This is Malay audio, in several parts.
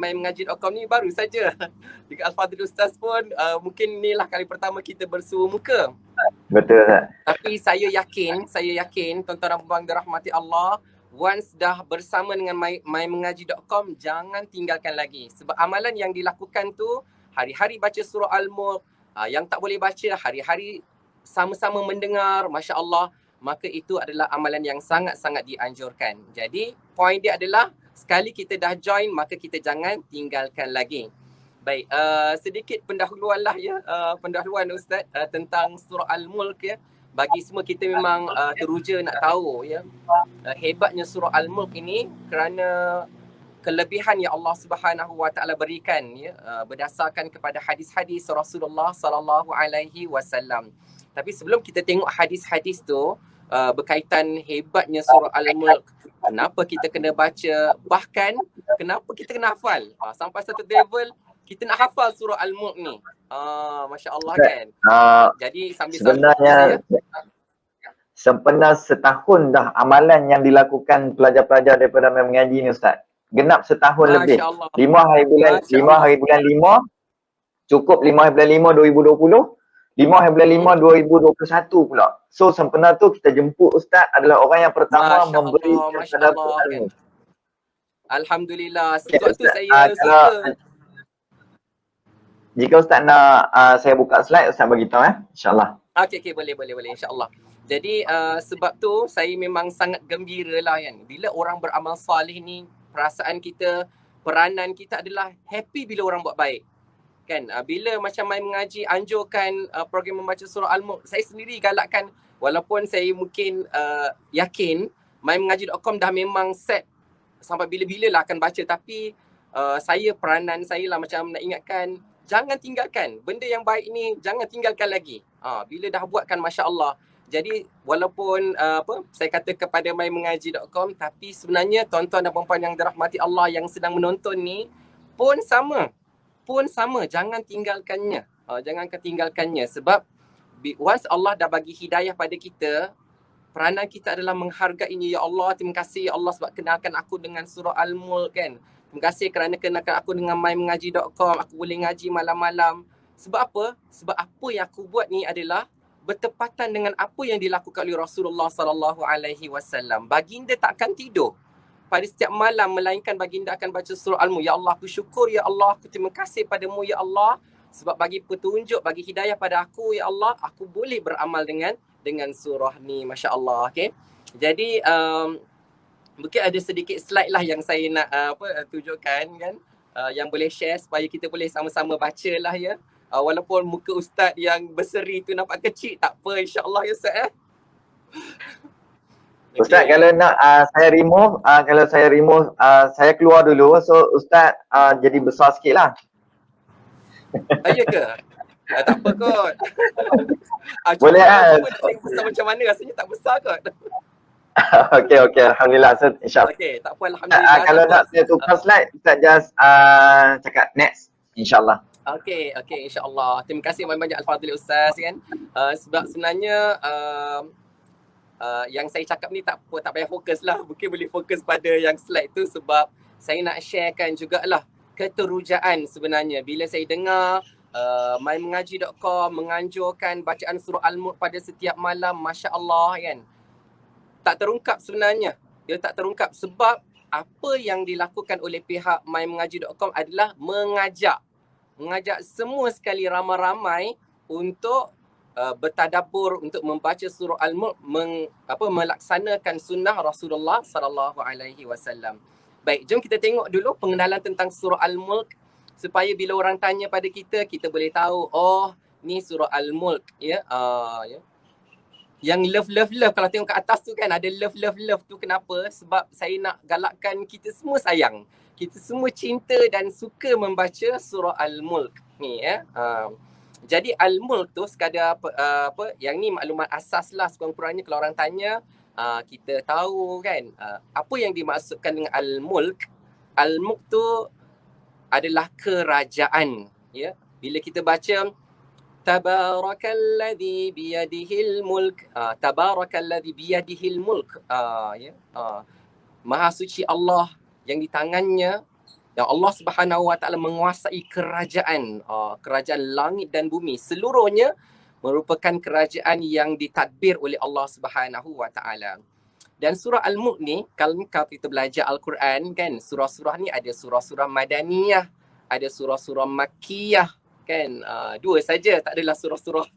MyMengaji.com ni baru saja. Dekat Al-Fadhil Ustaz pun mungkin inilah kali pertama kita bersua muka. Betul Ustaz. Tapi saya yakin tuan-tuan dan puan dirahmati Allah, once dah bersama dengan MyMengaji.com, jangan tinggalkan lagi. Sebab amalan yang dilakukan tu, hari-hari baca surah Al-Mulk, yang tak boleh baca, hari-hari sama-sama mendengar, Masya Allah, maka itu adalah amalan yang sangat-sangat dianjurkan. Jadi, poin dia adalah, sekali kita dah join, maka kita jangan tinggalkan lagi. Baik, sedikit pendahuluan lah ya, pendahuluan Ustaz tentang surah Al-Mulk ya. Bagi semua kita memang teruja nak tahu ya, hebatnya surah Al-Mulk ini kerana kelebihan yang Allah Subhanahu Wa Taala berikan ya, berdasarkan kepada hadis-hadis Rasulullah sallallahu alaihi wasallam. Tapi sebelum kita tengok hadis-hadis tu berkaitan hebatnya surah Al-Mulk, kenapa kita kena baca, bahkan kenapa kita kena hafal, sampai satu level kita nak hafal surah Al-Mulk ni. Masya Allah kan. Jadi sebenarnya sempena setahun dah amalan yang dilakukan pelajar-pelajar daripada mengaji ni Ustaz. Genap setahun lebih. 5 hari bulan 5, cukup 5 hari bulan 5 2020, 5 hari bulan 5 2021 pula. So sempena tu kita jemput Ustaz adalah orang yang pertama memberi kepada Al-Mulk. Alhamdulillah. Sebab tu saya suka. Jika Ustaz nak saya buka slide, Ustaz bagi tahu insya-Allah. Okey, boleh insya-Allah. Jadi sebab tu saya memang sangat gembira lah kan. Bila orang beramal soleh ni, perasaan kita, peranan kita adalah happy bila orang buat baik. Kan? Bila macam main mengaji anjurkan program membaca surah Al-Mulk, saya sendiri galakkan, walaupun saya mungkin yakin MyMengaji.com dah memang set sampai bila-bila lah akan baca, tapi peranan saya lah macam nak ingatkan, jangan tinggalkan. Benda yang baik ni jangan tinggalkan lagi. Bila dah buatkan, Masya Allah. Jadi walaupun saya kata kepada MyMengaji.com, tapi sebenarnya tuan-tuan dan puan-puan yang dirahmati Allah yang sedang menonton ni pun sama. Jangan tinggalkannya. Jangan ketinggalkannya. Sebab once Allah dah bagi hidayah pada kita, peranan kita adalah menghargainya. Ya Allah, terima kasih ya Allah sebab kenalkan aku dengan surah Al-Mulk kan. Terima kasih kerana kenalkan aku dengan MyMengaji.com. Aku boleh ngaji malam-malam. Sebab apa? Sebab apa yang aku buat ni adalah bertepatan dengan apa yang dilakukan oleh Rasulullah sallallahu alaihi wasallam. Baginda takkan tidur pada setiap malam melainkan baginda akan baca surah Al-Mulk. Ya Allah, aku syukur ya Allah, aku terima kasih padamu ya Allah sebab bagi petunjuk, bagi hidayah pada aku ya Allah, aku boleh beramal dengan surah ni. Masya Allah. Okay. Jadi mungkin ada sedikit slide lah yang saya nak tunjukkan kan, yang boleh share supaya kita boleh sama-sama baca lah ya. Walaupun muka Ustaz yang berseri tu nampak kecil, tak apa, insya-Allah ya Ustaz. Ustaz, kalau nak saya remove, saya keluar dulu, so Ustaz jadi besar sikit lah. Ya ke? Tak apa kot. Boleh lah. Besar macam mana, rasanya tak besar kot. Okey, alhamdulillah. So, insyaAllah. Okey, tak apa, alhamdulillah. Kalau nak saya tukar slide, Ustaz just cakap next, insyaAllah. Okey, insya-Allah. Terima kasih banyak Al-Fadhil Ustaz kan. Sebab sebenarnya yang saya cakap ni tak payah fokus lah. Mungkin boleh fokus pada yang slide tu sebab saya nak sharekan jugalah keterujaan sebenarnya. Bila saya dengar MyMengaji.com menganjurkan bacaan surah Al-Mulk pada setiap malam, Masya Allah kan. Tak terungkap sebenarnya. Dia tak terungkap sebab apa yang dilakukan oleh pihak MyMengaji.com adalah mengajak semua sekali ramai-ramai untuk bertadabbur, untuk membaca surah Al-Mulk, melaksanakan sunnah Rasulullah sallallahu alaihi wasallam. Baik, jom kita tengok dulu pengenalan tentang surah Al-Mulk supaya bila orang tanya pada kita, kita boleh tahu, oh, ni surah Al-Mulk ya. Yang love kalau tengok kat atas tu kan ada love tu kenapa? Sebab saya nak galakkan kita semua sayang. Kita semua cinta dan suka membaca surah Al-Mulk ni ya. Jadi Al-Mulk tu sekadar yang ni maklumat asas lah sekurang-kurangnya kalau orang tanya, kita tahu kan apa yang dimaksudkan dengan Al-Mulk. Al-Mulk tu adalah kerajaan ya. Bila kita baca Tabarakalladzi biyadihil mulk, Tabarakalladzi biyadihil mulk, ya. Maha suci Allah yang di tangannya yang Allah Subhanahu Wa Taala menguasai kerajaan, kerajaan langit dan bumi seluruhnya merupakan kerajaan yang ditadbir oleh Allah Subhanahu Wa Taala. Dan surah Al-Mulk ni, kalau kita belajar Al-Quran kan, surah-surah ni ada surah-surah Madaniyah, ada surah-surah Makkiyah kan. Dua saja, tak adalah surah-surah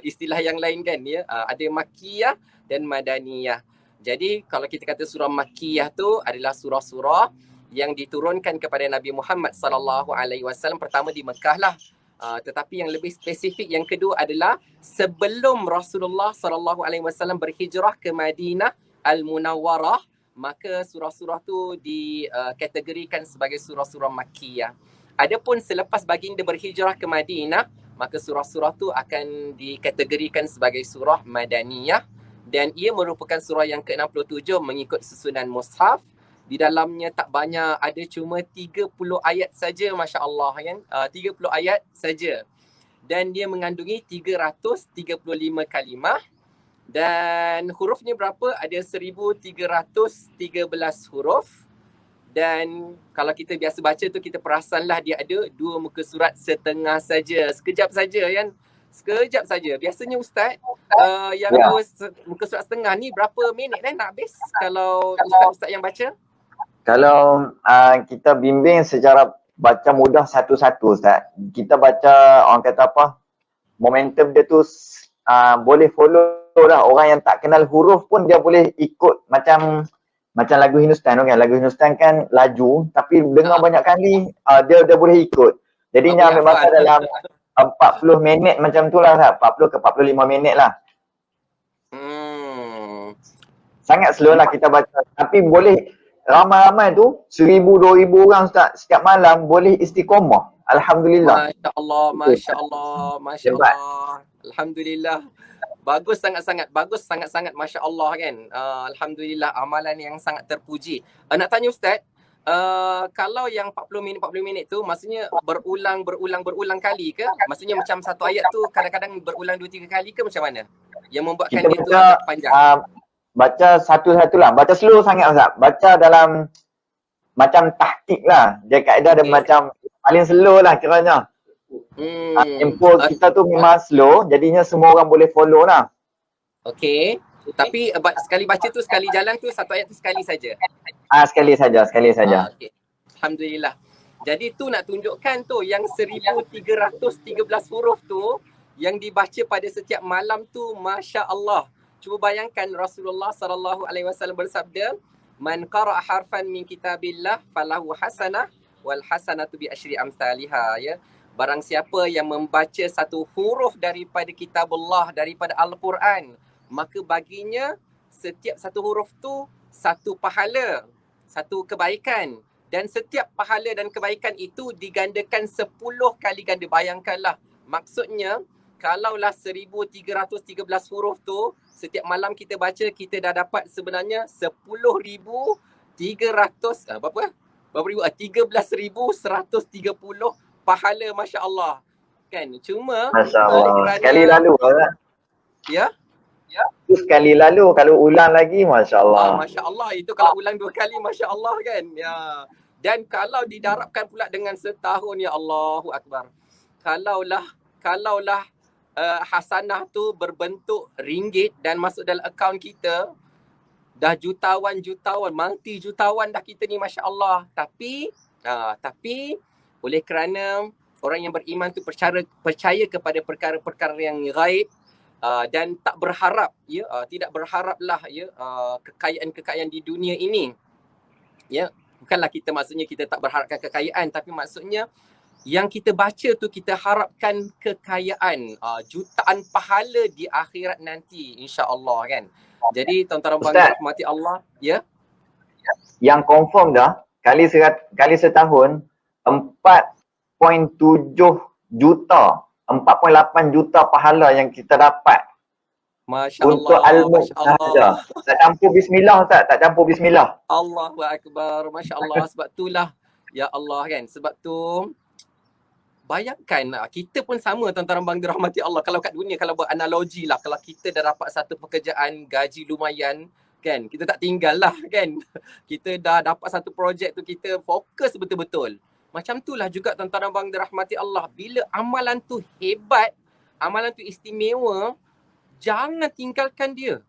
istilah yang lain kan ya. Ada Makkiyah dan Madaniyah. Jadi kalau kita kata surah Makkiyah tu adalah surah-surah yang diturunkan kepada Nabi Muhammad sallallahu alaihi wasallam pertama di Mekah lah. Tetapi yang lebih spesifik yang kedua adalah sebelum Rasulullah sallallahu alaihi wasallam berhijrah ke Madinah Al-Munawwarah, maka surah-surah tu dikategorikan sebagai surah-surah Makkiyah. Adapun selepas baginda berhijrah ke Madinah, maka surah-surah tu akan dikategorikan sebagai surah Madaniyah dan ia merupakan surah yang ke-67 mengikut susunan mushaf. Di dalamnya tak banyak, ada cuma 30 ayat saja, masya-Allah kan. 30 ayat saja. Dan dia mengandungi 335 kalimah. Dan hurufnya berapa? Ada 1313 huruf. Dan kalau kita biasa baca tu kita perasanlah dia ada 2 muka surat setengah saja. Sekejap saja kan. Sekejap saja. Biasanya Ustaz yang 2 muka surat setengah ni berapa minit nak habis kalau Ustaz-Ustaz yang baca? Kalau kita bimbing secara baca mudah satu-satu Ustaz. Kita baca orang kata apa? Momentum dia tu boleh follow lah. Orang yang tak kenal huruf pun dia boleh ikut macam lagu Hindustan kan. Lagu Hindustan kan laju tapi dengar banyak kali dia boleh ikut. Jadinya ambil masa dalam 40 minit macam tu lah, 40 ke 45 minit lah. Sangat slow lah kita baca. Tapi boleh ramai-ramai tu 1,000-2,000 orang Ustaz setiap malam boleh istiqomah. Alhamdulillah. Masya Allah, Masya Allah, Masya Allah. Alhamdulillah. Bagus sangat-sangat, bagus sangat-sangat, Masya Allah kan. Alhamdulillah, amalan yang sangat terpuji. Nak tanya Ustaz, kalau yang 40 minit tu maksudnya berulang kali ke? Maksudnya macam satu ayat tu kadang-kadang berulang 2-3 kali ke macam mana? Yang membuatkan kita dia tu agak panjang. Baca satu-satu lah. Baca slow sangat Ustaz. Baca dalam macam tahqiq lah. Dia kaedah dia macam paling slow lah kiranya. Tempo kita tu memang slow, jadinya semua orang boleh follow lah. Okey. Tapi sekali baca tu, sekali jalan tu, satu ayat tu sekali saja. Sekali saja. Okay. Alhamdulillah. Jadi tu nak tunjukkan tu yang 1313 huruf tu yang dibaca pada setiap malam tu, Masya Allah. Cuba bayangkan Rasulullah sallallahu alaihi wasallam bersabda, "Man qara'a harfan min kitabillah falahu hasanah wal hasanatu bi asyri amsalihha." Ya. Barang siapa yang membaca satu huruf daripada kitabullah, daripada Al-Quran, maka baginya setiap satu huruf tu satu pahala, satu kebaikan. Dan setiap pahala dan kebaikan itu digandakan 10 kali ganda. Bayangkanlah. Maksudnya, kalaulah 1313 huruf tu, setiap malam kita baca, kita dah dapat sebenarnya 10,300, berapa? Berapa ribu? 13,130 pahala, Masya Allah. Kan? Cuma Masya Allah. Sekali lalu kan? Ya? Itu sekali lalu, kalau ulang lagi Masya Allah. Masya Allah, itu kalau ulang 2 kali Masya Allah kan. Ya. Dan kalau didarabkan pula dengan setahun, ya Allahu Akbar. Kalaulah hasanah tu berbentuk ringgit dan masuk dalam akaun kita, dah jutawan, multi jutawan dah kita ni, Masya Allah. Tapi oleh kerana orang yang beriman tu percaya kepada perkara-perkara yang ghaib dan tak berharap, ya, tidak berharaplah, ya, kekayaan di dunia ini. Ya, bukanlah maksudnya kita tak berharapkan kekayaan, tapi maksudnya yang kita baca tu kita harapkan kekayaan, jutaan pahala di akhirat nanti, insya-Allah kan. Jadi tuan-tuan bangga rahmati Allah, ya. Yang confirm dah kali setahun 4.7 juta, 4.8 juta pahala yang kita dapat. Masya Allah. Untuk Al-Mulk sahaja. Tak campur bismillah Ustaz, tak campur bismillah. Allahu Akbar, Masya Allah. Sebab itulah, ya Allah kan. Sebab tu bayangkan kita pun sama tuan-tuan bang dirahmati Allah. Kalau kat dunia, kalau buat analogi lah, kalau kita dah dapat satu pekerjaan, gaji lumayan, kan. Kita tak tinggal lah kan. Kita dah dapat satu projek tu, kita fokus betul-betul. Macam itulah juga tuan-tuan dan puan dirahmati Allah. Bila amalan tu hebat, amalan tu istimewa, jangan tinggalkan dia.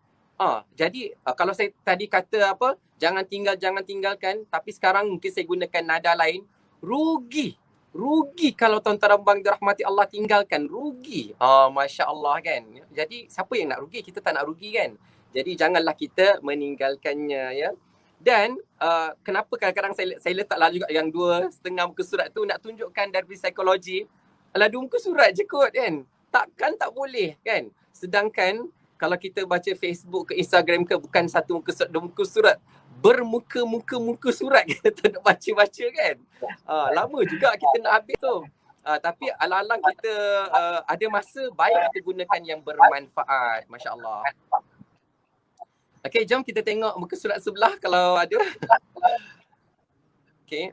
Jadi kalau saya tadi kata apa, jangan tinggalkan, tapi sekarang mungkin saya gunakan nada lain, rugi kalau tuan-tuan dan puan dirahmati Allah tinggalkan, rugi. Masya Allah kan. Jadi siapa yang nak rugi? Kita tak nak rugi kan. Jadi janganlah kita meninggalkannya ya. Dan kenapa kadang-kadang saya letaklah juga yang 2.5 muka surat tu nak tunjukkan dari psikologi. Alah 2 muka surat je kot kan. Takkan tak boleh kan. Sedangkan kalau kita baca Facebook ke Instagram ke, bukan 1 muka surat, 2 muka surat, bermuka-muka surat kita nak baca-baca kan. Lama juga kita nak habis tu. Tapi alang-alang kita ada masa, baik kita gunakan yang bermanfaat. Masya Allah. Okay, jom kita tengok muka surat sebelah kalau ada. Okay.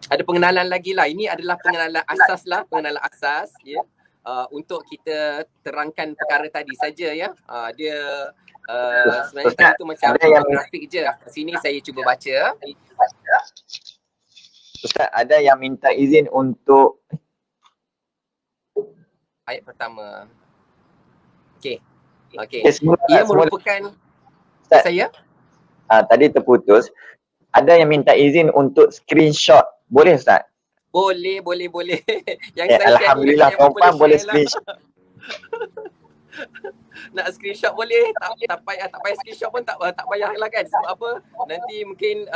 Ada pengenalan lagi lah. Ini adalah pengenalan asas lah. Pengenalan asas. Ya. Untuk kita terangkan perkara tadi saja ya. Dia sebenarnya tadi tu macam grafik je. Sini saya cuba baca. Ustaz, ada yang minta izin untuk ayat pertama. Okay. semula, Ia merupakan Ustaz, saya. Tadi terputus. Ada yang minta izin untuk screenshot. Boleh Ustaz? Boleh. Yang saya Alhamdulillah, perempuan boleh screenshot. Nak screenshot boleh, tak payah screenshot pun tak payahlah kan. Sebab apa? Nanti mungkin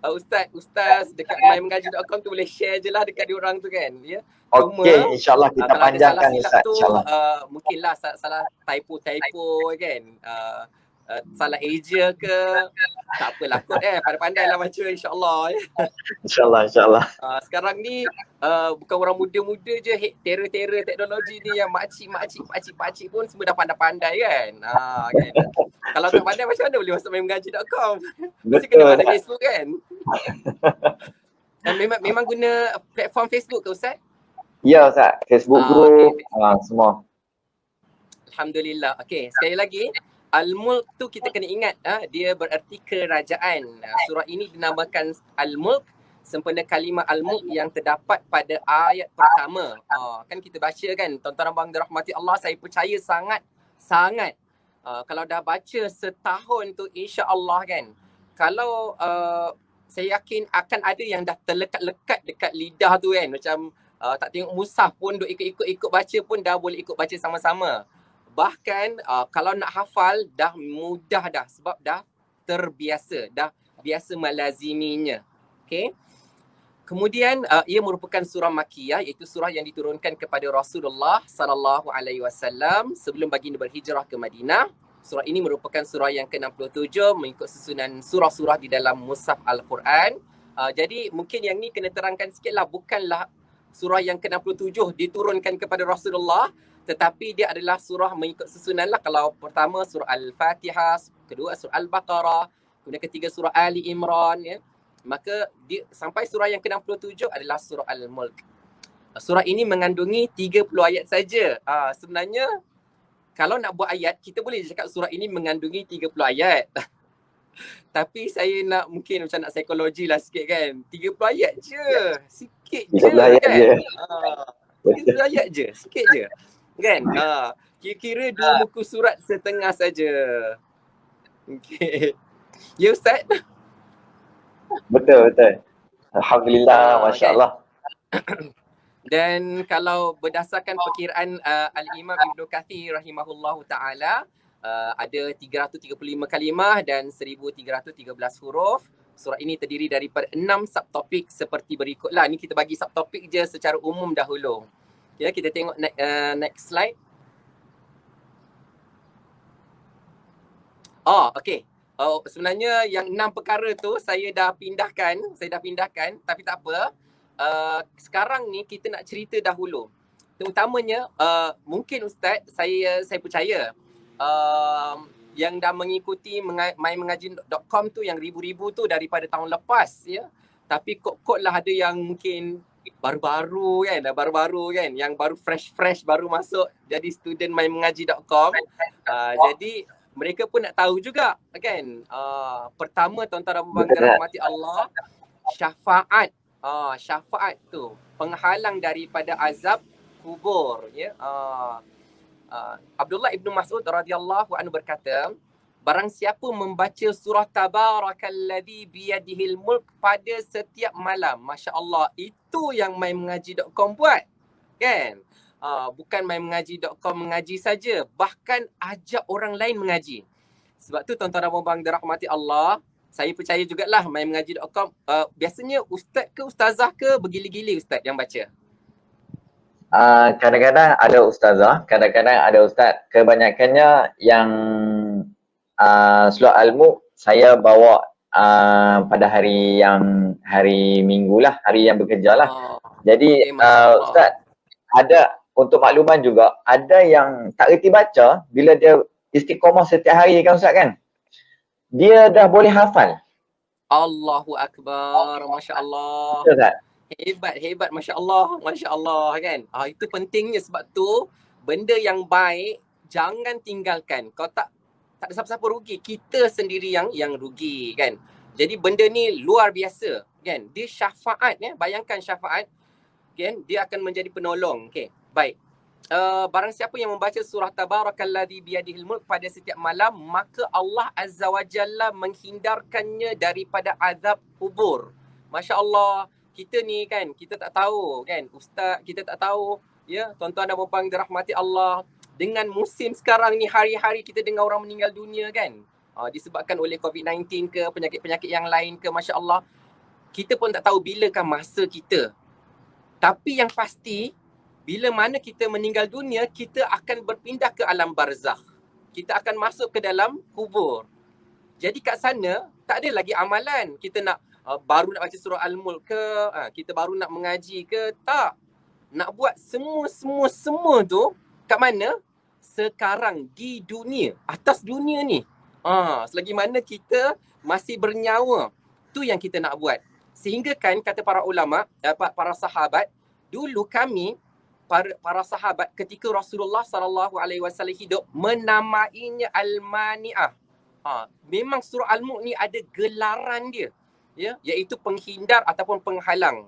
ustaz dekat mymengaji.com tu boleh share je lah dekat diorang tu kan. Ya. Okey, insyaAllah kita panjangkan Ustaz. InsyaAllah. Mungkinlah salah typo kan. Salah eja ke, tak apalah kot pandai-pandai lah baca insyaAllah. InsyaAllah. Sekarang ni bukan orang muda-muda je, terror teknologi ni, yang makcik pun semua dah pandai-pandai kan. Kan. Kalau tak pandai macam mana boleh masuk mymengaji.com? Mesti kena ada Facebook kan. Memang guna platform Facebook ke Ustaz? Ya Ustaz, Facebook group, semua. Alhamdulillah. Okey, sekali lagi, Al-Mulk tu kita kena ingat, dia bererti kerajaan. Surah ini dinamakan Al-Mulk, sempena kalimah Al-Mulk yang terdapat pada ayat pertama. Kan kita baca kan, tuan-tuan dan puan dirahmati Allah, saya percaya sangat. Kalau dah baca setahun tu, insya-Allah kan. Kalau saya yakin akan ada yang dah terlekat-lekat dekat lidah tu kan. Macam tak tengok mushaf pun, duk ikut baca pun dah boleh ikut baca sama-sama. Bahkan kalau nak hafal dah mudah dah, sebab dah terbiasa, dah biasa melaziminya. Okay. Kemudian ia merupakan surah Makkiyah, iaitu surah yang diturunkan kepada Rasulullah sallallahu alaihi wasallam sebelum baginda berhijrah ke Madinah. Surah ini merupakan surah yang ke-67 mengikut susunan surah-surah di dalam Mushaf Al-Quran. Jadi mungkin yang ni kena terangkan sikitlah, bukanlah surah yang ke-67 diturunkan kepada Rasulullah, tetapi dia adalah surah mengikut susunan lah. Kalau pertama surah Al-Fatihah, kedua surah Al-Baqarah, kemudian ketiga surah Ali Imran ya. Maka sampai surah yang ke-67 adalah surah Al-Mulk. Surah ini mengandungi 30 ayat saja. Sebenarnya kalau nak buat ayat, kita boleh cakap surah ini mengandungi 30 ayat. Tapi saya nak mungkin macam nak psikologi lah sikit kan. 30 ayat je. Sikit je kan. 30 ayat je. Sikit je. Kan? Kira-kira 2 muka surat setengah saja. Okey. Ya Ustaz? Betul. Alhamdulillah, masya-Allah. Dan kalau berdasarkan perkiraan Al-Imam Ibnu Katsir rahimahullahu taala, ada 335 kalimah dan 1313 huruf. Surah ini terdiri daripada 6 subtopik seperti berikutlah. Ni kita bagi subtopik je secara umum dahulu. Ya, kita tengok next slide. Okey. Sebenarnya yang 6 perkara tu saya dah pindahkan, tapi tak apa. Sekarang ni kita nak cerita dahulu. Terutamanya mungkin Ustaz, saya percaya yang dah mengikuti mymengaji.com tu, yang ribu-ribu tu daripada tahun lepas ya. Tapi kod lah ada yang mungkin baru-baru kan, yang baru fresh baru masuk jadi student mymengaji.com. Jadi mereka pun nak tahu juga kan. Pertama tuan-tuan dan puan-puan dirahmati Allah, syafaat. Syafaat tu penghalang daripada azab kubur, ya. Abdullah ibnu Mas'ud radhiyallahu anhu berkata, barang siapa membaca surah Tabarakalladzi biyadihil mulk pada setiap malam, masya-Allah, itu yang mymengaji.com buat, kan? Bukan mymengaji.com mengaji saja, bahkan ajak orang lain mengaji. Sebab tu tuan-tuan dan puan-puan dirahmati Allah, saya percaya jugalah mymengaji.com biasanya ustaz ke ustazah ke bergili-gili ustaz yang baca. Kadang-kadang ada ustazah, kadang-kadang ada ustaz. Kebanyakannya yang surah Al-Mulk saya bawa pada hari Minggu lah, hari yang bekerja lah. Jadi ustaz, ada untuk makluman juga, ada yang tak reti baca, bila dia istiqomah setiap hari kan ustaz kan, dia dah boleh hafal. Allahu Akbar, Masya Allah. Betul tak? Hebat, Masya Allah kan. Itu pentingnya, sebab tu benda yang baik jangan tinggalkan. Kau tak ada siapa-siapa rugi, kita sendiri yang rugi kan. Jadi benda ni luar biasa kan. Dia syafaat ya, bayangkan syafaat kan, dia akan menjadi penolong. Okey, baik. Barang siapa yang membaca surah Tabarakalladzi biyadihil mulk pada setiap malam, maka Allah Azza wa Jalla menghindarkannya daripada azab kubur. Masya Allah. Kita ni kan, kita tak tahu kan, ustaz, kita tak tahu ya, tuan-tuan dan puan-puan dirahmati Allah, dengan musim sekarang ni hari-hari kita dengar orang meninggal dunia kan, disebabkan oleh COVID-19 ke, penyakit-penyakit yang lain ke, Masya Allah. Kita pun tak tahu bilakah masa kita. Tapi yang pasti, bila mana kita meninggal dunia, kita akan berpindah ke alam barzakh. Kita akan masuk ke dalam kubur. Jadi kat sana, tak ada lagi amalan. Kita nak baru nak baca surah Al-Mulk ke, kita baru nak mengaji ke, tak. Nak buat semua tu kat mana? Sekarang di dunia, atas dunia ni. Selagi mana kita masih bernyawa, tu yang kita nak buat. Sehingga kan kata para ulama, para sahabat, dulu kami para sahabat ketika Rasulullah SAW hidup menamainya Al-Mani'ah. Memang surah Al-Mulk ni ada gelaran dia, ya, iaitu penghindar ataupun penghalang.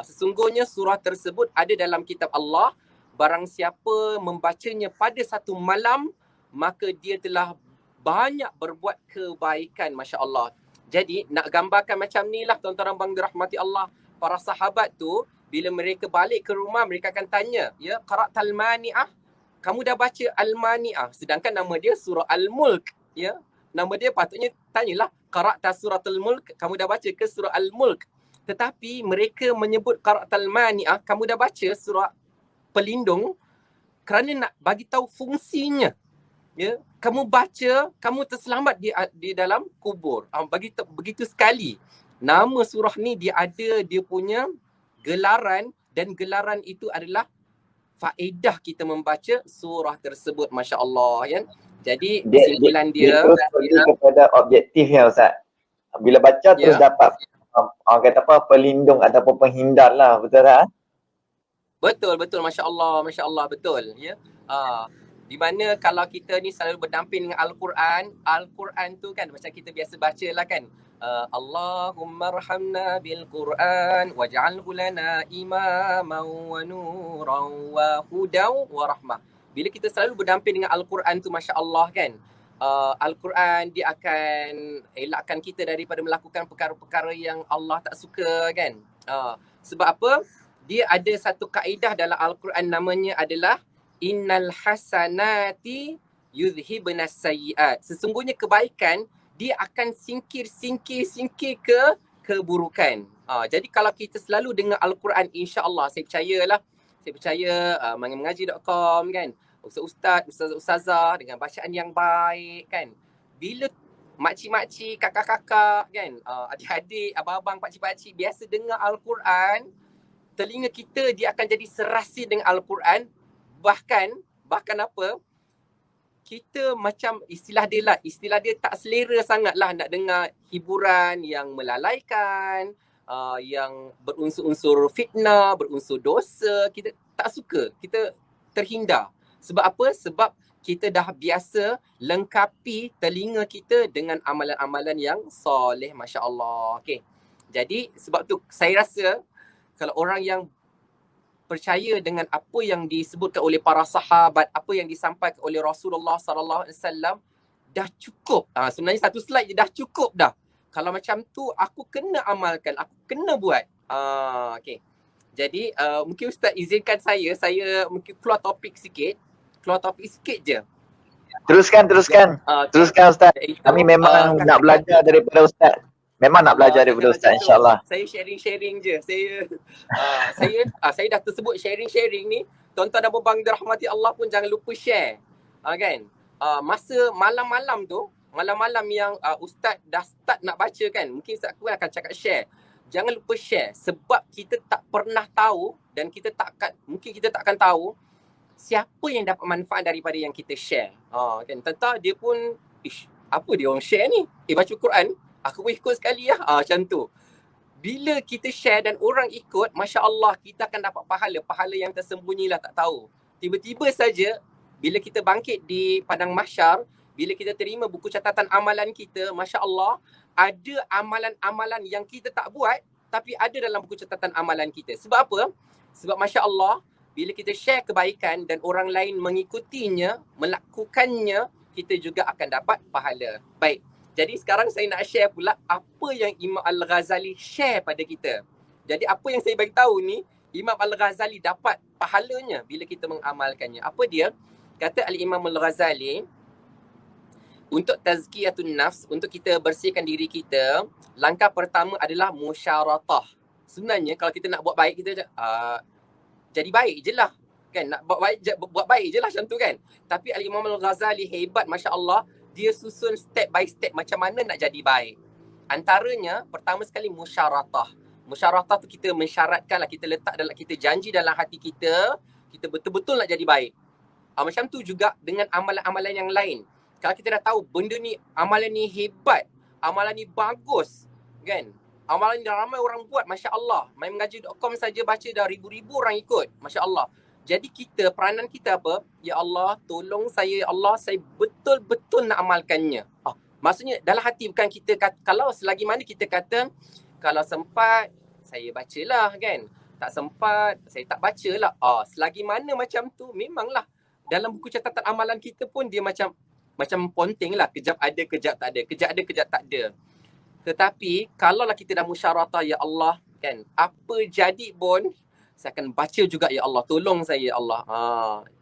Sesungguhnya surah tersebut ada dalam kitab Allah. Barang siapa membacanya pada satu malam, maka dia telah banyak berbuat kebaikan, Masya Allah. Jadi nak gambarkan macam ni lah tuan-tuan dan puan dirahmati Allah. Para sahabat tu bila mereka balik ke rumah, mereka akan tanya, ya, qara'tal mani'ah, kamu dah baca Al-Mani'ah, sedangkan nama dia surah Al-Mulk, ya. Nama dia patutnya tanyalah, qara'ta suratul mulk, kamu dah baca ke surah Al-Mulk? Tetapi mereka menyebut qara'tal mani'ah, kamu dah baca surah pelindung, kerana nak bagi tahu fungsinya. Ya, kamu baca, kamu terselamat di dalam kubur. Begitu sekali. Nama surah ni dia ada dia punya gelaran, dan gelaran itu adalah faedah kita membaca surah tersebut, Masya Allah ya. Jadi kesimpulan dia terus pergi kepada objektifnya Ustaz. Bila baca terus dapat kata apa, pelindung ataupun penghindar lah, betul tak? Betul, Masya Allah, betul ya. Di mana kalau kita ni selalu berdamping dengan Al-Quran tu kan macam kita biasa baca lah kan. Allahumma arhamna bil Quran waj'alhu lana imaman wa nuran wa hudan wa rahmah. Bila kita selalu berdamping dengan Al-Quran tu, Masya Allah kan, Al-Quran dia akan elakkan kita daripada melakukan perkara-perkara yang Allah tak suka kan. Sebab apa? Dia ada satu kaedah dalam Al-Quran, namanya adalah innal hasanati yudhibnas sayyiat. Sesungguhnya kebaikan dia akan singkir ke keburukan. Jadi kalau kita selalu dengar Al-Quran, insya-Allah saya percaya mengaji.com kan, ustaz-ustazah dengan bacaan yang baik kan, bila makcik-makcik, kakak-kakak kan, adik-adik, abang-abang, pakcik-pakcik biasa dengar Al-Quran, telinga kita dia akan jadi serasi dengan Al-Quran. Bahkan apa, kita macam istilah dia tak selera sangat lah nak dengar hiburan yang melalaikan, yang berunsur-unsur fitnah, berunsur dosa. Kita tak suka, kita terhindar. Sebab apa? Sebab kita dah biasa lengkapi telinga kita dengan amalan-amalan yang soleh, Masya Allah. Okay. Jadi sebab tu saya rasa kalau orang yang percaya dengan apa yang disebutkan oleh para sahabat, apa yang disampaikan oleh Rasulullah sallallahu alaihi wasallam, dah cukup. Sebenarnya satu slide je dah cukup dah. Kalau macam tu aku kena amalkan, aku kena buat. Okay. Jadi mungkin Ustaz izinkan saya mungkin keluar topik sikit je. Teruskan. Teruskan Ustaz. Kami memang nak belajar daripada Ustaz. Memang nak belajar daripada Ustaz, insyaAllah. Saya sharing je. Saya dah tersebut sharing ni. Tuan-tuan dan puan-puan dirahmati Allah pun jangan lupa share. Kan? Masa malam-malam tu, malam-malam yang Ustaz dah start nak baca kan, mungkin Ustaz pun akan cakap share. Jangan lupa share sebab kita tak pernah tahu dan mungkin kita tak akan tahu siapa yang dapat manfaat daripada yang kita share. Kan? Tentang dia pun, apa dia orang share ni? Baca Quran, aku pun ikut sekali lah. Macam tu. Bila kita share dan orang ikut, Masya Allah, kita akan dapat pahala yang tersembunyi lah tak tahu. Tiba-tiba saja, bila kita bangkit di padang mahsyar, bila kita terima buku catatan amalan kita, Masya Allah, ada amalan-amalan yang kita tak buat, tapi ada dalam buku catatan amalan kita. Sebab apa? Sebab Masya Allah, bila kita share kebaikan dan orang lain mengikutinya, melakukannya, kita juga akan dapat pahala. Baik. Jadi sekarang saya nak share pula apa yang Imam Al-Ghazali share pada kita. Jadi apa yang saya bagi tahu ni, Imam Al-Ghazali dapat pahalanya bila kita mengamalkannya. Apa dia? Kata Al-Imam Al-Ghazali, untuk tazkiyatun nafs, untuk kita bersihkan diri kita, langkah pertama adalah musyaratah. Sebenarnya kalau kita nak buat baik, kita jadi baik je lah. Kan? Nak buat baik je lah macam tu kan. Tapi Al-Imam Al-Ghazali hebat, Masya Allah, dia susun step by step macam mana nak jadi baik. Antaranya, pertama sekali musyaratah. Musyaratah tu kita mensyaratkan lah, kita letak dalam, kita janji dalam hati kita betul-betul nak jadi baik. Macam tu juga dengan amalan-amalan yang lain. Kalau kita dah tahu benda ni, amalan ni hebat, amalan ni bagus, kan? Amalan ni dah ramai orang buat, Masya Allah. MyMengaji.com saja baca dah ribu-ribu orang ikut, Masya Allah. Jadi peranan kita apa? Ya Allah, tolong saya, ya Allah, saya betul-betul nak amalkannya. Maksudnya dalam hati, bukan kita kata, kalau selagi mana kita kata, kalau sempat, saya bacalah kan. Tak sempat, saya tak bacalah. Selagi mana macam tu, memanglah. Dalam buku catatan amalan kita pun dia macam ponteng lah. Kejap ada, kejap tak ada. Kejap ada, kejap tak ada. Tetapi, kalaulah kita dah musyaratah, ya Allah, kan, apa jadi pun, saya akan baca juga, ya Allah, tolong saya, ya Allah.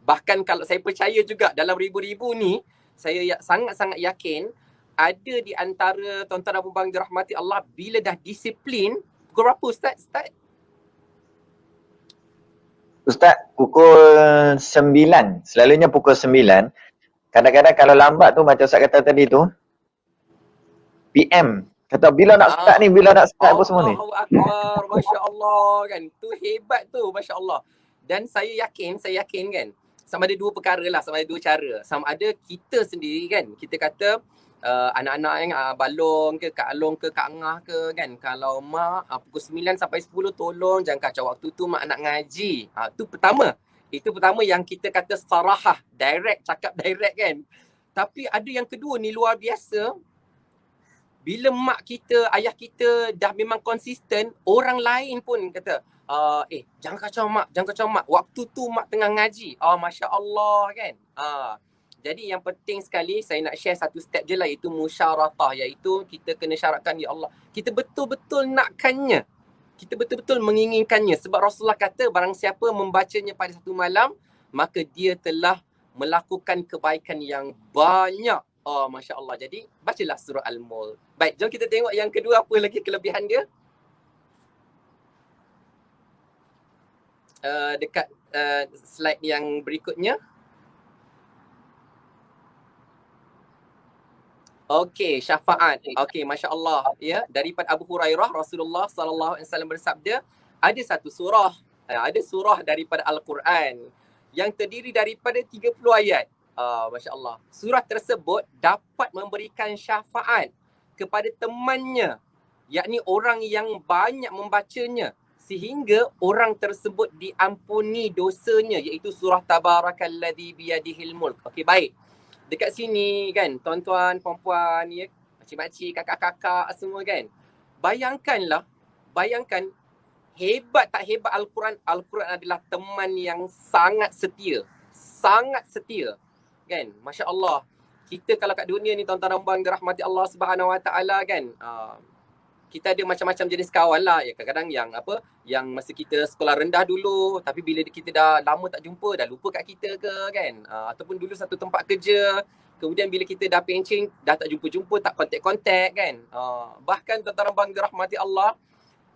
Bahkan kalau saya percaya juga dalam ribu-ribu ni, saya sangat-sangat yakin ada di antara tuan-tuan dan puan-puan dirahmati Allah, bila dah disiplin, pukul berapa Ustaz? Ustaz, pukul 9. Selalunya pukul 9. Kadang-kadang kalau lambat tu, macam Ustaz kata tadi tu, PM. Kata bila nak start ni, bila nak start apa semua ni. Allahu Akbar, Masya Allah kan. Tu hebat tu, Masya Allah. Dan saya yakin kan, sama ada dua perkara lah, sama ada dua cara. Sama ada kita sendiri kan, kita kata anak-anak yang balong ke, Kak Along ke, Kak Angah ke kan. Kalau mak pukul 9 sampai 10 tolong jangan kacau waktu tu, mak nak ngaji. Tu pertama. Itu pertama yang kita kata sarahah, direct, cakap direct kan. Tapi ada yang kedua ni luar biasa. Bila mak kita, ayah kita dah memang konsisten, orang lain pun kata, jangan kacau mak. Waktu tu mak tengah ngaji. Masya Allah kan. Jadi yang penting sekali, saya nak share satu step je lah, iaitu musyaratah. Iaitu kita kena syaratkan, ya Allah, kita betul-betul nakkannya. Kita betul-betul menginginkannya. Sebab Rasulullah kata, barang siapa membacanya pada satu malam, maka dia telah melakukan kebaikan yang banyak. Masya Allah. Jadi, bacalah surah Al-Mulk. Baik, jom kita tengok yang kedua, apa lagi kelebihan dia. Dekat slide yang berikutnya. Okey, syafaat. Okey, Masya Allah. Ya, daripada Abu Hurairah, Rasulullah SAW bersabda, ada satu surah, ada surah daripada Al-Quran yang terdiri daripada 30 ayat. Masya Allah. Surah tersebut dapat memberikan syafaat kepada temannya, yakni orang yang banyak membacanya, sehingga orang tersebut diampuni dosanya, iaitu surah Tabarakalladzi biyadihil mulk. Okey, baik. Dekat sini kan, tuan-tuan, puan-puan, ya, makcik-makcik, kakak-kakak semua kan. Bayangkan hebat tak hebat Al-Quran. Al-Quran adalah teman yang sangat setia. Sangat setia. Kan? Masya Allah. Kita kalau kat dunia ni tuan-tuan dan puan dirahmati Allah Subhanahu Wa Taala kan. Kita ada macam-macam jenis kawan lah. Ya, kadang-kadang yang masa kita sekolah rendah dulu, tapi bila kita dah lama tak jumpa, dah lupa kat kita ke kan. Ataupun dulu satu tempat kerja, kemudian bila kita dah pencing, dah tak jumpa-jumpa, tak kontak-kontak kan. Bahkan tuan-tuan dan puan dirahmati Allah,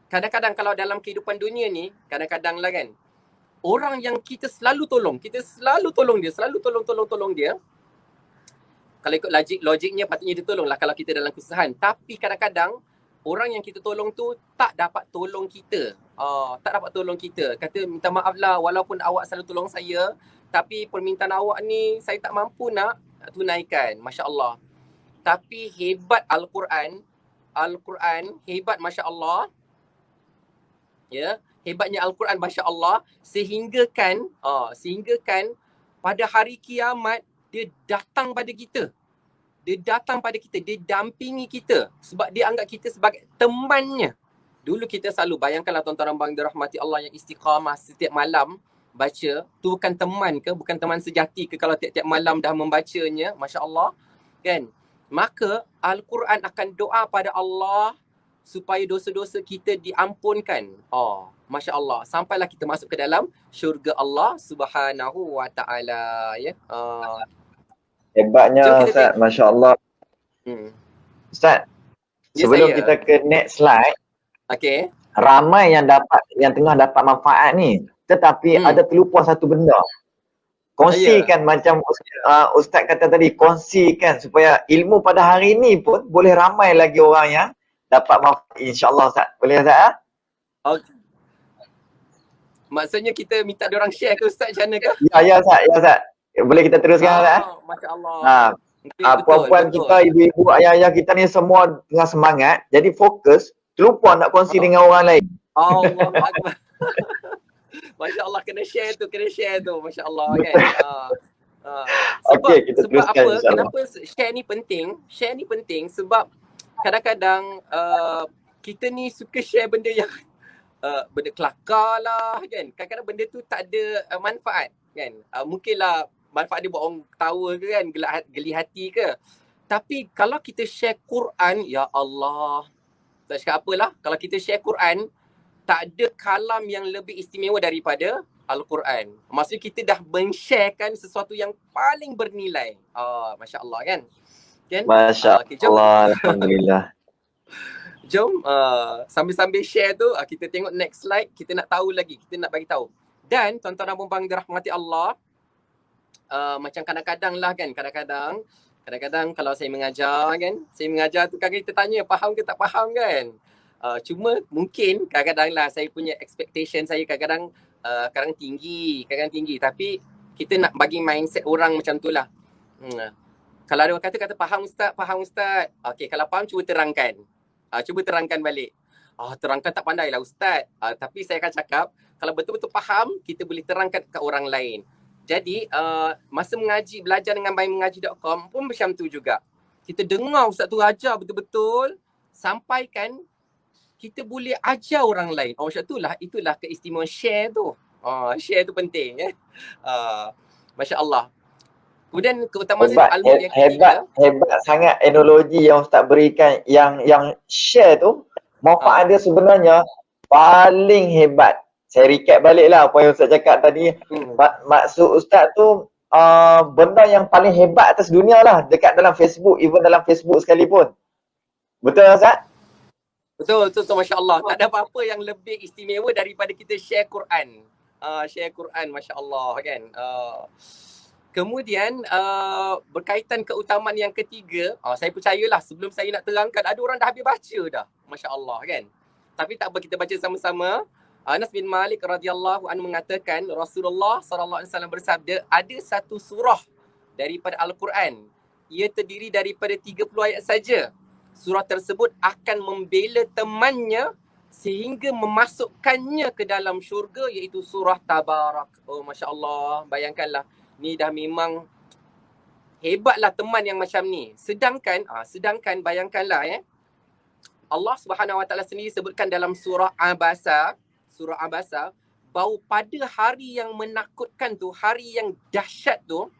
kadang-kadang kalau dalam kehidupan dunia ni, kadang-kadang lah kan, orang yang kita selalu tolong dia, selalu tolong dia. Kalau ikut logiknya patutnya dia tolong lah kalau kita dalam kesusahan. Tapi kadang-kadang orang yang kita tolong tu tak dapat tolong kita. Kata, minta maaf lah walaupun awak selalu tolong saya, tapi permintaan awak ni saya tak mampu nak tunaikan. Masya Allah. Tapi hebat Al-Quran hebat Masya Allah. Ya, hebatnya Al-Quran Masya Allah, sehingga kan pada hari kiamat dia datang pada kita. Dia dampingi kita sebab dia anggap kita sebagai temannya. Dulu kita selalu bayangkanlah tuan-tuan dan puan dirahmati Allah yang istiqamah setiap malam baca, tu bukan teman ke, bukan teman sejati ke kalau tiap-tiap malam dah membacanya, Masya Allah kan. Maka Al-Quran akan doa pada Allah supaya dosa-dosa kita diampunkan. Masya Allah. Sampailah kita masuk ke dalam syurga Allah Subhanahu Wa Taala. Ya. Hebatnya Ustaz, Masya Allah. Ustaz, sebelum kita ke next slide, okay, ramai yang tengah dapat manfaat ni, tetapi ada terlupa satu benda. Kongsikan macam Ustaz kata tadi, kongsikan supaya ilmu pada hari ni pun boleh ramai lagi orang yang dapat manfaat, insyaAllah Ustaz. Boleh Ustaz? Okay. Maksudnya kita minta diorang share ke Ustaz macam mana ke? Ya Ustaz. Boleh kita teruskan Ustaz? Masya Allah. Puan-puan kita, ibu-ibu, ayah-ayah kita ni semua tengah semangat. Jadi fokus, terlupa nak kongsi dengan orang lain. Allah Akbar. Masya Allah, kena share tu. Masya Allah kan. Sebab apa? Kenapa share ni penting? Sebab kadang-kadang kita ni suka share benda yang benda kelakar lah kan. Kadang-kadang benda tu tak ada manfaat kan. Mungkinlah manfaat dia buat orang ketawa ke kan, geli hati ke. Tapi kalau kita share Quran, ya Allah, tak cakap apalah, kalau kita share Quran, tak ada kalam yang lebih istimewa daripada Al-Quran. Maksudnya kita dah men-sharekan sesuatu yang paling bernilai. Masya Allah kan. Masya Allah, Alhamdulillah. Jom sambil-sambil share tu, kita tengok next slide. Kita nak tahu lagi, kita nak bagi tahu. Dan tuan-tuan dan puan-puan dirahmati Allah, macam kadang-kadang lah kan, kadang-kadang kalau saya mengajar tu kadang kita tanya faham ke tak faham kan. Cuma mungkin kadang-kadang lah saya punya expectation saya kadang-kadang tinggi, tapi kita nak bagi mindset orang macam tu lah. Kalau ada orang kata faham Ustaz. Okey, kalau faham cuba terangkan. Cuba terangkan balik. Terangkan tak pandai lah Ustaz. Tapi saya akan cakap, kalau betul-betul faham, kita boleh terangkan ke orang lain. Jadi, masa belajar dengan bymengaji.com pun macam tu juga. Kita dengar Ustaz tu ajar betul-betul, sampaikan, kita boleh ajar orang lain. Macam itulah keistimewaan share tu. Share tu penting. Masya Allah. Kemudian keutamaan ilmu yang ketiga. Hebat sangat teknologi yang Ustaz berikan, yang share tu, manfaat dia sebenarnya paling hebat. Saya recap balik lah apa yang Ustaz cakap tadi. Maksud Ustaz tu benda yang paling hebat atas dunia lah, dekat dalam Facebook, even dalam Facebook sekalipun. Betul Ustaz? Betul, Masya Allah. Tak ada apa-apa yang lebih istimewa daripada kita share Quran. Share Quran, Masya Allah kan. Kemudian berkaitan keutamaan yang ketiga, saya percayalah sebelum saya nak terangkan, ada orang dah habis baca dah. Masya Allah kan. Tapi tak apa, kita baca sama-sama. Anas bin Malik radhiyallahu anhu mengatakan, Rasulullah sallallahu alaihi wasallam bersabda, ada satu surah daripada Al-Quran. Ia terdiri daripada 30 ayat saja. Surah tersebut akan membela temannya sehingga memasukkannya ke dalam syurga, iaitu surah Tabarak. Oh Masya Allah, bayangkanlah, ni dah memang hebatlah teman yang macam ni. Sedangkan bayangkanlah Allah Subhanahu Wa Taala sendiri sebutkan dalam surah Abasa, bahawa pada hari yang menakutkan tu, hari yang dahsyat tu,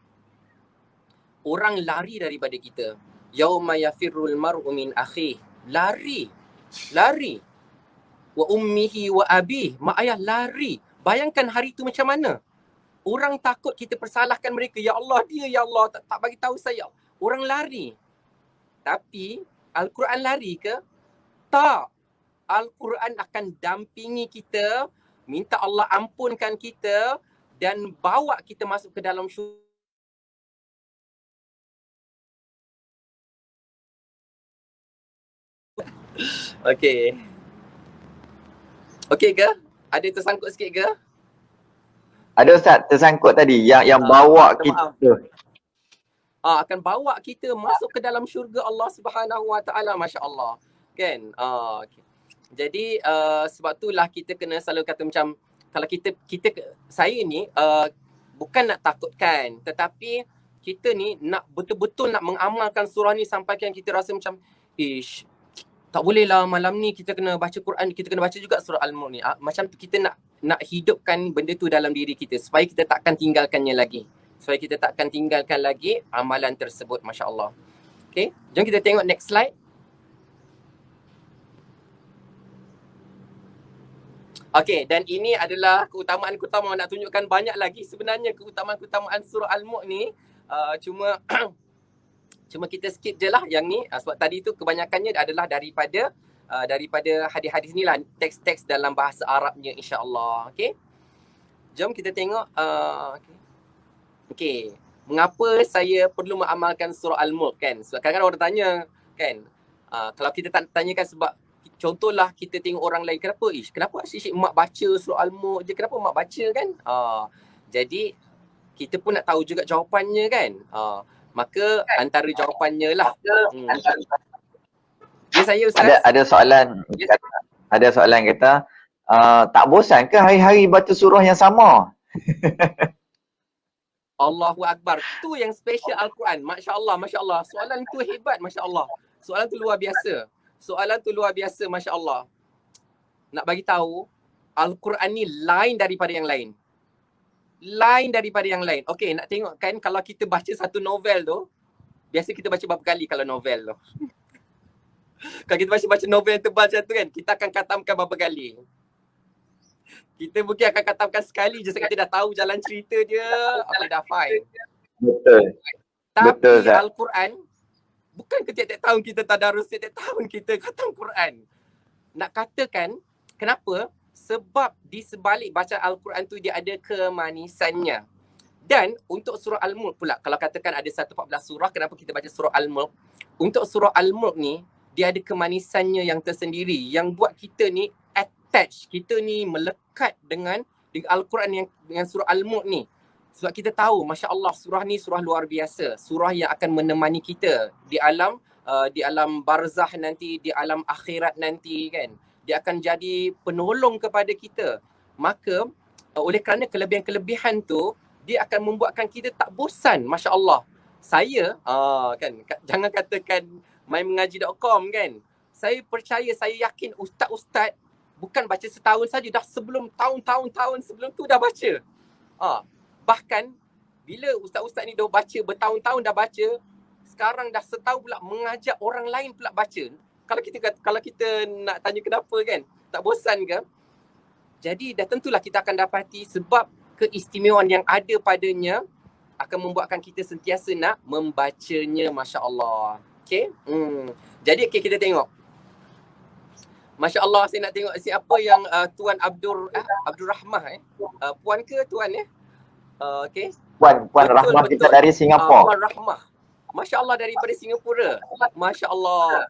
orang lari daripada kita. Yauma yafirrul mar'u min akhih. Lari. Wa ummihi wa abih. Mak ayah lari. Bayangkan hari tu macam mana. Orang takut kita persalahkan mereka. Ya Allah, ya Allah, tak bagi tahu saya. Orang lari. Tapi Al-Quran lari ke? Tak. Al-Quran akan dampingi kita, minta Allah ampunkan kita dan bawa kita masuk ke dalam syurga. Okey. Okey ke? Ada tersangkut sikit ke? Ada Ustaz, tersangkut tadi yang bawa kita. Akan bawa kita masuk ke dalam syurga Allah Subhanahu Wa Taala, masya-Allah. Kan? Okay. Jadi sebab itulah kita kena selalu kata macam, kalau saya ni bukan nak takutkan, tetapi kita ni nak betul-betul nak mengamalkan surah ni sampai kan kita rasa macam tak boleh lah malam ni kita kena baca Quran, kita kena baca juga surah Al-Mulk ni. Macam tu kita nak hidupkan benda tu dalam diri kita supaya kita takkan tinggalkannya lagi. Supaya kita takkan tinggalkan lagi amalan tersebut, masya-Allah. Okay, jom kita tengok next slide. Okay, dan ini adalah keutamaan-keutamaan, nak tunjukkan banyak lagi sebenarnya keutamaan-keutamaan surah Al-Mulk ni. Cuma kita skip je lah yang ni, sebab tadi tu kebanyakannya adalah daripada hadis-hadis ni lah, teks-teks dalam bahasa Arabnya, insya-Allah. Okay, jom kita tengok. Okay, mengapa saya perlu mengamalkan surah Al-Mulk kan? Sebab kadang-kadang orang tanya kan, kalau kita tak tanyakan, sebab contohlah kita tengok orang lain, kenapa asyik mak baca surah Al-Mulk je, kenapa mak baca kan? Jadi kita pun nak tahu juga jawapannya kan. Maka antara jawapannya lah. Ya, saya Ustaz. Ada soalan kata, tak bosan ke hari-hari baca surah yang sama? Allahu Akbar. Tu yang special Al-Quran. Masya-Allah, masya-Allah. Soalan tu hebat, masya-Allah. Soalan tu luar biasa, masya-Allah. Nak bagi tahu, Al-Quran ni lain daripada yang lain. Okey, nak tengok kan, kalau kita baca satu novel tu, biasa kita baca berapa kali kalau novel tu? Kalau kita baca novel yang tebal macam tu kan, kita akan khatamkan berapa kali? Kita mungkin akan khatamkan sekali je, sebab kita dah tahu jalan cerita dia. Okay, dah fine. Betul. Tapi Al-Quran, bukan tiap-tiap tahun kita tadarus, tiap-tiap tahun kita khatam Quran. Nak katakan, kenapa? Sebab di sebalik baca Al-Quran tu dia ada kemanisannya. Dan untuk surah Al-Mulk pula, kalau katakan ada 114 surah, kenapa kita baca surah Al-Mulk? Untuk surah Al-Mulk ni, dia ada kemanisannya yang tersendiri, yang buat kita ni attach, kita ni melekat dengan Al-Quran dengan surah Al-Mulk ni. Sebab kita tahu, Masya Allah, surah ni surah luar biasa. Surah yang akan menemani kita di alam barzah nanti, di alam akhirat nanti kan. Dia akan jadi penolong kepada kita. Maka oleh kerana kelebihan-kelebihan tu, dia akan membuatkan kita tak bosan. Masya Allah. Saya kan, jangan katakan mainmengaji.com kan. Saya percaya, saya yakin ustaz-ustaz bukan baca setahun saja, dah sebelum tahun sebelum tu dah baca. Bahkan bila ustaz-ustaz ni dah baca bertahun-tahun dah baca, sekarang dah setahun pula mengajak orang lain pula baca. Kalau kita nak tanya kenapa kan, tak bosan ke? Jadi dah tentulah kita akan dapati sebab keistimewaan yang ada padanya akan membuatkan kita sentiasa nak membacanya, masya-Allah. Okey. Jadi kita tengok. Masya-Allah, saya nak tengok siapa yang Tuan Abdul Rahmah puan ke tuan okey. Puan Rahmah betul. Kita dari Singapura. Puan Rahmah. Masya-Allah, daripada Singapura. Masya-Allah.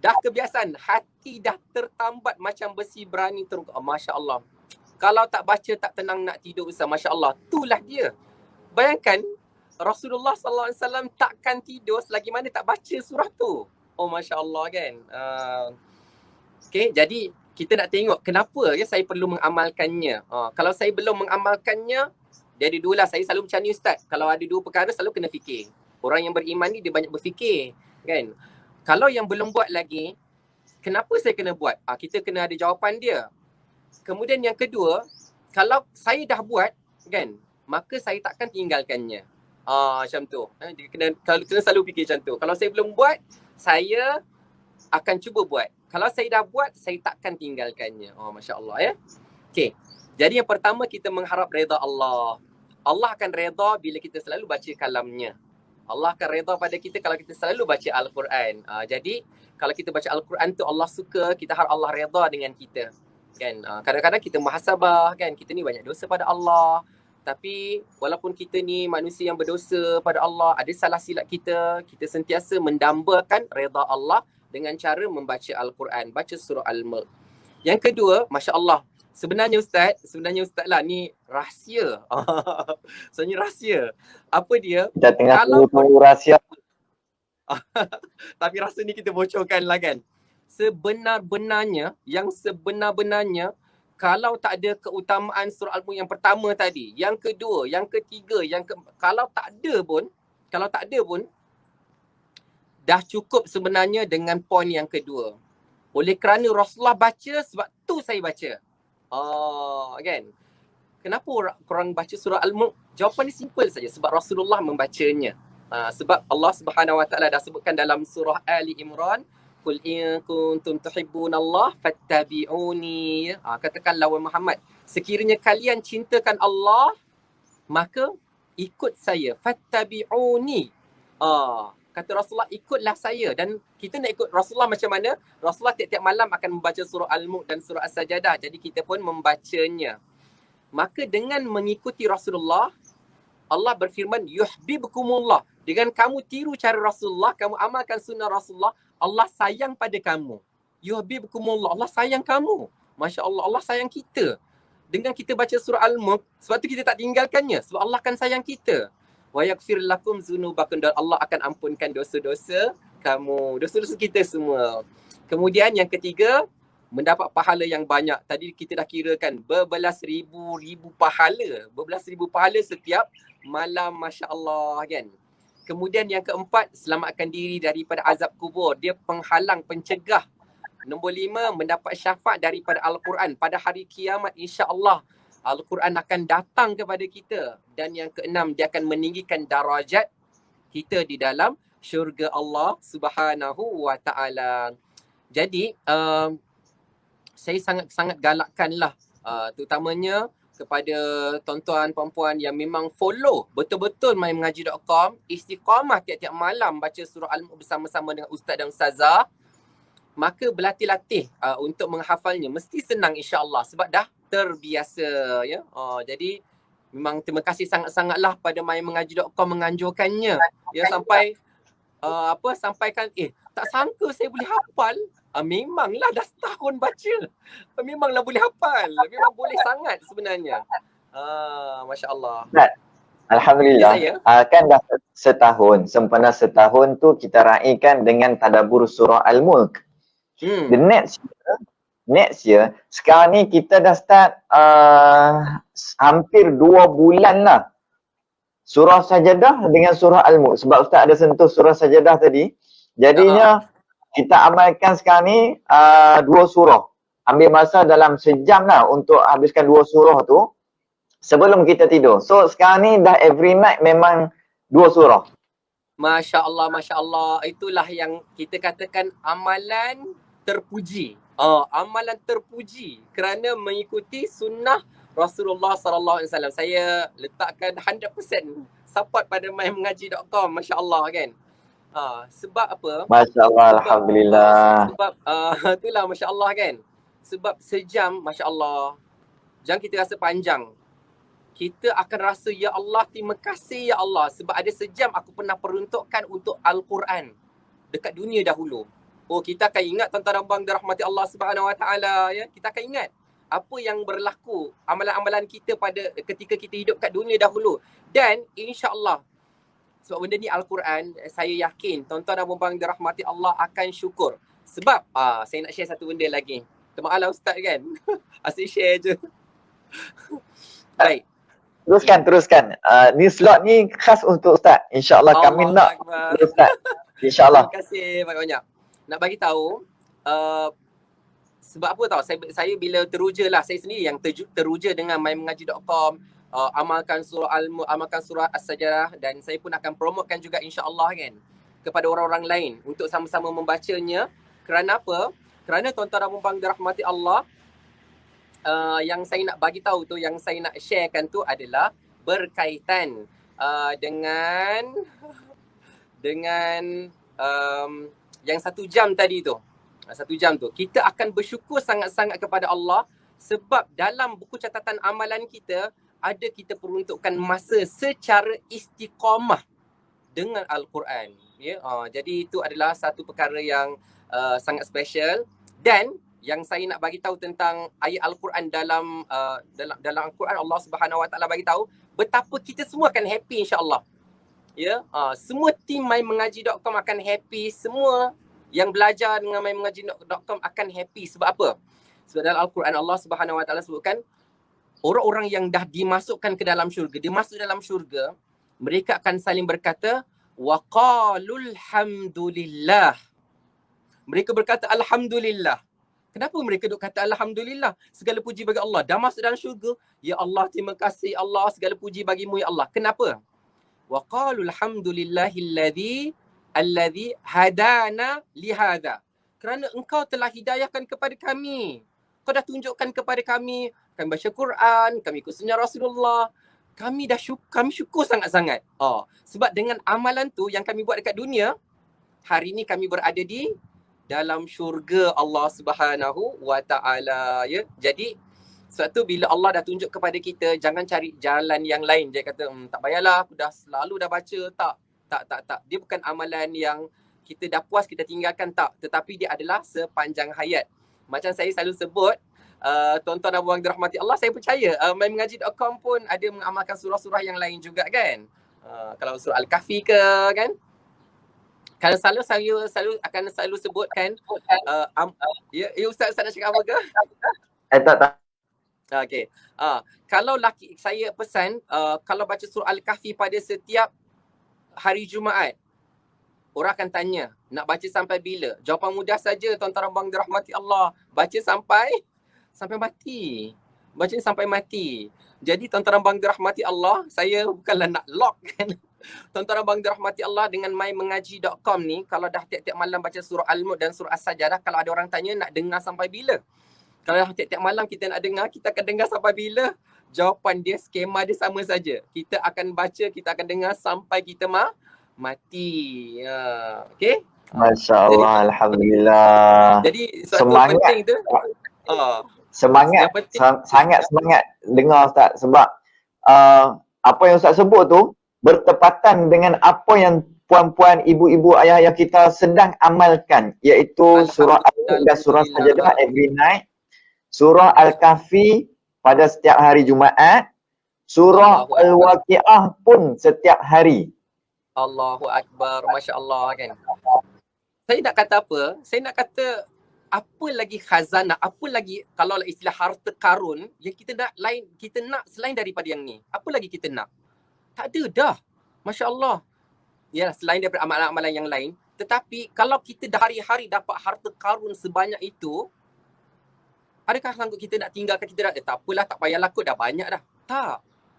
Dah kebiasaan, hati dah tertambat macam besi berani Masya-Allah. Kalau tak baca tak tenang nak tidur Ustaz. Masya-Allah, itulah dia. Bayangkan Rasulullah SAW takkan tidur selagi mana tak baca surah tu. Oh Masya-Allah kan. Okay, jadi kita nak tengok kenapa saya perlu mengamalkannya. Kalau saya belum mengamalkannya, jadi dululah saya selalu macam ni Ustaz. Kalau ada dua perkara selalu kena fikir. Orang yang beriman ni dia banyak berfikir, kan? Kalau yang belum buat lagi, kenapa saya kena buat? Kita kena ada jawapan dia. Kemudian yang kedua, kalau saya dah buat, kan, maka saya takkan tinggalkannya. Macam tu. Dia kena selalu fikir macam tu. Kalau saya belum buat, saya akan cuba buat. Kalau saya dah buat, saya takkan tinggalkannya. Masya Allah ya. Okay. Jadi yang pertama kita mengharap reda Allah. Allah akan reda bila kita selalu baca kalamnya. Allah akan reda pada kita kalau kita selalu baca Al-Quran. Jadi kalau kita baca Al-Quran tu Allah suka, kita harap Allah reda dengan kita. Kan? Kadang-kadang kita muhasabah, kan, kita ni banyak dosa pada Allah. Tapi walaupun kita ni manusia yang berdosa pada Allah, ada salah silap kita sentiasa mendambakan reda Allah dengan cara membaca Al-Quran, baca surah Al-Mulk. Yang kedua, Masya Allah, sebenarnya Ustaz lah, ni rahsia. Sebenarnya rahsia. Apa dia? Kita tengah tunggu rahsia. Tapi rasa ni kita bocorkan lah, kan. Yang sebenar-benarnya, kalau tak ada keutamaan surah Al-Mulk yang pertama tadi, yang kedua, yang ketiga, kalau tak ada pun, dah cukup sebenarnya dengan poin yang kedua. Oleh kerana Rasulullah baca, sebab tu saya baca. Kan? Kenapa korang baca surah Al-Mulk? Jawapan ni simple saja, sebab Rasulullah membacanya. Sebab Allah Subhanahu Wa Taala dah sebutkan dalam surah Ali Imran, Qul in kuntum tuhibbunallah fattabi'uni. Katakanlah wahai Muhammad, sekiranya kalian cintakan Allah, maka ikut saya. Fattabi'uni. Kata Rasulullah, ikutlah saya. Dan kita nak ikut Rasulullah macam mana? Rasulullah tiap-tiap malam akan membaca surah Al-Mulk dan surah As-Sajadah. Jadi kita pun membacanya. Maka dengan mengikuti Rasulullah, Allah berfirman, yuhibbukumullah. Dengan kamu tiru cara Rasulullah, kamu amalkan sunnah Rasulullah, Allah sayang pada kamu. Yuhibbukumullah, Allah sayang kamu. Masya Allah, Allah sayang kita. Dengan kita baca surah Al-Mulk, sebab tu kita tak tinggalkannya. Sebab Allah akan sayang kita. Wa yaghfir lakum dzunubakum, dan Allah akan ampunkan dosa-dosa kamu, dosa-dosa kita semua. Kemudian yang ketiga, mendapat pahala yang banyak. Tadi kita dah kirakan berbelas ribu pahala setiap malam, Masya Allah, kan. Kemudian yang keempat, selamatkan diri daripada azab kubur. Dia penghalang, pencegah. Nombor 5, mendapat syafaat daripada Al-Quran. Pada hari kiamat, insya-Allah Al-Quran akan datang kepada kita. Dan yang keenam, dia akan meninggikan darajat kita di dalam syurga Allah Subhanahu Wa Taala. Jadi, saya sangat-sangat galakkanlah, terutamanya kepada tuan-tuan puan-puan yang memang follow betul-betul mymengaji.com, istiqamah tiap-tiap malam baca surah Al-Mulk bersama-sama dengan ustaz dan ustazah, maka berlatih-latih untuk menghafalnya. Mesti senang insya-Allah sebab dah terbiasa, ya. Jadi memang terima kasih sangat-sangatlah pada mymengaji.com menganjurkannya, ya, sampai sampaikan tak sangka saya boleh hafal. Memanglah dah setahun baca. Memanglah boleh hafal. Memang boleh sangat sebenarnya. Masya Allah. Alhamdulillah. Kan dah setahun. Sempena setahun tu kita raikan dengan tadabbur surah Al-Mulk. The next year, sekarang ni kita dah start hampir 2 bulan lah. Surah Sajadah dengan surah Al-Mulk. Sebab Ustaz ada sentuh surah Sajadah tadi. Jadinya kita amalkan sekarang ni 2 surah. Ambil masa dalam sejam lah untuk habiskan 2 surah tu sebelum kita tidur. So sekarang ni dah every night memang 2 surah. Masya Allah, Masya Allah. Itulah yang kita katakan amalan terpuji. Amalan terpuji kerana mengikuti sunnah Rasulullah SAW. Saya letakkan 100% support pada mymengaji.com. Masya Allah, kan. Sebab apa? Masya Allah, Alhamdulillah. Sebab itulah Masya Allah, kan. Sebab sejam, Masya Allah, jangan kita rasa panjang. Kita akan rasa, ya Allah, terima kasih ya Allah. Sebab ada sejam aku pernah peruntukkan untuk Al-Quran dekat dunia dahulu. Kita akan ingat tuan-tuan dan puan dirahmati Allah Subhanahu Wa Taala, ya. Kita akan ingat apa yang berlaku, amalan-amalan kita pada ketika kita hidup kat dunia dahulu. Dan insya-Allah, sebab benda ni Al-Quran, saya yakin tuan-tuan dan puan dirahmati Allah akan syukur. Sebab saya nak share satu benda lagi. Maaf lah Ustaz kan. Asyik share je. Baik. Teruskan. Ni slot ni khas untuk Ustaz. InsyaAllah kami nak Ustaz. InsyaAllah. Terima kasih banyak-banyak. Nak bagi tahu, sebab apa tahu, saya bila teruja lah, saya sendiri yang teruja dengan mymengaji.com, amalkan surah Al-Mulk, amalkan surah As-Sajdah, dan saya pun akan promotekan juga insya-Allah kan kepada orang-orang lain untuk sama-sama membacanya. Kerana apa? Kerana tuan-tuan dan puan-puan dirahmati Allah, yang saya nak bagi tahu tu, yang saya nak sharekan tu adalah berkaitan dengan yang 1 jam tadi tu. 1 jam tu. Kita akan bersyukur sangat-sangat kepada Allah sebab dalam buku catatan amalan kita ada kita peruntukkan masa secara istiqamah dengan Al-Quran. Ya, jadi itu adalah satu perkara yang sangat special. Dan yang saya nak bagi tahu tentang ayat Al-Quran dalam Al-Quran, Allah Subhanahu Wa Taala bagi tahu betapa kita semua akan happy insya-Allah. Ya, semua tim mymengaji.com akan happy, semua yang belajar dengan mymengaji.com akan happy. Sebab apa? Sebab dalam Al-Quran Allah Subhanahu Wa Taala sebutkan orang-orang yang dah dimasukkan ke dalam syurga, dia masuk dalam syurga, mereka akan saling berkata wa qalul hamdulillah. Mereka berkata alhamdulillah. Kenapa mereka duk kata alhamdulillah? Segala puji bagi Allah. Dah masuk dalam syurga, ya Allah, terima kasih Allah, segala puji bagimu ya Allah. Kenapa? Wa qalul hamdulillahilladzi hadana lihadza. Kerana engkau telah hidayahkan kepada kami. Kau dah tunjukkan kepada kami baca Quran, kami ikut sunnah Rasulullah. Kami syukur sangat-sangat. Sebab dengan amalan tu yang kami buat dekat dunia, hari ni kami berada di dalam syurga Allah Subhanahu Wa Taala, ya. Jadi sebab tu bila Allah dah tunjuk kepada kita, jangan cari jalan yang lain. Dia kata, tak payahlah, aku dah selalu dah baca. Tak. Dia bukan amalan yang kita dah puas, kita tinggalkan, tak. Tetapi dia adalah sepanjang hayat. Macam saya selalu sebut, tuan-tuan dan puan dirahmati Allah, saya percaya mymengaji.com pun ada mengamalkan surah-surah yang lain juga kan. Kalau surah Al-Kahfi ke kan. Kalau saya akan selalu sebutkan ya Ustaz nak cakap apa ke? Tak. Okey. Kalau saya pesan kalau baca surah Al-Kahfi pada setiap hari Jumaat, orang akan tanya, nak baca sampai bila? Jawapan mudah saja tuan-tuan dan puan dirahmati Allah. Baca sampai mati. Baca sampai mati. Jadi tuan-tuan dan puan dirahmati Allah, saya bukanlah nak lock kan. Tuan-tuan dan puan dirahmati Allah, dengan mymengaji.com ni, kalau dah tiap-tiap malam baca surah Al-Mulk dan surah As-Sajdah, kalau ada orang tanya nak dengar sampai bila? Kalau dah tiap-tiap malam kita nak dengar, kita akan dengar sampai bila? Jawapan dia, skema dia sama saja. Kita akan baca, kita akan dengar sampai kita mati. Okey? Masya-Allah, alhamdulillah. Jadi semangat penting tu. Sangat semangat dengar Ustaz sebab apa yang Ustaz sebut tu bertepatan dengan apa yang puan-puan, ibu-ibu, ayah-ayah kita sedang amalkan, iaitu surah Al-Mulk dan surah Sajdah every night, surah Al-Kahfi pada setiap hari Jumaat, surah Al-Waqiah pun setiap hari. Allahu Akbar, masya-Allah kan. Saya nak kata apa? Saya nak kata apa lagi khazanah, apa lagi kalau istilah harta karun yang kita nak selain daripada yang ni. Apa lagi kita nak? Tak ada dah. Masya-Allah. Ya, selain daripada amalan-amalan yang lain, tetapi kalau kita dah hari-hari dapat harta karun sebanyak itu, adakah sanggup kita nak tinggalkan? Kita tak apalah, tak payahlah kot, dah banyak dah.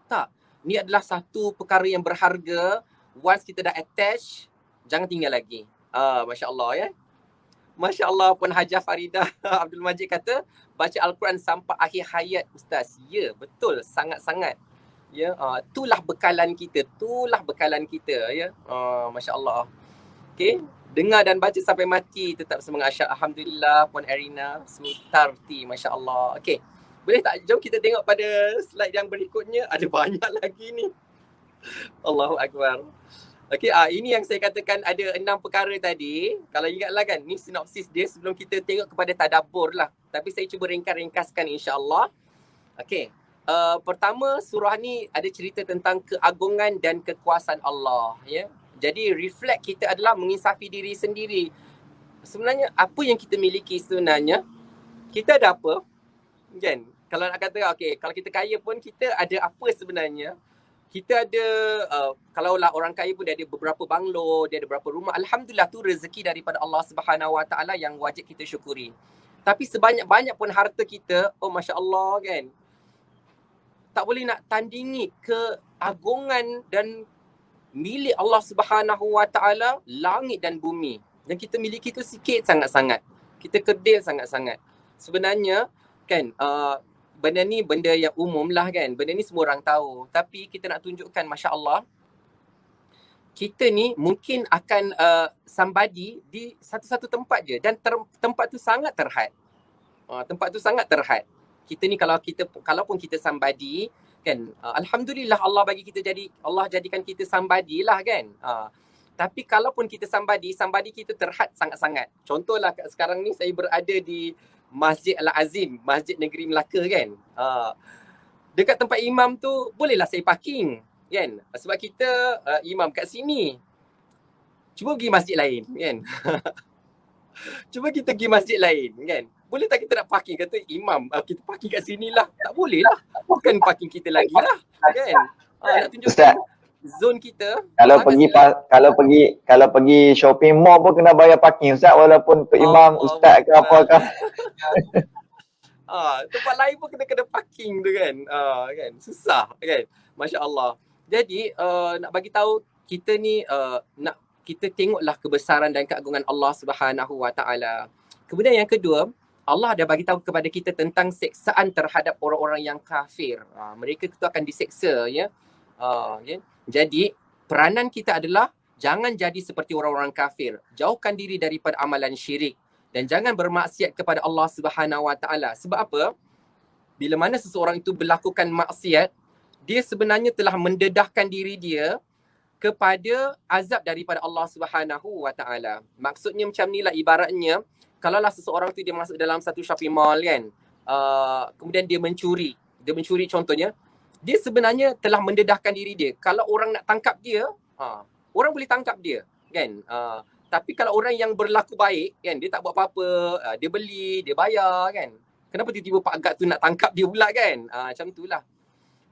Tak. Ni adalah satu perkara yang berharga. Once kita dah attach, jangan tinggal lagi. Masya-Allah ya. Masya-Allah, Puan Hajah Faridah Abdul Majid kata baca Al-Quran sampai akhir hayat Ustaz. Ya, betul, sangat-sangat. Ya, itulah bekalan kita, ya. Masya-Allah. Okey, dengar dan baca sampai mati, tetap semangat. Alhamdulillah, Puan Erina Sutarti, masya-Allah. Okey. Boleh tak jom kita tengok pada slide yang berikutnya, ada banyak lagi ni. Allahu Akbar. Okey, ini yang saya katakan ada 6 perkara tadi. Kalau ingatlah kan, ni sinopsis dia sebelum kita tengok kepada tadabbur lah. Tapi saya cuba ringkaskan insya-Allah. Okey. Pertama, surah ni ada cerita tentang keagungan dan kekuasaan Allah, ya. Jadi reflect kita adalah menginsafi diri sendiri. Sebenarnya apa yang kita miliki sebenarnya kita ada apa? Kan? Kalau nak kata, okay, kalau kita kaya pun kita ada apa sebenarnya? Kita ada, kalaulah orang kaya pun dia ada beberapa banglo, dia ada beberapa rumah. Alhamdulillah tu rezeki daripada Allah Subhanahu Wa Taala yang wajib kita syukuri. Tapi sebanyak-banyak pun harta kita, oh Masya Allah kan, tak boleh nak tandingi keagungan dan milik Allah Subhanahu Wa Taala langit dan bumi. Dan kita miliki tu sikit sangat-sangat. Kita kerdil sangat-sangat. Sebenarnya kan, benda ni benda yang umum lah kan. Benda ni semua orang tahu. Tapi kita nak tunjukkan, Masya Allah, kita ni mungkin akan somebody di satu-satu tempat je. Dan tempat tu sangat terhad. Tempat tu sangat terhad. Kita ni kalaupun kita somebody kan, alhamdulillah Allah bagi kita Allah jadikan kita somebody lah kan. Tapi kalaupun kita somebody kita terhad sangat-sangat. Contohlah sekarang ni saya berada di Masjid Al-Azim, Masjid Negeri Melaka kan. Dekat tempat imam tu bolehlah saya parking kan. Sebab kita imam kat sini. Cuba pergi masjid lain kan. Cuba kita pergi masjid lain kan. Boleh tak kita nak parking, kata imam kita parking kat sini lah. Tak boleh lah. Bukan parking kita lagi lah kan. Nak tunjukkan zone kita. Kalau pergi shopping mall pun kena bayar parking Ustaz, walaupun imam ustaz ke apa ke. Tempat lain pun kena parking tu kan. Kan susah kan. Masya Allah. Jadi nak bagi tahu kita ni kita tengoklah kebesaran dan keagungan Allah Subhanahu Wa Taala. Kemudian yang kedua, Allah dah bagi tahu kepada kita tentang seksaan terhadap orang-orang yang kafir. Mereka itu akan diseksa ya. Jadi peranan kita adalah jangan jadi seperti orang-orang kafir. Jauhkan diri daripada amalan syirik dan jangan bermaksiat kepada Allah Subhanahu Wa Taala. Sebab apa? Bila mana seseorang itu melakukan maksiat, dia sebenarnya telah mendedahkan diri dia kepada azab daripada Allah Subhanahu Wa Taala. Maksudnya macam ni lah ibaratnya, kalaulah seseorang tu dia masuk dalam satu shopping mall kan, kemudian dia mencuri contohnya, dia sebenarnya telah mendedahkan diri dia. Kalau orang nak tangkap dia, orang boleh tangkap dia kan. Tapi kalau orang yang berlaku baik kan, dia tak buat apa-apa, dia beli, dia bayar kan, kenapa tiba-tiba Pak Gad tu nak tangkap dia pula kan. Macam tu lah.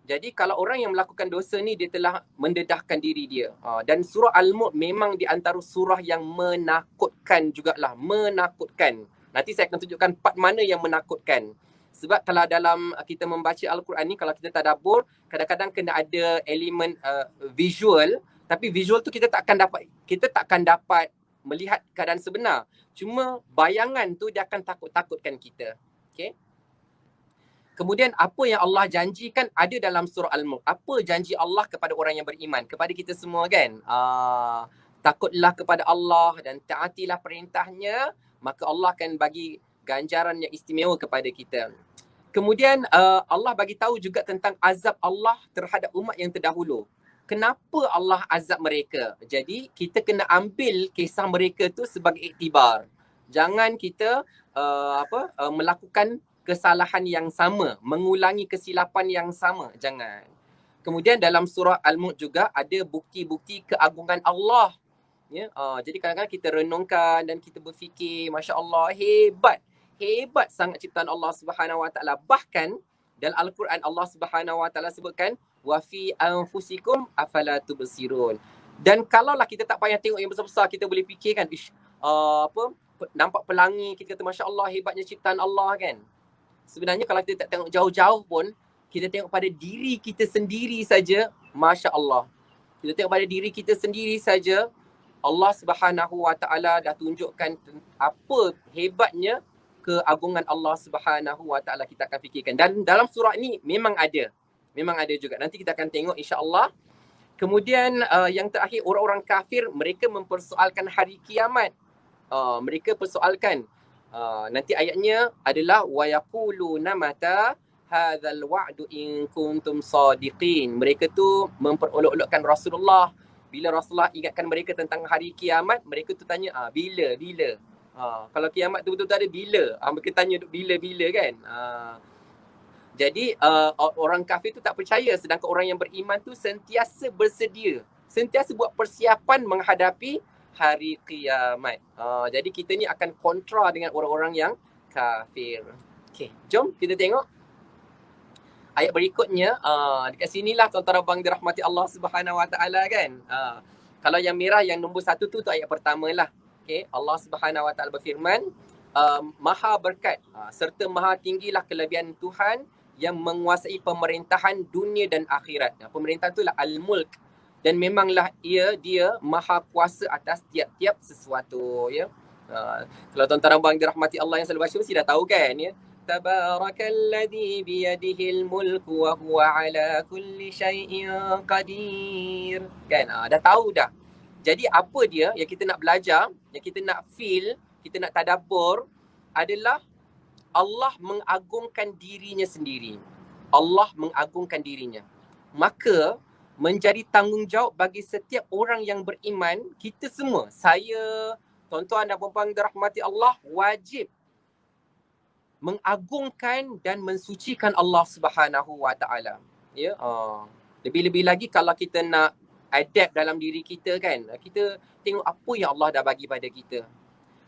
Jadi kalau orang yang melakukan dosa ni, dia telah mendedahkan diri dia. Dan surah Al-Mulk memang di antara surah yang menakutkan jugalah. Menakutkan. Nanti saya akan tunjukkan part mana yang menakutkan. Sebab kalau dalam kita membaca Al-Quran ni, kalau kita tadabbur, kadang-kadang kena ada elemen visual. Tapi visual tu kita tak akan dapat melihat keadaan sebenar. Cuma bayangan tu dia akan takut-takutkan kita. Okay? Kemudian apa yang Allah janjikan ada dalam surah Al-Mulk. Apa janji Allah kepada orang yang beriman? Kepada kita semua kan? Takutlah kepada Allah dan taatilah perintahnya, maka Allah akan bagi ganjaran yang istimewa kepada kita. Kemudian Allah bagi tahu juga tentang azab Allah terhadap umat yang terdahulu. Kenapa Allah azab mereka? Jadi kita kena ambil kisah mereka tu sebagai iktibar. Jangan kita melakukan kesalahan yang sama, mengulangi kesilapan yang sama, jangan. Kemudian dalam surah Al-Mulk juga ada bukti-bukti keagungan Allah. Ya, jadi kadang-kadang kita renungkan dan kita berfikir, Masya Allah, hebat sangat ciptaan Allah Subhanahu Wa Taala. Bahkan dalam Al-Quran Allah Subhanahu Wa Taala sebutkan, wa fi anfusikum afala tubsirun. Dan kalaulah kita tak payah tengok yang besar-besar, kita boleh fikirkan, nampak pelangi, kita kata Masya Allah, hebatnya ciptaan Allah kan. Sebenarnya kalau kita tak tengok jauh-jauh pun, kita tengok pada diri kita sendiri saja, Masya Allah. Kita tengok pada diri kita sendiri saja, Allah Subhanahu Wa Taala dah tunjukkan apa hebatnya keagungan Allah Subhanahu Wa Taala. Kita akan fikirkan. Dan dalam surah ini memang ada juga. Nanti kita akan tengok insya-Allah. Kemudian yang terakhir, orang-orang kafir, mereka mempersoalkan hari kiamat. Mereka persoalkan. Nanti ayatnya adalah wa yaquluna mata hadzal wa'du in kuntum sadiqin. Mereka tu memperolok-olokkan Rasulullah. Bila Rasulullah ingatkan mereka tentang hari kiamat, mereka tu tanya bila. Kalau kiamat tu betul-betul ada, bila? Mereka tanya bila kan. Jadi orang kafir tu tak percaya, sedangkan orang yang beriman tu sentiasa bersedia, sentiasa buat persiapan menghadapi hari kiamat. Jadi kita ni akan kontra dengan orang-orang yang kafir. Okey, jom kita tengok ayat berikutnya. Dekat sinilah tuan-tuan abang dirahmati Allah Subhanahu Wa Taala kan. Kalau yang merah yang nombor 1 tu ayat pertama lah. Okey, Allah Subhanahu Wa Taala berfirman, Maha berkat serta maha tinggilah kelebihan Tuhan yang menguasai pemerintahan dunia dan akhirat. Pemerintahan itulah al-mulk, dan memanglah dia maha kuasa atas tiap-tiap sesuatu, ya. Kalau tuan-tuan abang dirahmati Allah yang selalu baca mesti dah tahu kan, ya. Tabarakalladzi biyadihil mulku wa huwa ala kulli syai'in qadir. Kan? Dah tahu dah. Jadi apa dia yang kita nak belajar, yang kita nak feel, kita nak tadabbur adalah Allah mengagungkan dirinya sendiri. Allah mengagungkan dirinya. Maka menjadi tanggungjawab bagi setiap orang yang beriman, kita semua, saya, tuan-tuan dan puan-puan dirahmati Allah, wajib mengagungkan dan mensucikan Allah Subhanahu Wa Taala. Ya, lebih-lebih lagi kalau kita nak adapt dalam diri kita kan, kita tengok apa yang Allah dah bagi pada kita.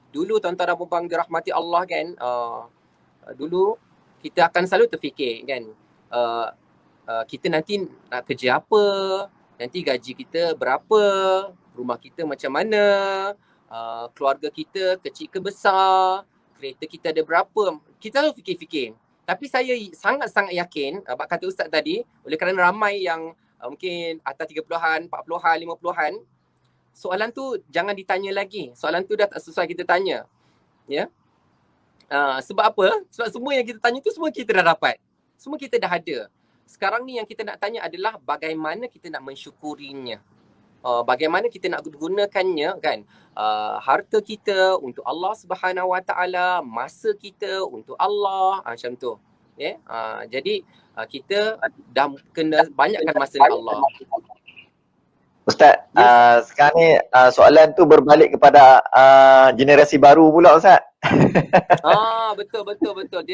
Dulu tuan-tuan dan puan-puan dirahmati Allah kan, dulu kita akan selalu terfikir kan, kita nanti nak kerja apa, nanti gaji kita berapa, rumah kita macam mana, keluarga kita kecil ke besar, kereta kita ada berapa. Kita selalu fikir-fikir. Tapi saya sangat-sangat yakin, bab kata Ustaz tadi, oleh kerana ramai yang mungkin atas 30-an, 40-an, 50-an, soalan tu jangan ditanya lagi. Soalan tu dah tak sesuai kita tanya. Ya. Sebab apa? Sebab semua yang kita tanya tu semua kita dah dapat. Semua kita dah ada. Sekarang ni yang kita nak tanya adalah bagaimana kita nak mensyukurinya. Bagaimana kita nak gunakannya kan, harta kita untuk Allah Subhanahu Wa Taala, masa kita untuk Allah, macam tu. Yeah? Jadi kita dah kena banyakkan masa dengan Allah. Ustaz, sekarang ni soalan tu berbalik kepada generasi baru pula Ustaz. Betul.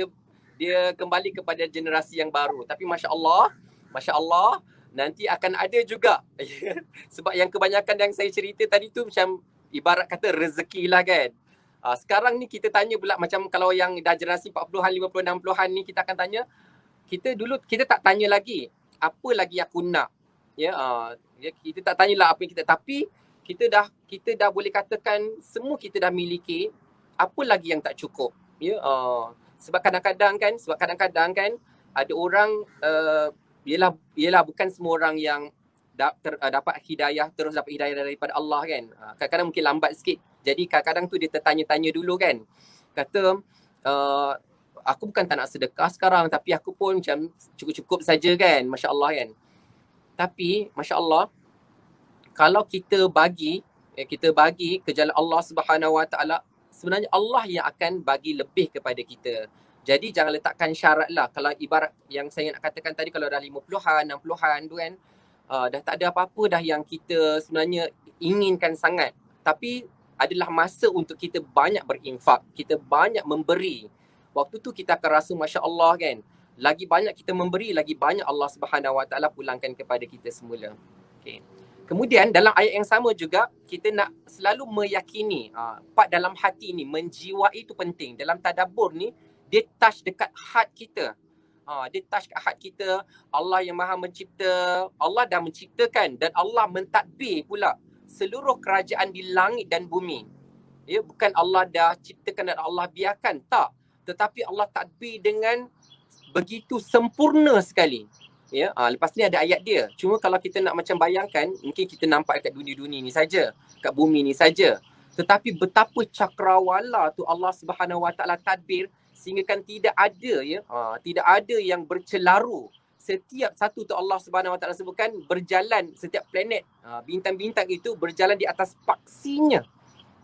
Dia kembali kepada generasi yang baru. Tapi Masya Allah, nanti akan ada juga. Sebab yang kebanyakan yang saya cerita tadi tu macam ibarat kata rezeki lah kan. Sekarang ni kita tanya pula macam kalau yang dah generasi 40-an, 50-an, 60-an ni kita akan tanya, kita tak tanya lagi apa lagi aku nak. Ya, kita tak tanyalah apa yang kita, tapi kita dah boleh katakan semua kita dah miliki, apa lagi yang tak cukup. Ya, sebab kadang-kadang kan ada orang Yelah bukan semua orang yang dapat hidayah, terus dapat hidayah daripada Allah kan. Kadang-kadang mungkin lambat sikit. Jadi kadang-kadang tu dia tertanya-tanya dulu kan. Kata, aku bukan tak nak sedekah sekarang, tapi aku pun macam cukup-cukup saja kan. Masya Allah kan. Tapi Masya Allah, kalau kita bagi ke jalan Allah Subhanahu Wa Taala, sebenarnya Allah yang akan bagi lebih kepada kita. Jadi jangan letakkan syarat lah. Kalau ibarat yang saya nak katakan tadi, kalau dah 50-an, 60-an tu kan, dah tak ada apa-apa dah yang kita sebenarnya inginkan sangat. Tapi adalah masa untuk kita banyak berinfak, kita banyak memberi. Waktu tu kita akan rasa Masya Allah kan, lagi banyak kita memberi, lagi banyak Allah Subhanahu Wa Taala pulangkan kepada kita semula. Okay. Kemudian dalam ayat yang sama juga, kita nak selalu meyakini, part dalam hati ni, menjiwai itu penting. Dalam tadabbur ni, dia touch dekat heart kita. Dia touch kat heart kita. Allah yang maha mencipta, Allah dah menciptakan dan Allah mentadbir pula seluruh kerajaan di langit dan bumi. Ya, bukan Allah dah ciptakan dan Allah biarkan, tak. Tetapi Allah tadbir dengan begitu sempurna sekali. Ya, lepas ni ada ayat dia. Cuma kalau kita nak macam bayangkan, mungkin kita nampak kat dunia-dunia ni saja, kat bumi ni saja. Tetapi betapa cakrawala tu Allah Subhanahu Wa Taala tadbir, sehingga kan tidak ada yang bercelaru. Setiap satu tu Allah Subhanahu Wa Taala sebutkan berjalan, setiap planet, bintang-bintang itu berjalan di atas paksinya.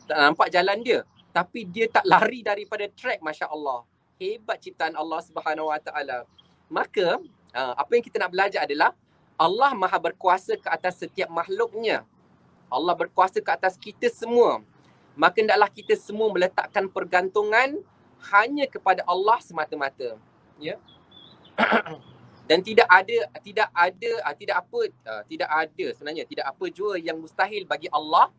Tak nampak jalan dia, tapi dia tak lari daripada track. Masya Allah, hebat ciptaan Allah Subhanahu Wa Taala. Maka apa yang kita nak belajar adalah Allah maha berkuasa ke atas setiap makhluknya. Allah berkuasa ke atas kita semua. Maka hendaklah kita semua meletakkan pergantungan hanya kepada Allah semata-mata. Ya. Dan tidak ada sebenarnya, tidak apa jua yang mustahil bagi Allah,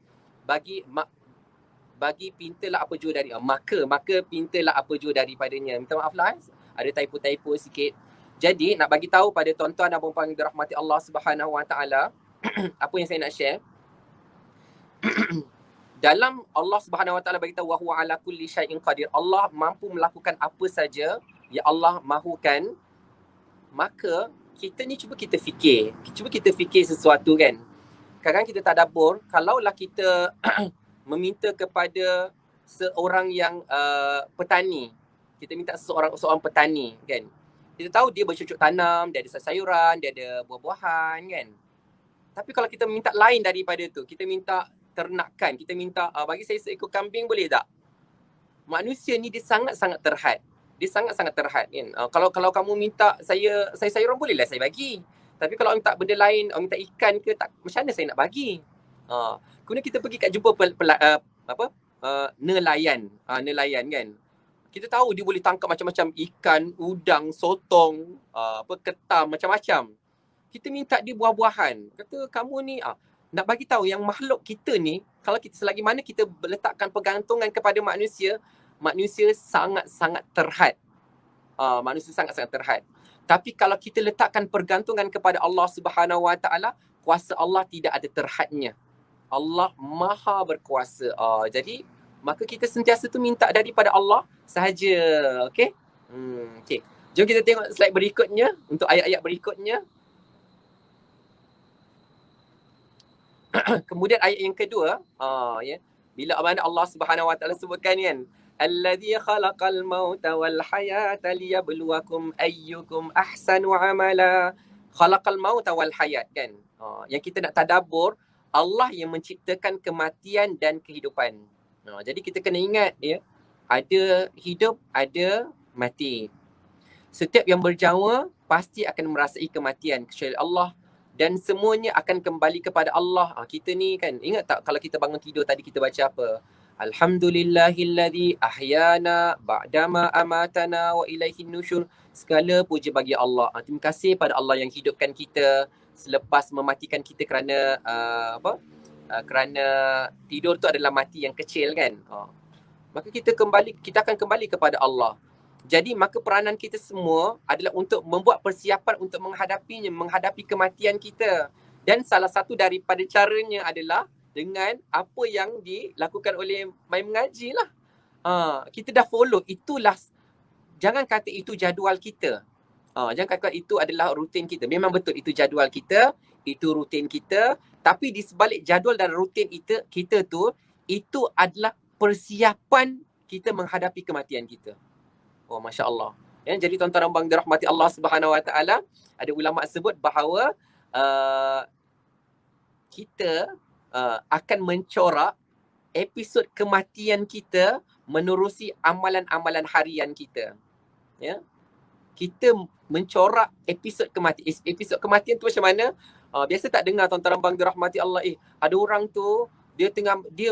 bagi pintalah apa jua dari maka pintalah apa jua daripadanya. Minta maaf lah, ada typo-typo sikit. Jadi nak bagi tahu pada tuan-tuan dan puan-puan yang dirahmati Allah Subhanahu Wa Taala, apa yang saya nak share? Dalam Allah Subhanahu Wa Taala bagi tahu wa huwa ala kulli syai'in qadir. Allah mampu melakukan apa saja yang Allah mahukan. Maka kita ni cuba kita fikir sesuatu kan. Kadang-kadang kita tadabbur, kalaulah kita meminta kepada seorang yang petani, kita minta seorang petani kan. Kita tahu dia bercocok tanam, dia ada sayuran, dia ada buah-buahan kan. Tapi kalau kita minta lain daripada tu, kita minta ternakan, kita minta bagi saya seekor kambing boleh tak? Manusia ni dia sangat-sangat terhad. Dia sangat-sangat terhad kan. Kalau kamu minta saya sayuran bolehlah saya bagi. Tapi kalau minta benda lain, minta ikan ke, tak, macam mana saya nak bagi? Kemudian kita pergi kat jumpa nelayan kan. Kita tahu dia boleh tangkap macam-macam ikan, udang, sotong, ketam, macam-macam. Kita minta dia buah-buahan. Kata kamu ni nak bagi tahu yang makhluk kita ni, kalau kita selagi mana kita letakkan pergantungan kepada manusia sangat-sangat terhad. Manusia sangat-sangat terhad. Tapi kalau kita letakkan pergantungan kepada Allah Subhanahu Wa Taala, kuasa Allah tidak ada terhadnya. Allah Maha berkuasa. Jadi maka kita sentiasa tu minta daripada Allah sahaja. Okey? Okey. Jom kita tengok slide berikutnya untuk ayat-ayat berikutnya. Kemudian ayat yang kedua, bila Allah Subhanahu Wa Taala sebutkan kan, alladzi khalaqal mauta wal hayata liyabluwakum ayyukum ahsanu amala. Khalaqal mauta wal hayat kan. Yang kita nak tadabbur, Allah yang menciptakan kematian dan kehidupan. Jadi kita kena ingat ya, ada hidup, ada mati. Setiap yang berjawa pasti akan merasai kematian kecuali Allah, dan semuanya akan kembali kepada Allah. Kita ni kan, ingat tak kalau kita bangun tidur tadi kita baca apa? Alhamdulillahilladzi ahyana ba'dama amatana wa ilaihin nusyur. Segala puja bagi Allah. Terima kasih pada Allah yang hidupkan kita selepas mematikan kita kerana kerana tidur tu adalah mati yang kecil kan. Maka kita akan kembali kepada Allah. Jadi maka peranan kita semua adalah untuk membuat persiapan untuk menghadapi kematian kita. Dan salah satu daripada caranya adalah dengan apa yang dilakukan oleh mai mengaji lah. Kita dah follow, itulah, jangan kata itu jadual kita. Jangan kata itu adalah rutin kita. Memang betul itu jadual kita, itu rutin kita, tapi di sebalik jadual dan rutin kita tu, itu adalah persiapan kita menghadapi kematian kita. Masya Allah. Ya, jadi tuan-tuan dan puan dirahmati Allah Subhanahu Wa Taala, ada ulama sebut bahawa kita akan mencorak episod kematian kita menerusi amalan-amalan harian kita. Ya. Kita mencorak episod kematian. Episod kematian tu macam mana? Biasa tak dengar tuan-tuan dan puan dirahmati Allah, ada orang tu dia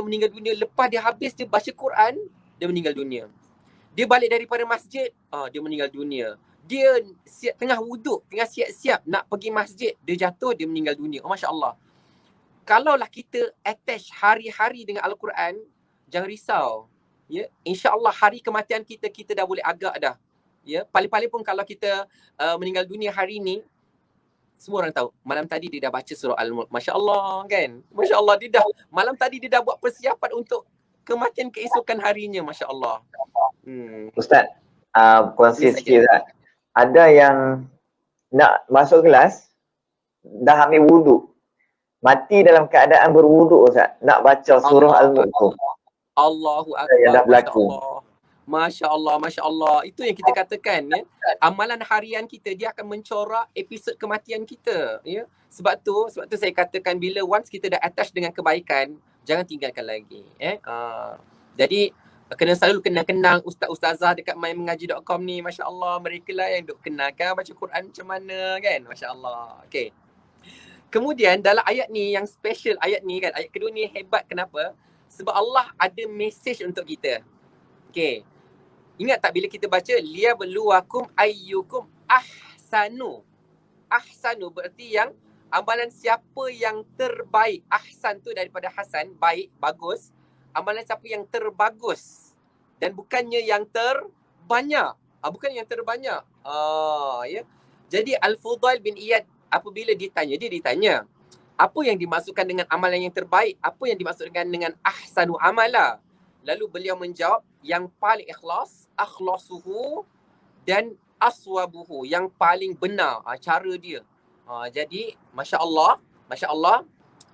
meninggal dunia, lepas dia habis dia baca Quran, dia meninggal dunia. Dia balik daripada masjid, dia meninggal dunia. Dia tengah wuduk, tengah siap-siap nak pergi masjid, dia jatuh, dia meninggal dunia. Masya Allah. Kalaulah kita attach hari-hari dengan Al-Quran, jangan risau. Ya, insya-Allah hari kematian kita dah boleh agak dah. Ya, paling-paling pun kalau kita meninggal dunia hari ni, semua orang tahu malam tadi dia dah baca surah Al-Mulk. Masya-Allah kan? Masya-Allah, malam tadi dia dah buat persiapan untuk kematian keesokan harinya. Masya-Allah. Ustaz, kongsi sikit Ustaz. Ada yang nak masuk kelas, dah ambil wuduk, mati dalam keadaan berwuduk Ustaz, nak baca surah Al-Mulk tu. Allahu Akbar. Yang dah berlaku. Masya Allah, Masya Allah. Itu yang kita katakan ya. Amalan harian kita, dia akan mencorak episod kematian kita. Ya. Sebab tu saya katakan, bila once kita dah attach dengan kebaikan, jangan tinggalkan lagi. Jadi kena selalu kenang ustaz-ustazah dekat mymengaji.com ni. Masya Allah, mereka lah yang duk kenalkan baca Quran macam mana kan. Masya Allah. Okay. Kemudian dalam ayat ni yang special, ayat ni kan, ayat kedua ni hebat. Kenapa? Sebab Allah ada message untuk kita. Okay. Ingat tak bila kita baca liyabluwakum ayyukum ahsanu. Ahsanu berarti yang amalan siapa yang terbaik. Ahsan tu daripada hasan, baik, bagus. Amalan siapa yang terbagus dan bukannya yang terbanyak. Bukan yang terbanyak. Ya. Jadi Al-Fudail bin Iyad apabila dia ditanya, apa yang dimaksudkan dengan amalan yang terbaik? Apa yang dimaksudkan dengan ahsanu amala? Lalu beliau menjawab, yang paling ikhlas, akhlasuhu, dan aswabuhu, yang paling benar cara dia. Jadi Masya Allah,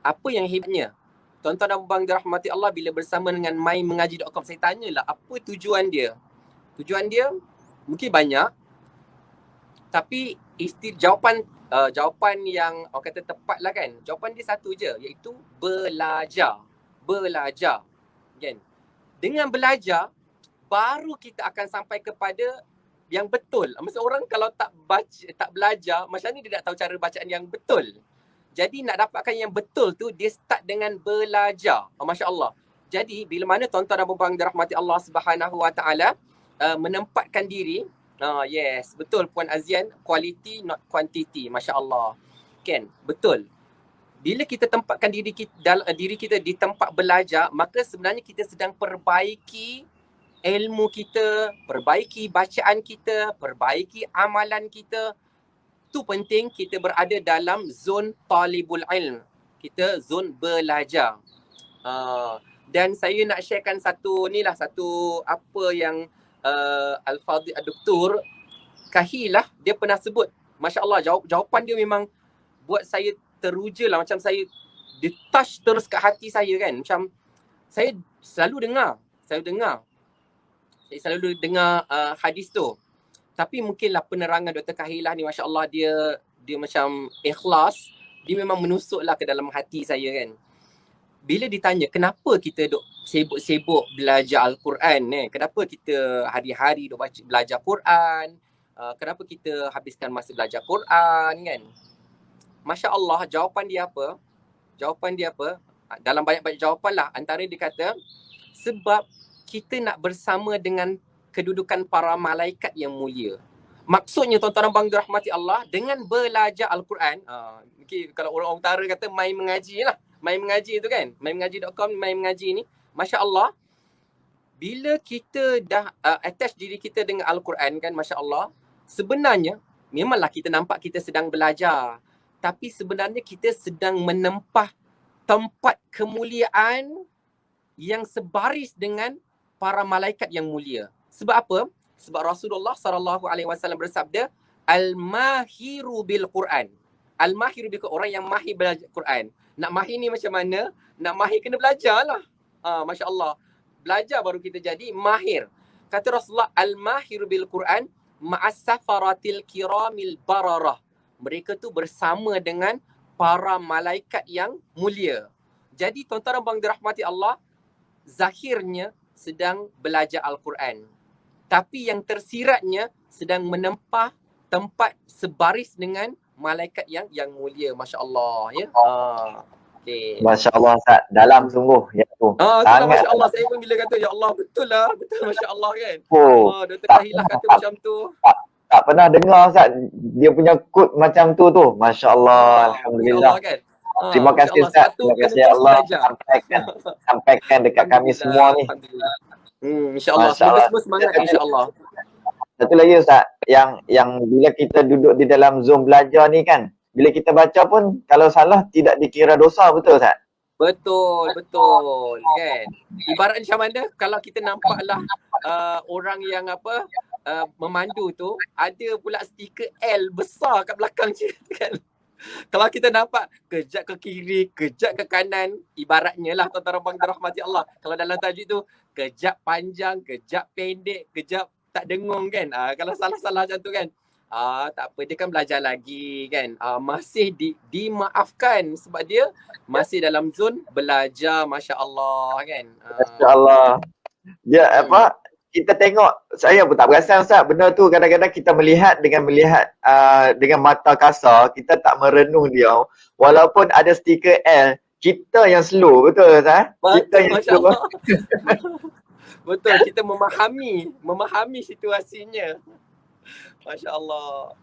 apa yang hebatnya? Tuan-tuan dan puan dirahmati Allah, bila bersama dengan mymengaji.com, saya tanyalah apa tujuan dia. Tujuan dia mungkin banyak, tapi jawapan yang orang kata tepat lah kan. Jawapan dia satu je, iaitu belajar. Belajar. Kan? Dengan belajar, baru kita akan sampai kepada yang betul. Maksud orang kalau tak belajar, macam mana dia nak tahu cara bacaan yang betul? Jadi nak dapatkan yang betul tu, dia start dengan belajar. Masya Allah. Jadi bila mana tuan-tuan dan puan-puan dirahmati Allah Subhanahu Wa Taala menempatkan diri, yes, betul Puan Azian, quality not quantity. Masya Allah. Kan? Betul. Bila kita tempatkan diri kita di tempat belajar, maka sebenarnya kita sedang perbaiki ilmu kita, perbaiki bacaan kita, perbaiki amalan kita. Tu penting kita berada dalam zon talibul ilm. Kita zon belajar. Dan saya nak sharekan satu apa yang Al-Fadhil Dr. Kahilah dia pernah sebut. Masya Allah, jawapan dia memang buat saya teruja lah. Macam saya, dia touch terus kat hati saya kan. Macam saya selalu dengar hadis tu. Tapi mungkinlah penerangan Dr. Kahilah ni, Masya Allah, dia macam ikhlas. Dia memang menusuklah ke dalam hati saya kan. Bila ditanya kenapa kita duk sibuk belajar Al-Quran, kenapa kita hari-hari duk belajar Quran, kenapa kita habiskan masa belajar Quran kan. Masya Allah, jawapan dia apa? Dalam banyak-banyak jawapan lah. Antara dia kata, sebab kita nak bersama dengan kedudukan para malaikat yang mulia. Maksudnya tuan-tuan dan puan dirahmati Allah, dengan belajar Al-Quran, mungkin kalau orang utara kata main mengaji lah. Main mengaji tu kan, mymengaji.com, main mengaji ni, Masya Allah, bila kita dah attach diri kita dengan Al-Quran kan, Masya Allah, sebenarnya memanglah kita nampak kita sedang belajar, tapi sebenarnya kita sedang menempah tempat kemuliaan yang sebaris dengan para malaikat yang mulia. Sebab apa? Sebab Rasulullah SAW bersabda, Al-Mahiru bil-Quran. Al-Mahiru bil-Quran, orang yang mahir belajar Quran. Nak mahir ni macam mana? Nak mahir kena belajar lah. Masya Allah. Belajar baru kita jadi mahir. Kata Rasulullah, Al-Mahiru bil-Quran ma'as-safaratil kiramil bararah. Mereka tu bersama dengan para malaikat yang mulia. Jadi tuan-tuan dan puan dirahmati Allah, zahirnya sedang belajar Al-Quran, tapi yang tersiratnya sedang menempah tempat sebaris dengan malaikat yang mulia. Masya Allah ya. Okay. Masya Allah Ustaz, dalam sungguh ya tu. Sangat Masya Allah, saya pun bila kata ya Allah, betul Masya Allah kan. Dr. Kahilah kata macam tu. Tak pernah dengar Ustaz dia punya quote macam tu. Masya Allah, alhamdulillah. Masya Allah, kan? Terima kasih Ustaz. Terima kasih Allah sampaikan dekat kami semua ni. InsyaAllah. Semua semangat insyaAllah. Satu lagi Ustaz, yang bila kita duduk di dalam Zoom belajar ni kan, bila kita baca pun kalau salah tidak dikira dosa, betul Ustaz? Betul kan. Ibarat macam mana kalau kita nampaklah orang yang memandu tu ada pula stiker L besar kat belakang je kan. Kalau kita nampak kejap ke kiri, kejap ke kanan, ibaratnya lah tuan-tuan dan puan dirahmati Allah. Kalau dalam tajuk tu kejap panjang, kejap pendek, kejap tak dengung kan. Kalau salah-salah macam tu kan. Tak apa, dia kan belajar lagi kan. Masih dimaafkan sebab dia masih dalam zon belajar. Masya Allah kan. Masya Allah. Dia kita tengok, saya pun tak perasan Ustaz, benda tu kadang-kadang kita melihat dengan mata kasar, kita tak merenung dia. Walaupun ada stiker L, kita yang slow, betul Ustaz? Kita yang slow. Betul, kita memahami situasinya. Masya Allah.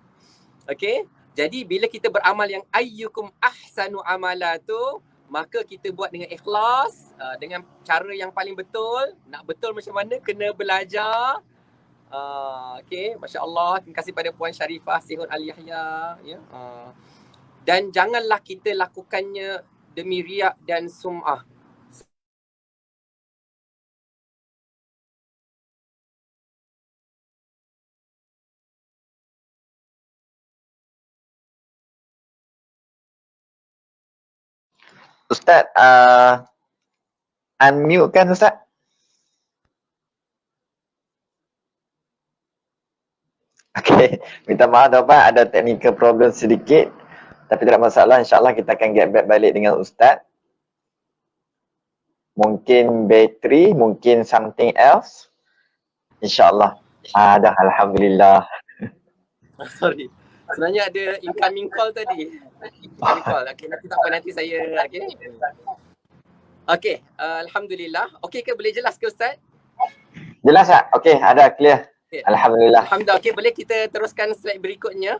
Okay, jadi bila kita beramal yang ayyukum ahsanu amala tu, maka kita buat dengan ikhlas, dengan cara yang paling betul. Nak betul macam mana? Kena belajar. Okay, Masya Allah. Terima kasih pada Puan Sharifah Sihun Ali Yahya. Ya. Dan janganlah kita lakukannya demi riak dan sum'ah. Ustaz, unmute kan Ustaz? Okay, minta maaf Tuan, ada technical problem sedikit. Tapi tidak masalah, insyaAllah kita akan get back balik dengan Ustaz. Mungkin bateri, mungkin something else. InsyaAllah. Dah, Alhamdulillah. Sorry. Sebenarnya ada incoming call tadi. Incoming call. Okay, nanti tak apa, nanti saya. Okay, Alhamdulillah. Okay ke, boleh jelas ke Ustaz? Jelas tak? Okay, ada clear. Okay. Alhamdulillah. Alhamdulillah. Okay, boleh kita teruskan slide berikutnya.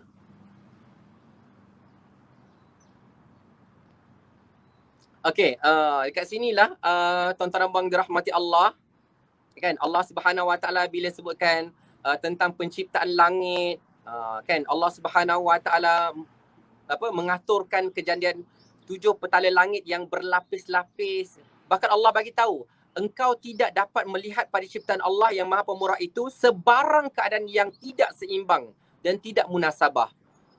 Okay, dekat sinilah tuan-tuan dan puan dirahmati Allah. Kan Allah Subhanahu Wa Taala bila sebutkan tentang penciptaan langit, kan Allah Subhanahu Wa Taala mengaturkan kejadian 7 petala langit yang berlapis-lapis. Bahkan Allah bagi tahu, engkau tidak dapat melihat pada ciptaan Allah yang Maha Pemurah itu sebarang keadaan yang tidak seimbang dan tidak munasabah.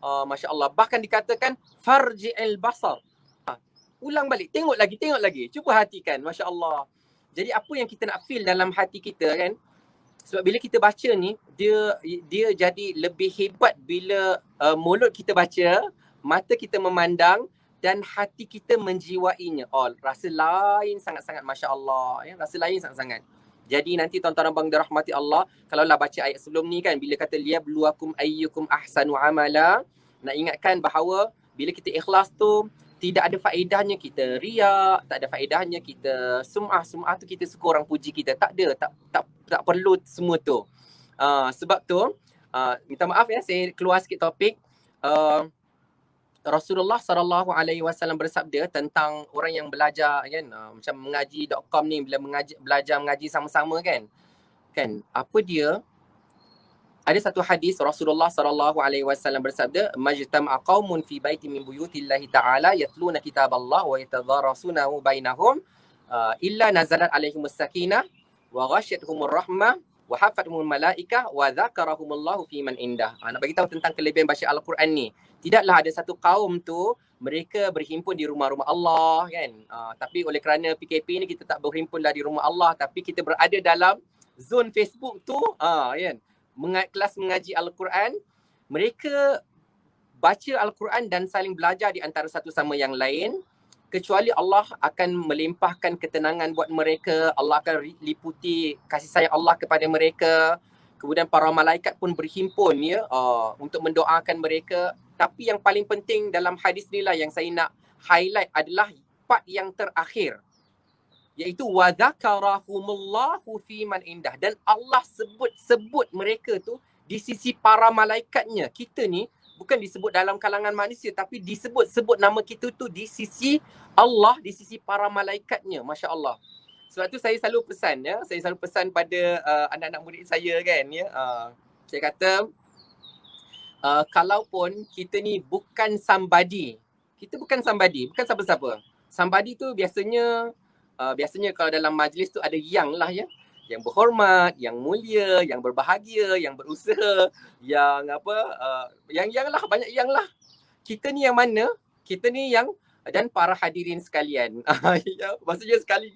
Masya Allah. Bahkan dikatakan farji'il basar. Ulang balik, tengok lagi. Cuba hatikan, Masya Allah. Jadi apa yang kita nak feel dalam hati kita kan? Sebab bila kita baca ni, dia jadi lebih hebat bila mulut kita baca, mata kita memandang dan hati kita menjiwainya. Rasa lain sangat-sangat, Masya Allah. Ya, rasa lain sangat-sangat. Jadi nanti tuan-tuan dan puan dirahmati Allah, kalaulah baca ayat sebelum ni kan, bila kata liyabluwakum ayyukum ahsanu amala, nak ingatkan bahawa bila kita ikhlas tu, tidak ada faedahnya kita riak, tak ada faedahnya kita sum'ah tu kita suka orang puji kita. Tak ada, tak perlu semua tu. Sebab tu, minta maaf ya, saya keluar sikit topik. Rasulullah SAW bersabda tentang orang yang belajar kan, macam mengaji.com ni, bila belajar mengaji sama-sama kan, apa dia, ada satu hadis Rasulullah SAW bersabda, majtama'a qaumun fi baitin min buyutillahi ta'ala yatluna kitaballah wa yatadarasunahu bainahum illa nazalat alaihimus sakinah wa ghasyiyatuhumur rahmah wa hafathumul malaikah wa dzakarahumullahu fi man indah. Nak bagi tahu tentang kelebihan baca Al-Quran ni. Tidaklah ada satu kaum tu mereka berhimpun di rumah-rumah Allah kan. Tapi oleh kerana PKP ni kita tak berhimpunlah di rumah Allah, tapi kita berada dalam zone Facebook tu kan. Kelas mengaji Al-Quran, mereka baca Al-Quran dan saling belajar di antara satu sama yang lain, kecuali Allah akan melimpahkan ketenangan buat mereka, Allah akan liputi kasih sayang Allah kepada mereka, kemudian para malaikat pun berhimpun ya untuk mendoakan mereka. Tapi yang paling penting dalam hadis ni lah yang saya nak highlight adalah part yang terakhir, iaitu wadzakarahumullahu fi man indah, dan Allah sebut mereka tu di sisi para malaikatnya. Kita ni bukan disebut dalam kalangan manusia, tapi disebut nama kita tu di sisi Allah, di sisi para malaikatnya. Masya Allah. Sebab tu saya selalu pesan ya, saya selalu pesan pada anak-anak murid saya kan ya. Saya kata kalaupun kita ni bukan somebody, kita bukan somebody, bukan siapa-siapa. Somebody tu biasanya kalau dalam majlis tu ada yang lah ya, yang berhormat, yang mulia, yang berbahagia, yang berusaha, yang yang lah, banyak yang lah. Kita ni yang mana? Kita ni yang, dan para hadirin sekalian. Ya, maksudnya sekali.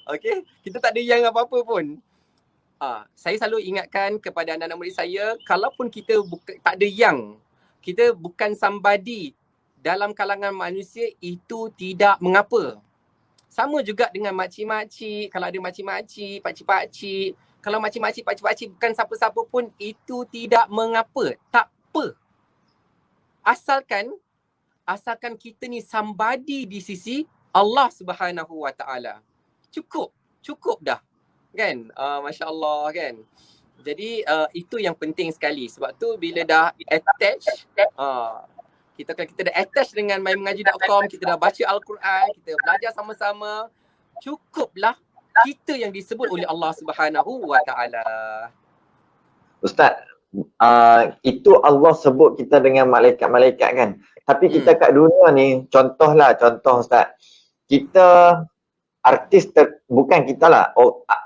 Okay, kita tak ada yang apa-apa pun. Saya selalu ingatkan kepada anak-anak murid saya, kalaupun kita tak ada yang, kita bukan somebody dalam kalangan manusia, itu tidak mengapa. Sama juga dengan makcik-makcik, kalau ada makcik-makcik, pakcik-pakcik, kalau makcik-makcik, pakcik-pakcik bukan siapa-siapa pun, itu tidak mengapa, tak apa. Asalkan kita ni somebody di sisi Allah Subhanahu Wa Taala. Cukup dah. Kan? Masya Allah kan. Jadi itu yang penting sekali. Sebab tu bila dah attach, kalau kita dah attach dengan mymengaji.com, kita dah baca Al-Quran, kita belajar sama-sama, cukuplah kita yang disebut oleh Allah Subhanahu Wa Taala. Ustaz, itu Allah sebut kita dengan malaikat-malaikat kan. Tapi kita kat dunia ni, contoh Ustaz, kita bukan kita lah,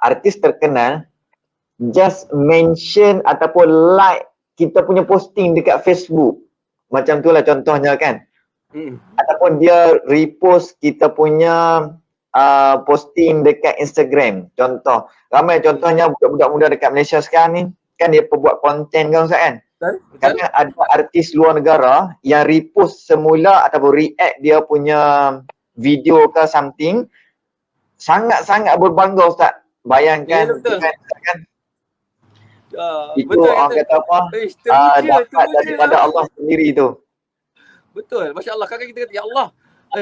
artis terkenal just mention ataupun like kita punya posting dekat Facebook. Macam tu lah contohnya kan. Ataupun dia repost kita punya posting dekat Instagram. Contoh, ramai contohnya budak-budak muda dekat Malaysia sekarang ni, kan dia pembuat konten kan Ustaz kan. Kadang ada artis luar negara yang repost semula ataupun react dia punya video ke something, sangat-sangat berbangga Ustaz. Bayangkan kan, itu betul orang kata apa, dapat daripada Allah sendiri tu. Betul, Masya Allah. Kadang kita kata, ya Allah,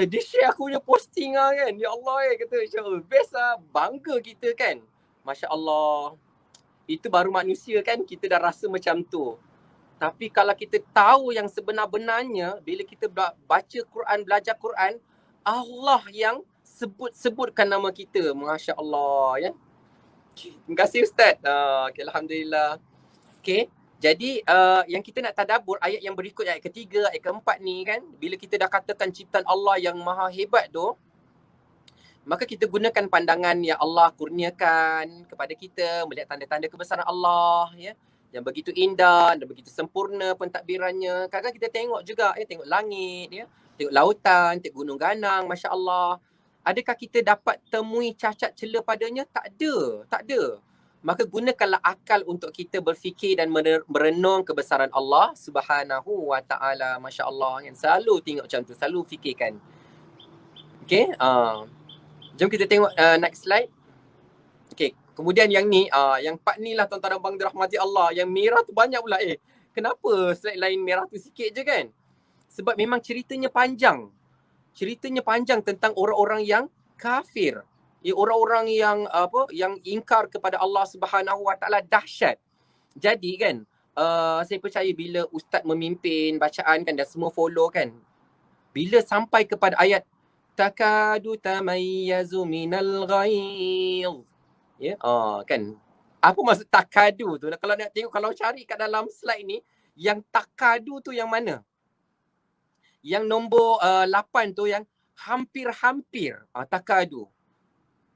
dia share aku punya posting lah kan. Ya Allah kata, best lah, bangga kita kan. Masya Allah. Itu baru manusia kan, kita dah rasa macam tu. Tapi kalau kita tahu yang sebenar-benarnya, bila kita baca Quran, belajar Quran, Allah yang sebutkan nama kita. Masya Allah ya. Terima kasih Ustaz. Okay, Alhamdulillah. Okay. Jadi yang kita nak tadabbur ayat yang berikut, ayat ketiga, ayat keempat ni kan, bila kita dah katakan ciptaan Allah yang maha hebat tu, maka kita gunakan pandangan yang Allah kurniakan kepada kita, melihat tanda-tanda kebesaran Allah ya, yang begitu indah dan begitu sempurna pentadbirannya. Kadang-kadang kita tengok juga tengok langit ya, tengok lautan, tengok gunung ganang, Masya Allah. Adakah kita dapat temui cacat celah padanya? Tak ada. Maka gunakanlah akal untuk kita berfikir dan merenung kebesaran Allah Subhanahu wa taala. Masya Allah kan, selalu tengok macam tu, selalu fikirkan. Okay, jom kita tengok next slide. Okay, kemudian yang ni, yang part ni lah tuan-tuan dan abang dirahmati Allah. Yang merah tu banyak pula. Kenapa slide lain merah tu sikit je kan? Sebab memang ceritanya panjang. Ceritanya panjang tentang orang-orang yang kafir. Orang-orang yang yang ingkar kepada Allah Subhanahu wa taala dahsyat. Jadi kan, saya percaya bila ustaz memimpin bacaan kan dan semua follow kan, bila sampai kepada ayat takadu tamayyazu minal ghaiz, ya, kan, apa maksud takadu tu? Kalau nak tengok, kalau cari kat dalam slide ni, yang takadu tu yang mana? Yang nombor 8 tu yang hampir-hampir,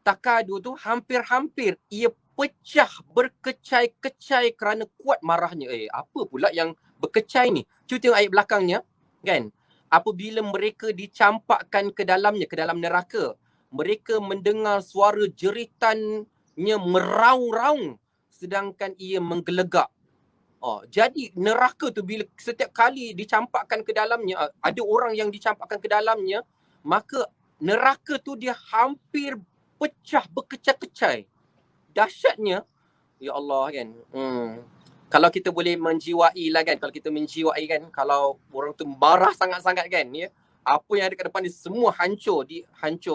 takadu tu hampir-hampir, ia pecah berkecai-kecai kerana kuat marahnya. Apa pula yang berkecai ni? Cuba tengok ayat belakangnya kan. Apabila mereka dicampakkan ke dalam neraka, mereka mendengar suara jeritannya meraung-raung sedangkan ia menggelegak. Jadi neraka tu bila setiap kali dicampakkan ke dalamnya, ada orang yang dicampakkan ke dalamnya, maka neraka tu dia hampir pecah berkecai-kecai. Dahsyatnya, ya Allah kan. Kalau kita boleh menjiwai lah kan, kalau kita menjiwai kan, kalau orang tu marah sangat-sangat kan ya, apa yang ada kat depan ni semua hancur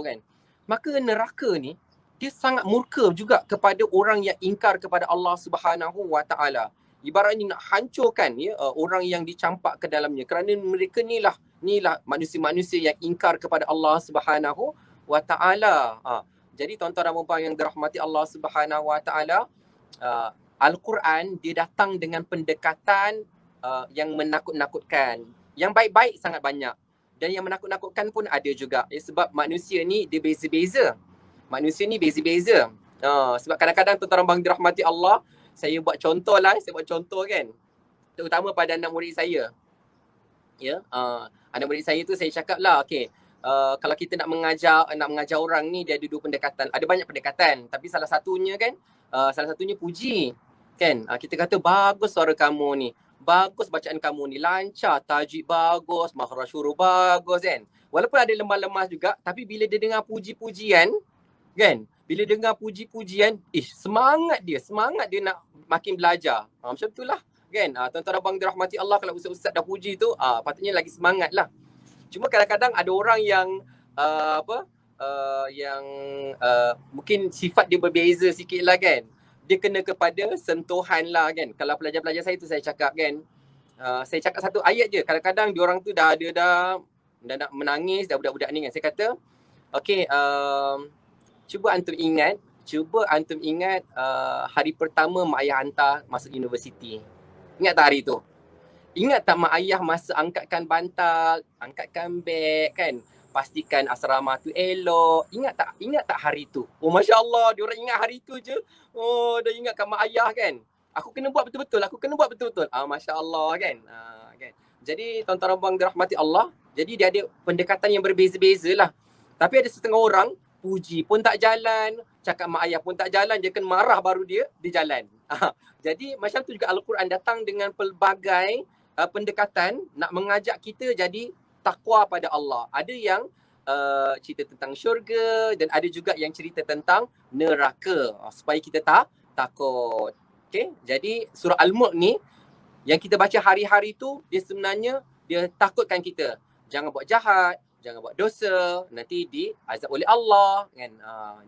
kan. Maka neraka ni dia sangat murka juga kepada orang yang ingkar kepada Allah Subhanahu wa taala. Ibaratnya nak hancurkan ya orang yang dicampak ke dalamnya, kerana mereka nilah manusia-manusia yang ingkar kepada Allah Subhanahu wa taala. Jadi tuan-tuan dan puan yang dirahmati Allah Subhanahu wa taala, Al-Quran dia datang dengan pendekatan yang menakut-nakutkan. Yang baik-baik sangat banyak dan yang menakut-nakutkan pun ada juga. Sebab manusia ni dia beza-beza. Sebab kadang-kadang tuan-tuan dan puan dirahmati Allah, saya buat contoh kan, terutama pada anak murid saya. Ya, anak murid saya tu saya cakap lah, okey, kalau kita nak mengajar orang ni, dia ada dua pendekatan. Ada banyak pendekatan, tapi salah satunya puji. Kan? Kita kata bagus suara kamu ni, bagus bacaan kamu ni, lancar, tajwid bagus, makhraj huruf bagus kan. Walaupun ada lemah-lemah juga, tapi bila dia dengar puji-pujian kan, bila dengar puji-pujian, semangat dia nak makin belajar. Macam itulah kan. Tuan-tuan abang dirahmati Allah, kalau ustaz-ustaz dah puji tu, patutnya lagi semangat lah. Cuma kadang-kadang ada orang yang mungkin sifat dia berbeza sikit lah kan. Dia kena kepada sentuhan lah kan. Kalau pelajar-pelajar saya tu saya cakap kan, saya cakap satu ayat je, kadang-kadang diorang tu dah nak menangis dah, budak-budak ni kan. Saya kata, okey, cuba antum ingat cuba antum ingat hari pertama mak ayah hantar masuk universiti. Ingat tak hari tu? Ingat tak mak ayah masa angkatkan bantal, angkatkan beg kan? Pastikan asrama tu elok. Ingat tak hari tu? Oh Masya Allah, diorang ingat hari tu je. Oh, dah ingat kat mak ayah kan? Aku kena buat betul-betul. Masya Allah kan? Kan? Jadi tuan-tuan abang dirahmati Allah, jadi dia ada pendekatan yang berbeza-beza lah. Tapi ada setengah orang, puji pun tak jalan, cakap mak ayah pun tak jalan, dia kena marah baru dia jalan. Jadi macam tu juga Al-Quran datang dengan pelbagai pendekatan nak mengajak kita jadi takwa pada Allah. Ada yang cerita tentang syurga dan ada juga yang cerita tentang neraka supaya kita takut. Okay? Jadi surah Al-Mulk ni yang kita baca hari-hari tu dia sebenarnya dia takutkan kita. Jangan buat jahat, jangan buat dosa, nanti diazab oleh Allah kan.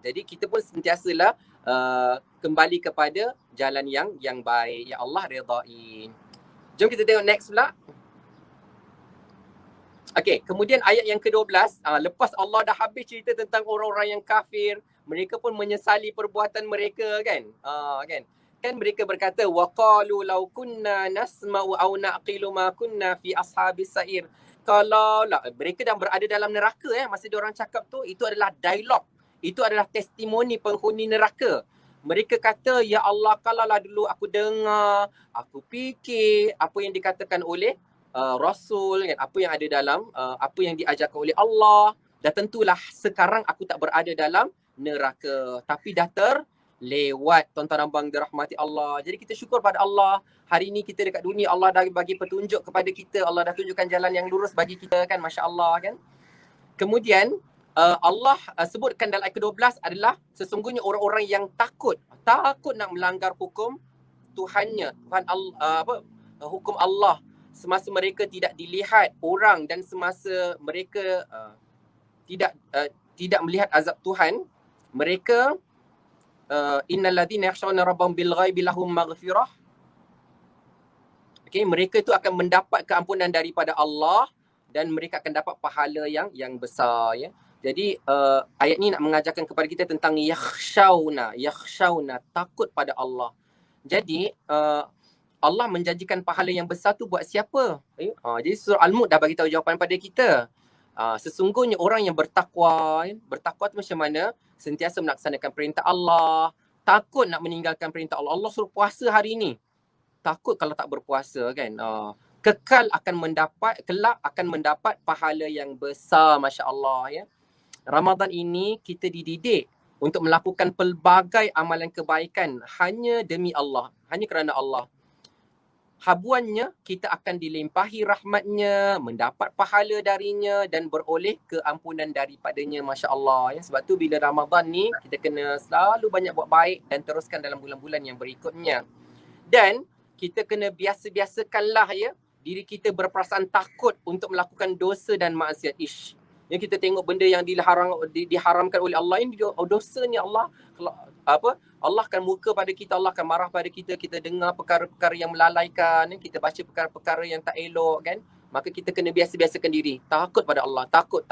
Jadi kita pun sentiasalah kembali kepada jalan yang baik, yang Allah redain. Jom kita tengok next pula. Okay, kemudian ayat yang ke-12, lepas Allah dah habis cerita tentang orang-orang yang kafir, mereka pun menyesali perbuatan mereka kan. Kan mereka berkata waqalu law kunna nasma'u aw naqilu ma kunna fi ashabis sa'ir. Kalau lah mereka dah berada dalam neraka masa dia orang cakap tu, itu adalah dialog. Itu adalah testimoni penghuni neraka. Mereka kata, ya Allah, kalaulah dulu aku dengar, aku fikir apa yang dikatakan oleh Rasul, kan, apa yang ada dalam, apa yang diajarkan oleh Allah, dah tentulah sekarang aku tak berada dalam neraka. Tapi dah terlewat, tuan-tuan abang dirahmati Allah. Jadi kita syukur pada Allah. Hari ni kita dekat dunia, Allah dah bagi petunjuk kepada kita. Allah dah tunjukkan jalan yang lurus bagi kita kan, Masya Allah kan. Kemudian, Allah sebutkan dalam ayat ke-12 adalah sesungguhnya orang-orang yang takut nak melanggar hukum Tuhannya, hukum Allah semasa mereka tidak dilihat orang dan semasa mereka tidak melihat azab Tuhan. Mereka innal ladzina yakhshawna rabbahum bil ghaibi lahum maghfirah. Okay, mereka itu akan mendapat keampunan daripada Allah dan mereka akan dapat pahala yang besar ya. Jadi ayat ni nak mengajarkan kepada kita tentang yakhshawna, takut pada Allah. Jadi Allah menjanjikan pahala yang besar tu buat siapa? Jadi surah Al-Mulk dah bagi tahu jawapan pada kita. Sesungguhnya orang yang bertakwa tu macam mana? Sentiasa melaksanakan perintah Allah, takut nak meninggalkan perintah Allah. Allah suruh puasa hari ni, takut kalau tak berpuasa kan. Kelak akan mendapat pahala yang besar, Masya Allah ya. Ramadan ini kita dididik untuk melakukan pelbagai amalan kebaikan hanya demi Allah, hanya kerana Allah. Habuannya kita akan dilimpahi rahmatnya, mendapat pahala darinya dan beroleh keampunan daripadanya, Masya Allah ya. Sebab tu bila Ramadan ni kita kena selalu banyak buat baik dan teruskan dalam bulan-bulan yang berikutnya. Dan kita kena biasa-biasakanlah ya diri kita berperasaan takut untuk melakukan dosa dan maksiat. Yang kita tengok benda yang diharamkan oleh Allah ini dosa ni Allah Allah akan murka pada kita, Allah akan marah pada kita. Kita dengar perkara-perkara yang melalaikan, kita baca perkara-perkara yang tak elok kan. Maka kita kena biasa-biasakan diri takut pada Allah, takut.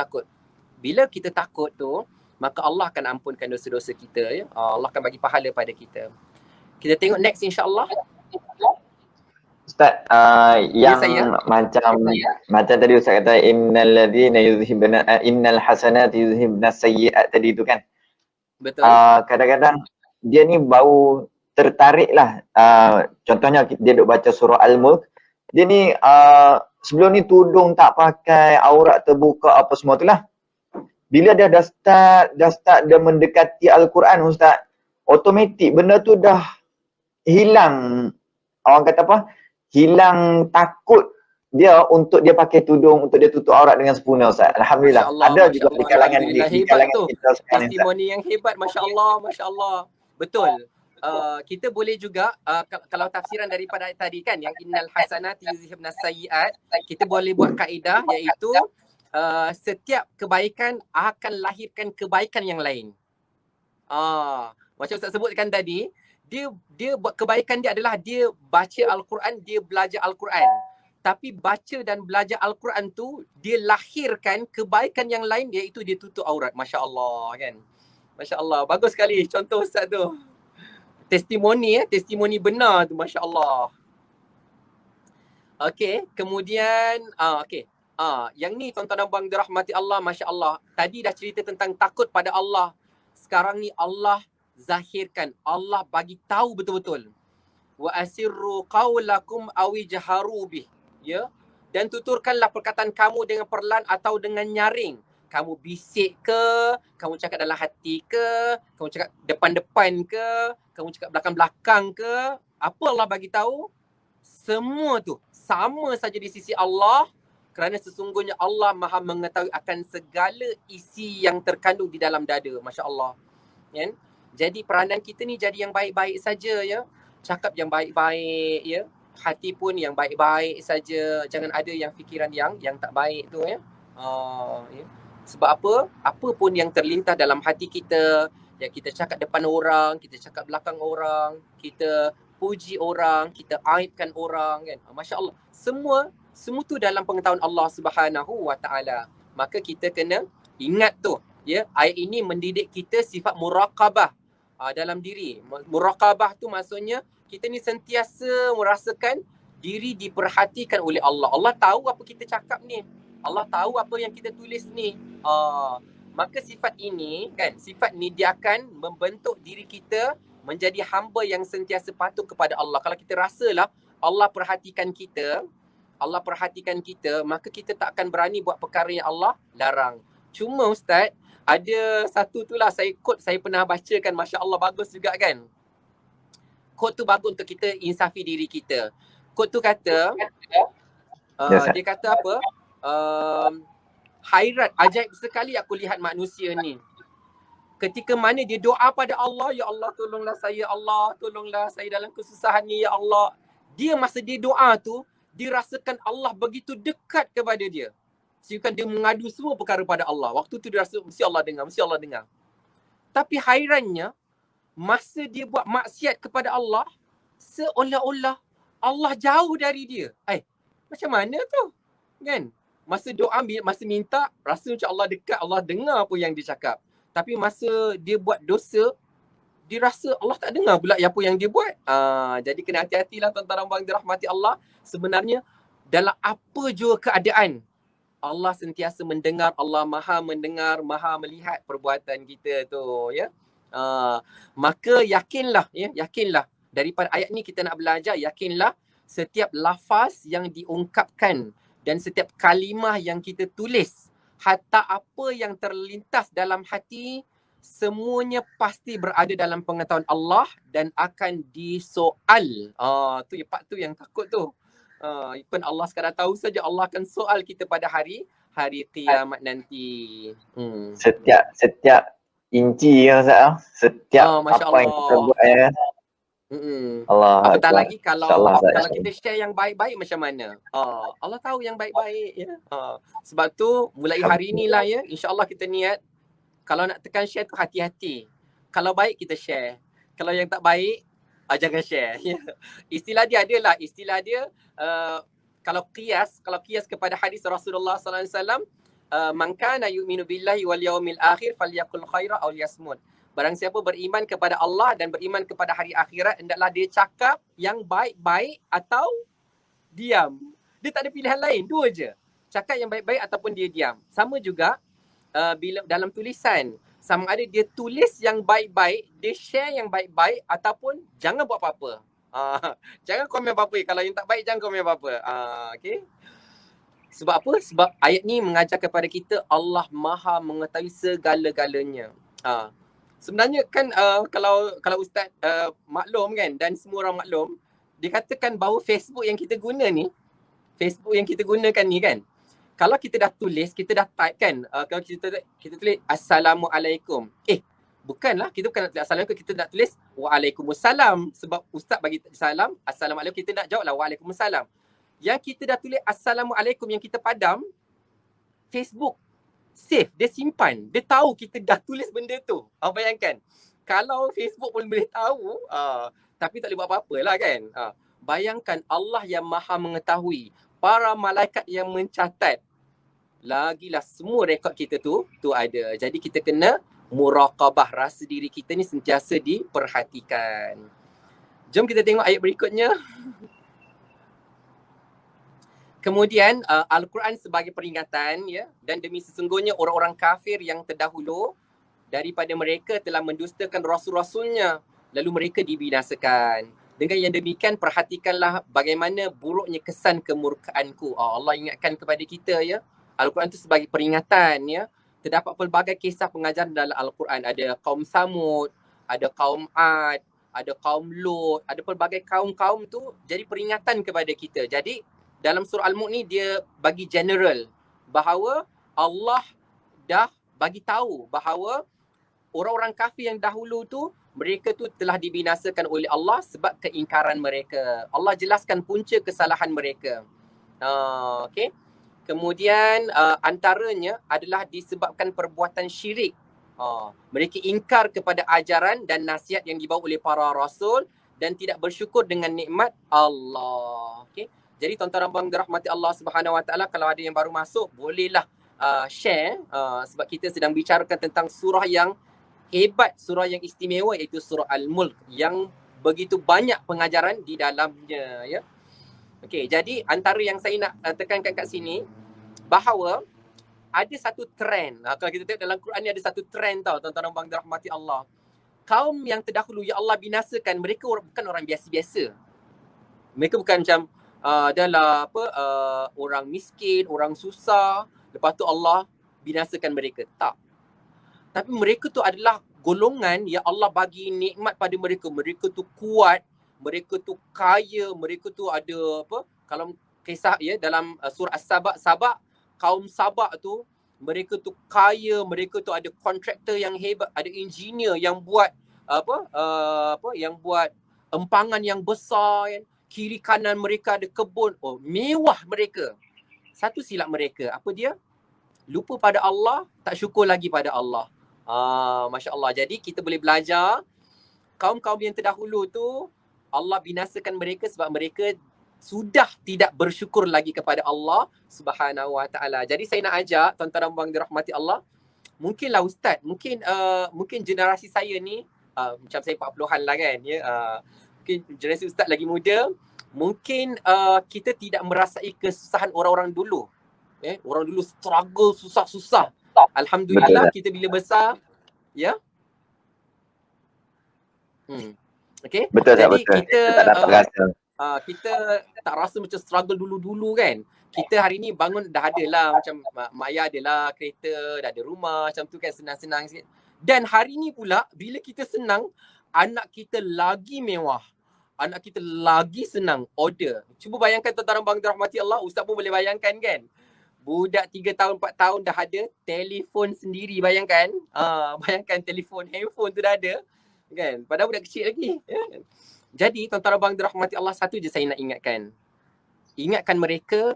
Bila kita takut tu, maka Allah akan ampunkan dosa-dosa kita ya. Allah akan bagi pahala pada kita. Kita tengok next insya-Allah. Ustaz, yang macam tadi Ustaz kata innal hasanati yuzhibna sayyi'at tadi tu kan. Betul. Kadang-kadang dia ni bau tertarik lah. Contohnya dia duk baca surah Al-Mulk, dia ni sebelum ni tudung tak pakai, aurat terbuka apa semua tu lah. Bila dia dah start dia mendekati Al-Quran Ustaz, automatik benda tu dah hilang, orang kata apa, hilang takut dia untuk dia pakai tudung, untuk dia tutup aurat dengan sempurna Ustaz. Alhamdulillah. Ada juga di kalangan kita sekarang. Testimoni yang hebat, Masya Allah. Betul. Kita boleh juga kalau tafsiran daripada ayat tadi kan yang innal hasanati yuzhibna sayyi'at, kita boleh buat kaedah iaitu setiap kebaikan akan lahirkan kebaikan yang lain. Macam Ustaz sebutkan tadi, dia buat kebaikan dia adalah dia baca Al-Quran, dia belajar Al-Quran. Tapi baca dan belajar Al-Quran tu dia lahirkan kebaikan yang lain iaitu dia tutup aurat. Masya Allah kan. Masya Allah. Bagus sekali contoh Ustaz tu. Testimoni benar tu, Masya Allah. Okey, kemudian yang ni tuan-tuan dan puan dirahmati Allah, Masya Allah. Tadi dah cerita tentang takut pada Allah. Sekarang ni Allah zahirkan, Allah bagi tahu betul-betul. Wa asirru qawlakum awi jaharu bih. Ya. Dan tuturkanlah perkataan kamu dengan perlahan atau dengan nyaring. Kamu bisik ke, kamu cakap dalam hati ke, kamu cakap depan-depan ke, kamu cakap belakang-belakang ke, apa Allah bagi tahu? Semua tu sama saja di sisi Allah, kerana sesungguhnya Allah Maha mengetahui akan segala isi yang terkandung di dalam dada. Masya Allah. Kan? Jadi peranan kita ni jadi yang baik-baik saja, ya. Cakap yang baik-baik, ya. Hati pun yang baik-baik saja. Jangan ada yang fikiran yang tak baik tu, ya. Ya. Sebab apa? Apa pun yang terlintas dalam hati kita, yang kita cakap depan orang, kita cakap belakang orang, kita puji orang, kita aibkan orang, kan. Masya Allah. Semua tu dalam pengetahuan Allah Subhanahu Wa Taala. Maka kita kena ingat tu, ya. Ayat ini mendidik kita sifat muraqabah dalam diri. Muraqabah tu maksudnya kita ni sentiasa merasakan diri diperhatikan oleh Allah. Allah tahu apa kita cakap ni. Allah tahu apa yang kita tulis ni. Maka sifat ini, kan, sifat ni dia akan membentuk diri kita menjadi hamba yang sentiasa patuh kepada Allah. Kalau kita rasalah Allah perhatikan kita, maka kita tak akan berani buat perkara yang Allah larang. Cuma Ustaz, ada satu tu lah quote saya pernah bacakan, Masya Allah, bagus juga kan. Quote tu bagus untuk kita insafi diri kita. Quote tu kata, dia kata apa? Hairat, ajaib sekali aku lihat manusia ni. Ketika mana dia doa pada Allah, ya Allah tolonglah saya, Allah tolonglah saya dalam kesusahan ni, ya Allah. Dia masa dia doa tu, dia rasakan Allah begitu dekat kepada dia. Sehingga dia mengadu semua perkara pada Allah. Waktu tu dia rasa mesti Allah dengar. Tapi hairannya, masa dia buat maksiat kepada Allah, seolah-olah Allah jauh dari dia. Macam mana tu? Kan? Masa doa, masa minta, rasa macam Allah dekat, Allah dengar apa yang dia cakap. Tapi masa dia buat dosa, dia rasa Allah tak dengar pula apa yang dia buat. Jadi kena hati-hatilah tuan-tuan dan puan dirahmati Allah. Sebenarnya dalam apa jua keadaan, Allah sentiasa mendengar, Allah Maha mendengar, Maha melihat perbuatan kita tu, ya. Maka yakinlah daripada ayat ni kita nak belajar, yakinlah setiap lafaz yang diungkapkan dan setiap kalimah yang kita tulis, hatta apa yang terlintas dalam hati, semuanya pasti berada dalam pengetahuan Allah dan akan disoal. Tu part tu yang takut tu. Pun Allah sekadar tahu saja, Allah akan soal kita pada hari kiamat nanti. Setiap inci ya Ustaz, setiap apa yang kita buat ya. Allah. Apatah lagi kalau kita share yang baik-baik macam mana? Allah tahu yang baik-baik, ya. Sebab tu mulai hari inilah, ya, insya-Allah kita niat kalau nak tekan share tu hati-hati. Kalau baik kita share. Kalau yang tak baik jangan share, ya. Istilah dia kalau qiyas kepada hadis Rasulullah sallallahu alaihi wasallam, man kana yu'minu billahi wal yaumil akhir falyakul khaira aw liyasmut. Barang siapa beriman kepada Allah dan beriman kepada hari akhirat, hendaklah dia cakap yang baik-baik atau diam. Dia tak ada pilihan lain, dua je. Cakap yang baik-baik ataupun dia diam. Sama juga bila dalam tulisan, sama ada dia tulis yang baik-baik, dia share yang baik-baik, ataupun jangan buat apa-apa. Jangan komen apa-apa. Kalau yang tak baik, jangan komen apa-apa. Okay? Sebab apa? Sebab ayat ni mengajar kepada kita Allah Maha mengetahui segala-galanya. Sebenarnya kan kalau Ustaz maklum kan, dan semua orang maklum, dikatakan bahawa Facebook yang kita guna ni, Facebook yang kita gunakan ni kan, kalau kita dah tulis, kita dah type kan, kalau kita tulis Assalamualaikum. Bukanlah, kita bukan nak tulis Assalamualaikum, kita nak tulis Waalaikumsalam. Sebab Ustaz bagi salam, Assalamualaikum, kita nak jawab lah Waalaikumsalam. Yang kita dah tulis Assalamualaikum yang kita padam, Facebook save, dia simpan. Dia tahu kita dah tulis benda tu. Bayangkan. Kalau Facebook pun boleh tahu, tapi tak boleh buat apa-apa lah kan. Bayangkan Allah yang Maha mengetahui, para malaikat yang mencatat. Lagilah semua rekod kita tu ada. Jadi kita kena Muraqabah, rasa diri kita ni sentiasa diperhatikan. Jom kita tengok ayat berikutnya. Kemudian Al-Quran sebagai peringatan, ya, dan demi sesungguhnya orang-orang kafir yang terdahulu daripada mereka telah mendustakan rasul-rasulnya, lalu mereka dibinasakan. Dengan yang demikian, perhatikanlah bagaimana buruknya kesan kemurkaanku. Allah ingatkan kepada kita, ya. Al-Quran itu sebagai peringatan, ya. Terdapat pelbagai kisah pengajaran dalam Al-Quran. Ada kaum Samud, ada kaum Ad, ada kaum Lut, ada pelbagai kaum-kaum tu jadi peringatan kepada kita. Jadi dalam surah Al-Mulk ni dia bagi general bahawa Allah dah bagi tahu bahawa orang-orang kafir yang dahulu tu mereka tu telah dibinasakan oleh Allah sebab keingkaran mereka. Allah jelaskan punca kesalahan mereka. Okey. Kemudian antaranya adalah disebabkan perbuatan syirik. Mereka ingkar kepada ajaran dan nasihat yang dibawa oleh para rasul dan tidak bersyukur dengan nikmat Allah. Okey. Jadi tuan-tuan dan puan dirahmati Allah Subhanahu Wa Taala, kalau ada yang baru masuk bolehlah share sebab kita sedang bicarakan tentang surah yang hebat, surah yang istimewa iaitu surah Al-Mulk yang begitu banyak pengajaran di dalamnya, ya. Okey, jadi antara yang saya nak tekankan kat sini bahawa ada satu trend. Kalau kita tengok dalam Quran ni ada satu trend tau tuan-tuan dan puan dirahmati Allah. Kaum yang terdahulu ya Allah binasakan, mereka bukan orang biasa-biasa. Mereka bukan macam orang miskin, orang susah, lepas tu Allah binasakan mereka. Tak. Tapi mereka tu adalah golongan yang Allah bagi nikmat pada mereka. Mereka tu kuat, mereka tu kaya, mereka tu ada kalau kisah ya dalam surah As-Saba, kaum Sabak tu mereka tu kaya, mereka tu ada kontraktor yang hebat, ada engineer yang buat yang buat empangan yang besar, kan? Kiri kanan mereka ada kebun. Mewah mereka. Satu silap mereka, apa dia? Lupa pada Allah, tak syukur lagi pada Allah. Masya Allah. Jadi kita boleh belajar kaum-kaum yang terdahulu tu Allah binasakan mereka sebab mereka sudah tidak bersyukur lagi kepada Allah Subhanahu Wa Taala. Jadi saya nak ajak tuan-tuan dan puan dirahmati Allah, mungkinlah ustaz, mungkin generasi saya ni macam saya 40-an lah kan, ya. Mungkin generasi ustaz lagi muda, mungkin kita tidak merasai kesusahan orang-orang dulu. Orang dulu struggle susah-susah. Alhamdulillah kita bila besar, ya. Okay. Betul. Jadi betul. kita tak dapat rasa. Kita tak rasa macam struggle dulu-dulu kan. Kita hari ni bangun dah ada lah macam mak ayah ada lah kereta, dah ada rumah, macam tu kan, senang-senang sikit. Dan hari ni pula bila kita senang, anak kita lagi mewah. Anak kita lagi senang order. Cuba bayangkan tuan-tuan dan puan dirahmati Allah, ustaz pun boleh bayangkan kan. Budak 3 tahun, 4 tahun dah ada telefon sendiri, bayangkan. Bayangkan telefon, handphone tu dah ada. Kan? Padahal budak kecil lagi. Ya. Jadi tuan-tuan dan puan dirahmati Allah, satu je saya nak ingatkan. Ingatkan mereka,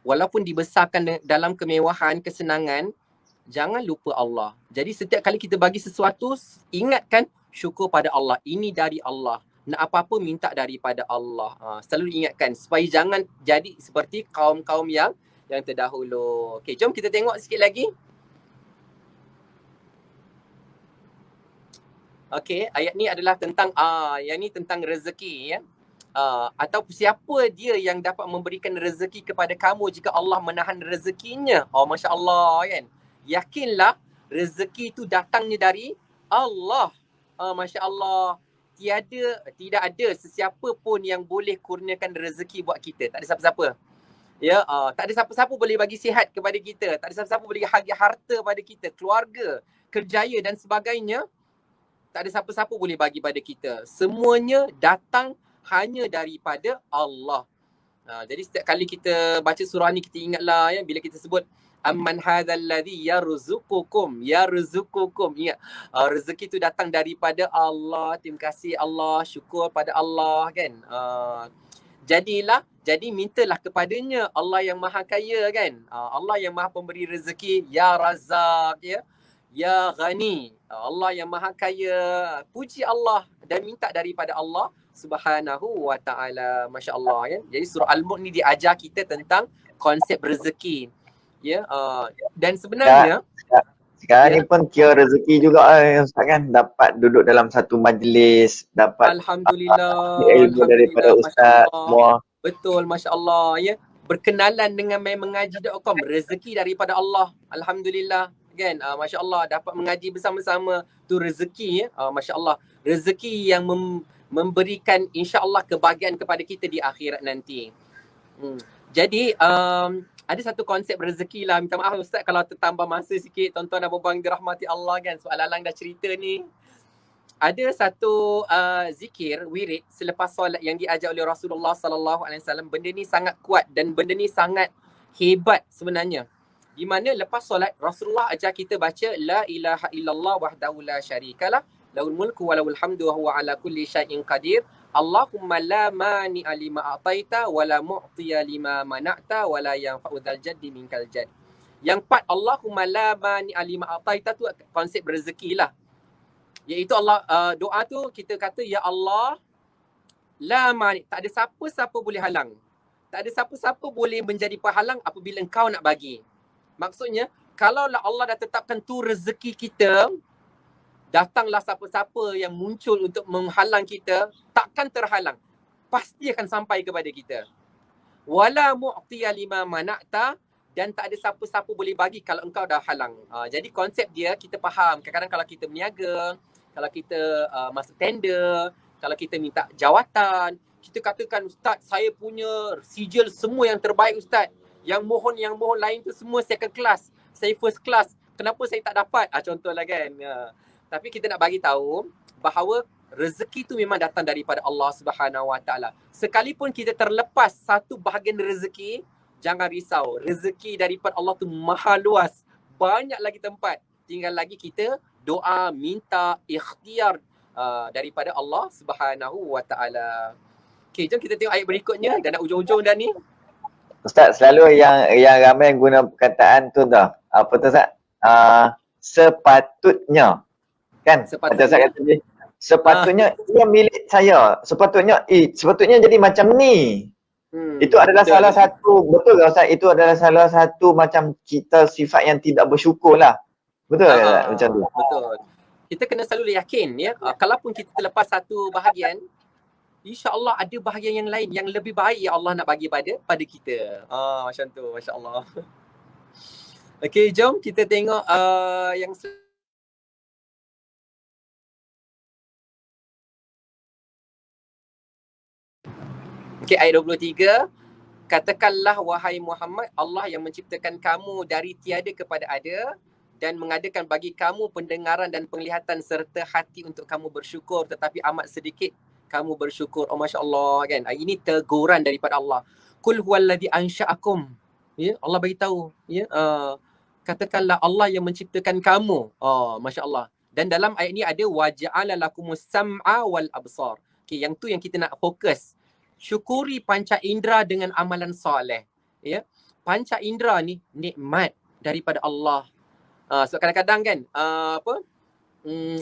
walaupun dibesarkan dalam kemewahan, kesenangan, jangan lupa Allah. Jadi setiap kali kita bagi sesuatu, ingatkan syukur pada Allah. Ini dari Allah. Nak apa-apa minta daripada Allah. Selalu ingatkan supaya jangan jadi seperti kaum-kaum yang terdahulu. Okey, jom kita tengok sikit lagi. Okey, ayat ni adalah tentang yang ni tentang rezeki, ya. Atau siapa dia yang dapat memberikan rezeki kepada kamu jika Allah menahan rezekinya. Masya Allah, kan. Yakinlah rezeki itu datangnya dari Allah. Masya Allah. Tidak ada sesiapa pun yang boleh kurniakan rezeki buat kita. Tak ada siapa-siapa. Ya, tak ada siapa-siapa boleh bagi sihat kepada kita. Tak ada siapa-siapa boleh bagi harta pada kita, keluarga, kerjaya dan sebagainya. Tak ada siapa-siapa boleh bagi pada kita. Semuanya datang hanya daripada Allah. Jadi setiap kali kita baca surah ni, kita ingatlah ya, bila kita sebut amman hadzal ladzi yarzuqukum. Ingat, rezeki tu datang daripada Allah. Terima kasih Allah, syukur pada Allah, kan. Jadi mintalah kepadanya, Allah yang maha kaya, kan. Allah yang maha pemberi rezeki, ya Razzaq, ya. Ya Ghani, Allah yang maha kaya. Puji Allah dan minta daripada Allah Subhanahu Wa Taala. Masya Allah, kan. Jadi surah Al-Mulk ni diajar kita tentang konsep rezeki, ya. Dan sebenarnya Sekarang ni pun kira rezeki juga Ustaz kan, dapat duduk dalam satu majlis, dapat Alhamdulillah, ilmu daripada Alhamdulillah, Masya Ustaz Allah. semua. Betul, Masya Allah. Ya. Berkenalan dengan mengaji.com, rezeki daripada Allah. Alhamdulillah. Kan? Masya Allah, dapat mengaji bersama-sama. Tu rezeki. Ya. Masya Allah. Rezeki yang memberikan insya Allah kebahagiaan kepada kita di akhirat nanti. Jadi, ada satu konsep rezeki lah. Minta maaf Ustaz kalau tertambah masa sikit. Tuan-tuan dan puan-puan dirahmati Allah kan. Sebab Alang dah cerita ni. Ada satu zikir, wirid selepas solat yang diajar oleh Rasulullah SAW. Benda ni sangat kuat dan benda ni sangat hebat sebenarnya. Di mana lepas solat, Rasulullah ajar kita baca La ilaha illallah wahdahu la syarikalah lahul mulku wa lahul hamdu wa huwa ala kulli syai'in qadir. Allahumma la mani'a lima a'taita wa la mu'tiya lima mana'ta wa la yanfa'u dzal jaddi minkal jadd. Yang part Allahumma la mani'a lima a'taita tu konsep rezeki lah. Iaitu Allah, doa tu kita kata, Ya Allah, la mani, tak ada siapa-siapa boleh halang. Tak ada siapa-siapa boleh menjadi penghalang apabila engkau nak bagi. Maksudnya, kalaulah Allah dah tetapkan tu rezeki kita, datanglah siapa-siapa yang muncul untuk menghalang kita, takkan terhalang. Pasti akan sampai kepada kita. Wala mu'tiya lima mana'ta, dan tak ada siapa-siapa boleh bagi kalau engkau dah halang. Jadi konsep dia kita faham. Kadang-kadang kalau kita berniaga, kalau kita masuk tender, kalau kita minta jawatan, kita katakan, Ustaz, saya punya sijil semua yang terbaik Ustaz. Yang mohon lain tu semua second class. Saya first class. Kenapa saya tak dapat? Contohlah kan. Tapi kita nak bagi tahu bahawa rezeki tu memang datang daripada Allah Subhanahu Wa Taala. Sekalipun kita terlepas satu bahagian rezeki, jangan risau. Rezeki daripada Allah tu maha luas. Banyak lagi tempat. Tinggal lagi kita doa, minta, ikhtiar daripada Allah Subhanahu Wa Taala. Okay, jom kita tengok ayat berikutnya. Dah nak ujung-ujung dah ni. Ustaz, selalu yang ramai guna perkataan tu dah. Apa tu Ustaz? Sepatutnya. Kan? Macam Ustaz kata ni. Sepatutnya ia milik saya. Sepatutnya jadi macam ni. Itu adalah betul. Salah satu, betul ke Ustaz? Itu adalah salah satu macam kita sifat yang tidak bersyukur lah. Betul tak macam tu? Betul. Kita kena selalu yakin ya. Kalaupun kita terlepas satu bahagian, insya-Allah ada bahagian yang lain yang lebih baik yang Allah nak bagi pada kita. Macam tu, masya-Allah. Okey, jom kita tengok yang Okey, ayat 23. Katakanlah wahai Muhammad, Allah yang menciptakan kamu dari tiada kepada ada dan mengadakan bagi kamu pendengaran dan penglihatan serta hati untuk kamu bersyukur, tetapi amat sedikit kamu bersyukur. Oh Masya Allah kan. Ini teguran daripada Allah. Qul huwallazi ansha'akum. Ya, Allah bagi tahu ya. Katakanlah Allah yang menciptakan kamu. Masya Allah. Dan dalam ayat ni ada waja'ala lakumus sam'a wal absar. Okey, yang tu yang kita nak fokus. Syukuri panca indera dengan amalan soleh. Ya. Panca indera ni nikmat daripada Allah. So kadang-kadang kan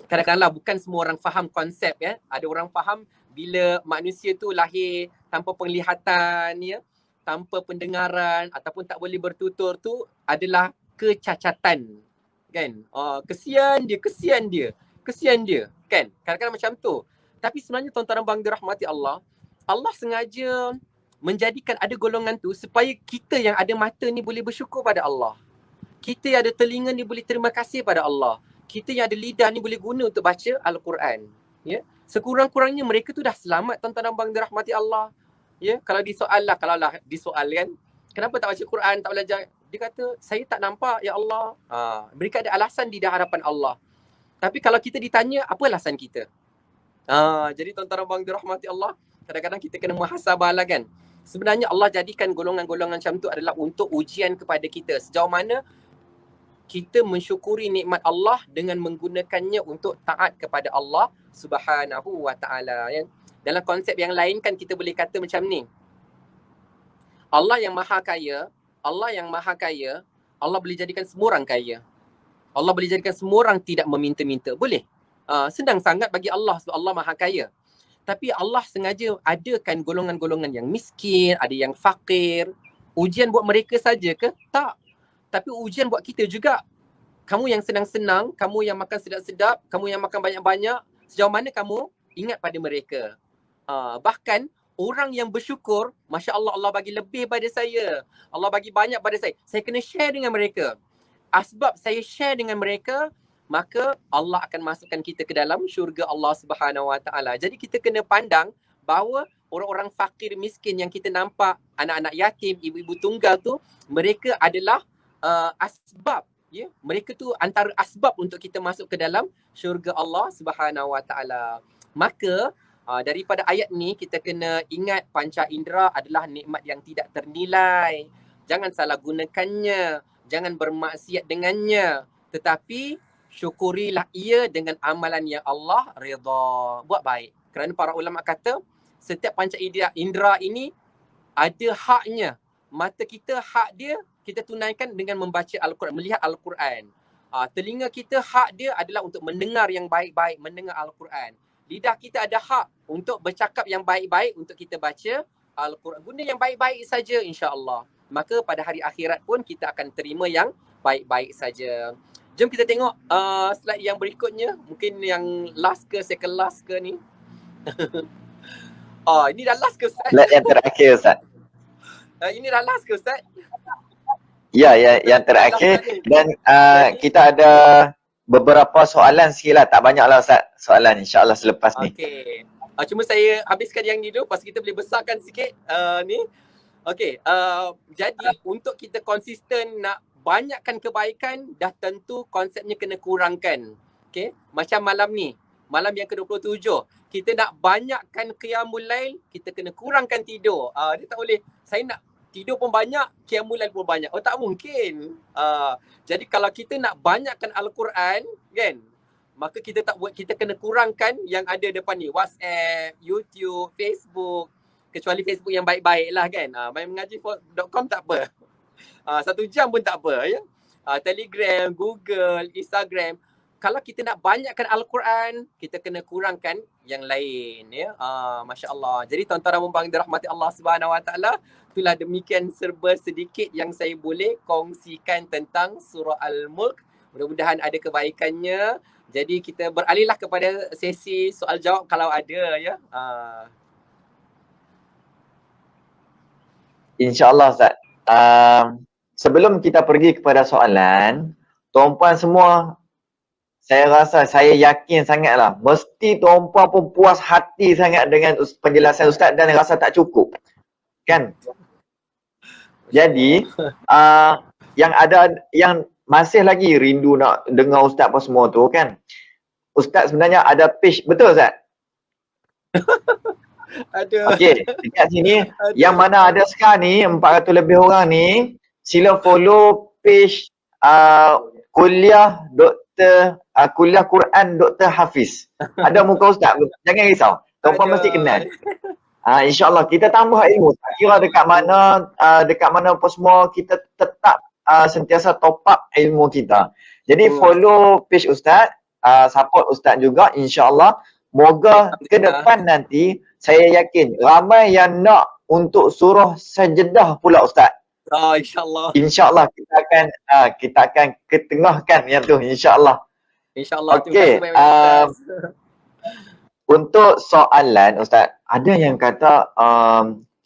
kadang-kadang lah bukan semua orang faham konsep ya. Ada orang faham bila manusia tu lahir tanpa penglihatan ya, tanpa pendengaran ataupun tak boleh bertutur tu adalah kecacatan kan. Kesian dia kan. Kadang-kadang macam tu. Tapi sebenarnya tuan-tuan dan puan dirahmati Allah, Allah sengaja menjadikan ada golongan tu supaya kita yang ada mata ni boleh bersyukur pada Allah. Kita yang ada telinga ni boleh terima kasih pada Allah. Kita yang ada lidah ni boleh guna untuk baca Al-Quran. Ya. Sekurang-kurangnya mereka tu dah selamat tuan-tuan dan puan dirahmati Allah. Ya, kalau disoal kan, kenapa tak baca Quran, tak belajar? Dia kata, saya tak nampak ya Allah. Mereka ada alasan di hadapan Allah. Tapi kalau kita ditanya, apa alasan kita? Jadi tuan-tuan dan puan dirahmati Allah, kadang-kadang kita kena muhasabah lah kan. Sebenarnya Allah jadikan golongan-golongan macam tu adalah untuk ujian kepada kita. Sejauh mana kita mensyukuri nikmat Allah dengan menggunakannya untuk taat kepada Allah Subhanahu Wa Taala. Ya. Dalam konsep yang lain kan kita boleh kata macam ni. Allah yang maha kaya, Allah boleh jadikan semua orang kaya. Allah boleh jadikan semua orang tidak meminta-minta. Boleh. Senang sangat bagi Allah sebab Allah maha kaya. Tapi Allah sengaja adakan golongan-golongan yang miskin, ada yang fakir. Ujian buat mereka saja ke? Tak. Tapi ujian buat kita juga. kamu yang senang-senang, kamu yang makan sedap-sedap, kamu yang makan banyak-banyak, sejauh mana kamu ingat pada mereka. Bahkan orang yang bersyukur, Masya Allah, Allah bagi lebih pada saya. Allah bagi banyak pada saya. Saya kena share dengan mereka. Asbab saya share dengan mereka, maka Allah akan masukkan kita ke dalam syurga Allah Subhanahu Wa Taala. Jadi kita kena pandang bahawa orang-orang fakir miskin yang kita nampak, anak-anak yatim, ibu-ibu tunggal tu, mereka adalah asbab. Ya, mereka tu antara asbab untuk kita masuk ke dalam syurga Allah Subhanahu Wa Taala. Maka daripada ayat ni kita kena ingat panca indera adalah nikmat yang tidak ternilai. Jangan salah gunakannya, jangan bermaksiat dengannya, tetapi syukurilah ia dengan amalan yang Allah redha. Buat baik. Kerana para ulama kata setiap panca indera ini ada haknya. Mata kita, hak dia kita tunaikan dengan membaca Al-Quran, melihat Al-Quran. Telinga kita, hak dia adalah untuk mendengar yang baik-baik, mendengar Al-Quran. Lidah kita ada hak untuk bercakap yang baik-baik, untuk kita baca Al-Quran. Guna yang baik-baik saja, insya-Allah. Maka pada hari akhirat pun kita akan terima yang baik-baik saja. Jom kita tengok slide yang berikutnya. Mungkin yang last ke, second last ke ni. Ini dah last ke, Ustaz? Slide yang terakhir, Ustaz. Ini dah last ke, Ustaz? Ya, yang terakhir. Dan kita ada beberapa soalan sikit lah. Tak banyak lah, Ustaz, soalan, insyaAllah selepas ni. Okay. Cuma saya habiskan yang ni dulu, lepas kita boleh besarkan sikit ni. Okay. Jadi untuk kita konsisten nak banyakkan kebaikan, dah tentu konsepnya kena kurangkan. Okay. Macam malam ni, malam yang ke-27, kita nak banyakkan qiyamul lail, kita kena kurangkan tidur. Dia tak boleh, saya nak tidur pun banyak, qiyamul lail pun banyak. Oh, tak mungkin. Jadi kalau kita nak banyakkan Al-Quran, kan, maka kita tak buat, kita kena kurangkan yang ada depan ni. WhatsApp, YouTube, Facebook. Kecuali Facebook yang baik-baik lah, kan. mainmengaji.com tak apa. 1 jam pun tak apa, ya. Telegram, Google, Instagram. Kalau kita nak banyakkan Al-Quran, kita kena kurangkan yang lain, ya. Masya Allah. Jadi tuan-tuan dan puan-puan dirahmati Allah Subhanahu Wa Taala, itulah demikian serba sedikit yang saya boleh kongsikan tentang surah Al-Mulk. Mudah-mudahan ada kebaikannya. Jadi kita beralihlah kepada sesi soal jawab kalau ada, ya. InsyaAllah, Ustaz. Sebelum kita pergi kepada soalan, tuan-puan semua, saya rasa, saya yakin sangatlah, mesti tuan-puan pun puas hati sangat dengan penjelasan Ustaz dan rasa tak cukup. Kan? Jadi, yang masih lagi rindu nak dengar Ustaz apa semua tu, kan? Ustaz sebenarnya ada page, betul Ustaz? Ada. Okey, dekat sini, yang mana ada sekarang ni, 400 lebih orang ni, sila follow page kuliah Quran Dr. Hafiz. Ada muka Ustaz, jangan risau. Tuan-puan mesti kenal. InsyaAllah kita tambah ilmu. Tak kira dekat mana apa semua, kita tetap sentiasa top up ilmu kita. Jadi follow page Ustaz, support Ustaz juga, insyaAllah. Moga ke depan nanti, saya yakin ramai yang nak untuk suruh sajadah pula Ustaz. InsyaAllah. InsyaAllah kita akan ketengahkan yang tu, insyaAllah. InsyaAllah. Okey. Untuk soalan Ustaz, ada yang kata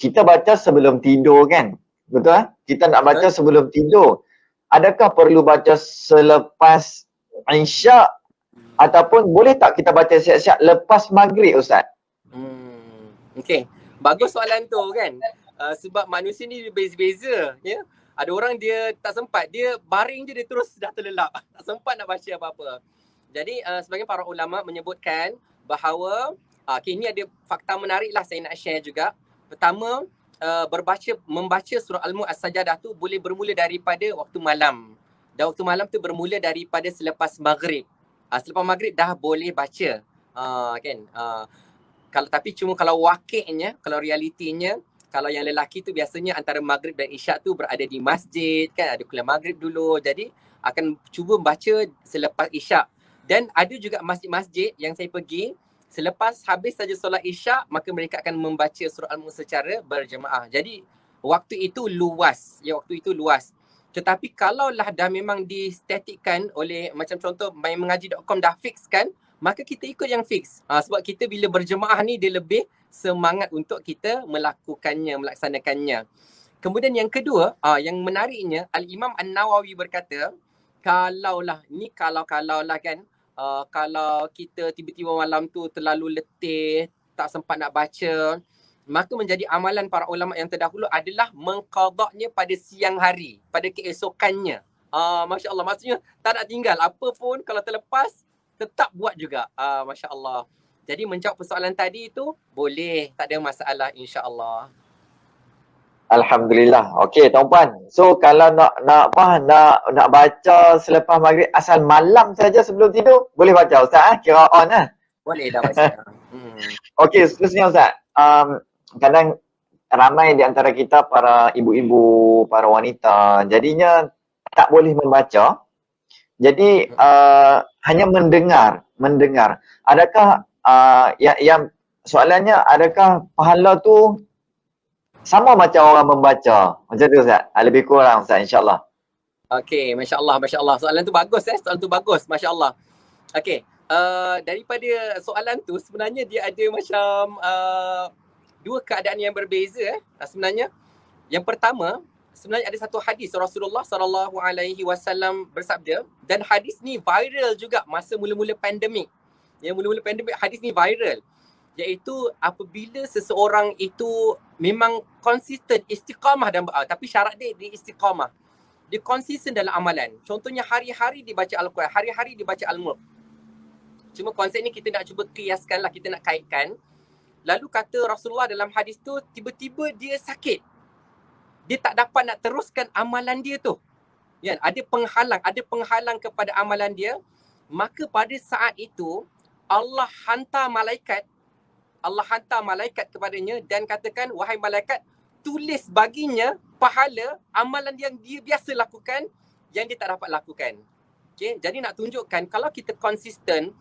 kita baca sebelum tidur, kan? Betul? Kita nak baca sebelum tidur. Adakah perlu baca selepas Isyak ataupun boleh tak kita baca siap-siap lepas maghrib Ustaz? Okey. Bagus soalan tu, kan? Sebab manusia ni beza-beza, ya. Ada orang dia tak sempat, dia baring je dia terus dah terlelap. Tak sempat nak baca apa-apa. Jadi sebagian para ulama menyebutkan bahawa ini ada fakta menarik lah saya nak share juga. Pertama, membaca surah Al-Mulk As-Sajadah tu boleh bermula daripada waktu malam. Dan waktu malam tu bermula daripada selepas maghrib. Selepas maghrib dah boleh baca. Kan? Tapi cuma kalau wakilnya, kalau realitinya, kalau yang lelaki tu biasanya antara maghrib dan isyak tu berada di masjid, kan, ada kuliah maghrib dulu. Jadi akan cuba baca selepas isyak. Dan ada juga masjid-masjid yang saya pergi, selepas habis saja solat isyak, maka mereka akan membaca surah Al-Mulk secara berjemaah. Jadi waktu itu luas. Ya, waktu itu luas. Tetapi kalaulah dah memang distatikkan oleh macam contoh mymengaji.com dah fix kan, maka kita ikut yang fix. Sebab kita bila berjemaah ni dia lebih semangat untuk kita melakukannya, melaksanakannya. Kemudian yang kedua, yang menariknya, Al-Imam An-Nawawi berkata, kalau lah kan, kalau kita tiba-tiba malam tu terlalu letih, tak sempat nak baca, maka menjadi amalan para ulama yang terdahulu adalah mengqadaknya pada siang hari, pada keesokannya. Masya Allah, maksudnya tak nak tinggal apa pun, kalau terlepas tetap buat juga. Masya Allah. Jadi menjawab persoalan tadi itu boleh, tak ada masalah insya Allah. Alhamdulillah. Okey, tuan-puan. So kalau nak baca selepas maghrib asal malam saja sebelum tidur, boleh baca Ustaz kira on Boleh dah baca. Okey, seterusnya Ustaz. Kadang ramai di antara kita para ibu-ibu, para wanita, jadinya tak boleh membaca. Jadi hanya mendengar. Adakah yang soalannya, adakah pahala tu sama macam orang membaca? Macam tu Ustaz? Lebih kurang Ustaz, insya-Allah. Okey, masya-Allah, masya-Allah. Soalan tu bagus soalan tu bagus, masya-Allah. Okey, daripada soalan tu sebenarnya dia ada macam dua keadaan yang berbeza sebenarnya. Yang pertama, sebenarnya ada satu hadis Rasulullah SAW bersabda, dan hadis ni viral juga masa mula-mula pandemik. Yang mula-mula pandemik hadis ni viral, iaitu apabila seseorang itu memang konsisten istiqamah dan tapi syarat dia istiqamah. Dia konsisten dalam amalan. Contohnya hari-hari dibaca Al-Quran, hari-hari dibaca Al-Mulk. Cuma konsep ni kita nak cuba kiaskan lah, kita nak kaitkan. Lalu kata Rasulullah dalam hadis tu, tiba-tiba dia sakit. Dia tak dapat nak teruskan amalan dia tu. Ya, ada penghalang kepada amalan dia. Maka pada saat itu, Allah hantar malaikat kepadanya dan katakan, wahai malaikat, tulis baginya pahala amalan yang dia biasa lakukan yang dia tak dapat lakukan. Okay? Jadi nak tunjukkan kalau kita konsisten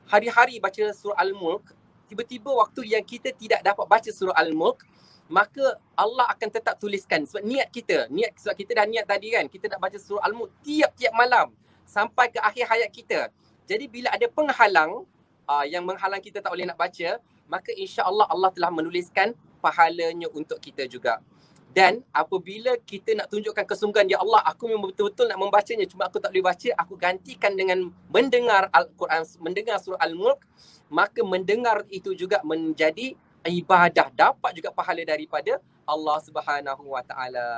hari-hari baca surah Al-Mulk, tiba-tiba waktu yang kita tidak dapat baca surah Al-Mulk, maka Allah akan tetap tuliskan. Sebab sebab kita dah niat tadi kan, kita nak baca surah Al-Mulk tiap-tiap malam sampai ke akhir hayat kita. Jadi bila ada penghalang yang menghalang kita tak boleh nak baca, maka insya-Allah Allah telah menuliskan pahalanya untuk kita juga. Dan apabila kita nak tunjukkan kesungguhan, ya Allah, aku memang betul-betul nak membacanya, cuma aku tak boleh baca, aku gantikan dengan mendengar Al-Quran, mendengar surah Al-Mulk, maka mendengar itu juga menjadi ibadah, dapat juga pahala daripada Allah Subhanahu Wa Taala.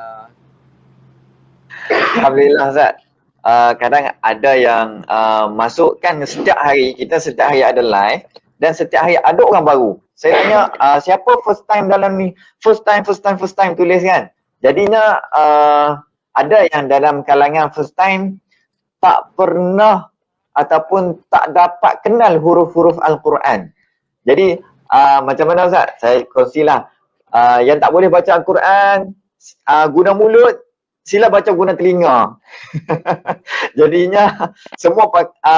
Alhamdulillah Ustaz. Kadang ada yang masukkan setiap hari ada live, dan setiap hari ada orang baru. Saya tanya, siapa first time dalam ni? First time tulis kan? Jadinya ada yang dalam kalangan first time tak pernah ataupun tak dapat kenal huruf-huruf Al-Quran. Jadi macam mana Ustaz? Saya kongsilah. Yang tak boleh baca Al-Quran, guna mulut, sila baca guna telinga. Jadinya semua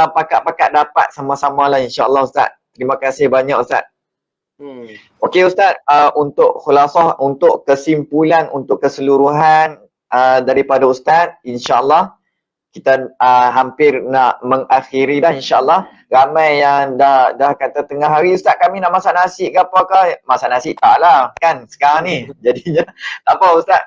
pakat-pakat dapat sama-sama lah, insya-Allah Ustaz. Terima kasih banyak Ustaz. Okey Ustaz, untuk khulasah, untuk kesimpulan, untuk keseluruhan daripada Ustaz, insya-Allah kita hampir nak mengakhiri dah, insya-Allah. Ramai yang dah kata tengah hari, Ustaz kami nak masak nasi ke apa ke? Masak nasi tak lah kan sekarang ni. Jadinya tak apa Ustaz,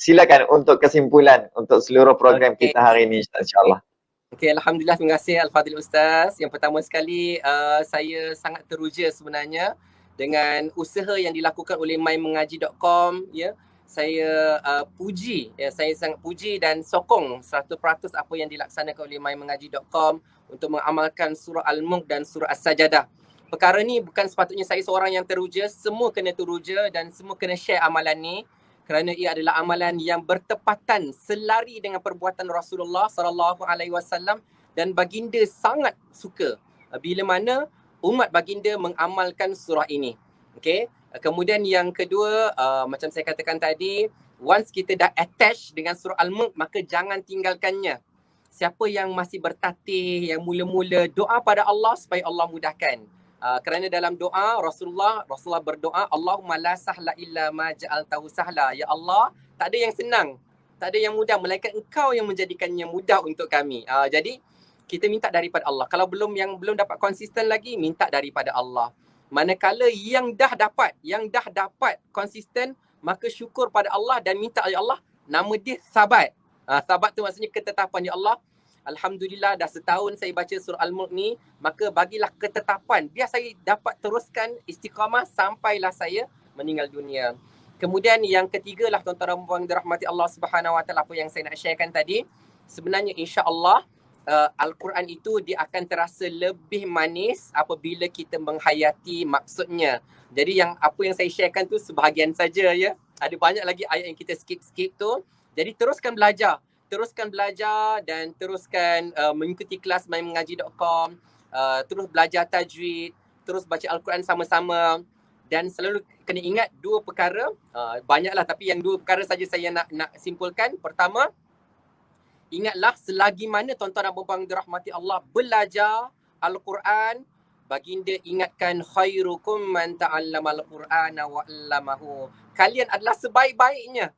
silakan untuk kesimpulan untuk seluruh program kita hari ini, insya-Allah. Okey, alhamdulillah, terima kasih Al-Fadhil Ustaz. Yang pertama sekali, saya sangat teruja sebenarnya dengan usaha yang dilakukan oleh mymengaji.com, ya. Saya puji, ya, saya sangat puji dan sokong 100% apa yang dilaksanakan oleh mymengaji.com untuk mengamalkan surah Al-Mulk dan surah As-Sajadah. Perkara ni bukan sepatutnya saya seorang yang teruja, semua kena teruja dan semua kena share amalan ni, kerana ia adalah amalan yang bertepatan selari dengan perbuatan Rasulullah SAW, dan baginda sangat suka bila mana umat baginda mengamalkan surah ini. Okey. Kemudian yang kedua, macam saya katakan tadi, once kita dah attach dengan surah Al-Mulk, maka jangan tinggalkannya. Siapa yang masih bertatih, yang mula-mula, doa pada Allah supaya Allah mudahkan. Kerana dalam doa Rasulullah berdoa, Allahumma la sahla illa ma ja'altahu sahla. Ya Allah, tak ada yang senang Tak ada yang mudah, melainkan Engkau yang menjadikannya mudah untuk kami. Jadi kita minta daripada Allah. Kalau belum dapat konsisten lagi, minta daripada Allah. Manakala yang dah dapat konsisten, maka syukur pada Allah dan minta ya Allah, nama dia sabat. Sabat tu maksudnya ketetapan ya Allah. Alhamdulillah dah setahun saya baca surah Al-Mulk ni, maka bagilah ketetapan biar saya dapat teruskan istiqamah sampailah saya meninggal dunia. Kemudian yang ketiga lah tuan-tuan dan puan dirahmati Allah Subhanahu Wa Taala, apa yang saya nak sharekan tadi, sebenarnya insya-Allah Al-Quran itu dia akan terasa lebih manis apabila kita menghayati maksudnya. Jadi apa yang saya sharekan tu sebahagian saja ya. Ada banyak lagi ayat yang kita skip tu. Jadi teruskan belajar dan teruskan mengikuti kelas mymengaji.com, terus belajar tajwid, terus baca Al-Quran sama-sama. Dan selalu kena ingat dua perkara, banyaklah tapi yang dua perkara saja saya nak simpulkan. Pertama, ingatlah selagi mana tuan-tuan dan puan-puan dirahmati Allah belajar Al-Quran, baginda ingatkan khairukum man ta'allamal Qur'ana wa 'allamahu. Kalian adalah sebaik-baiknya.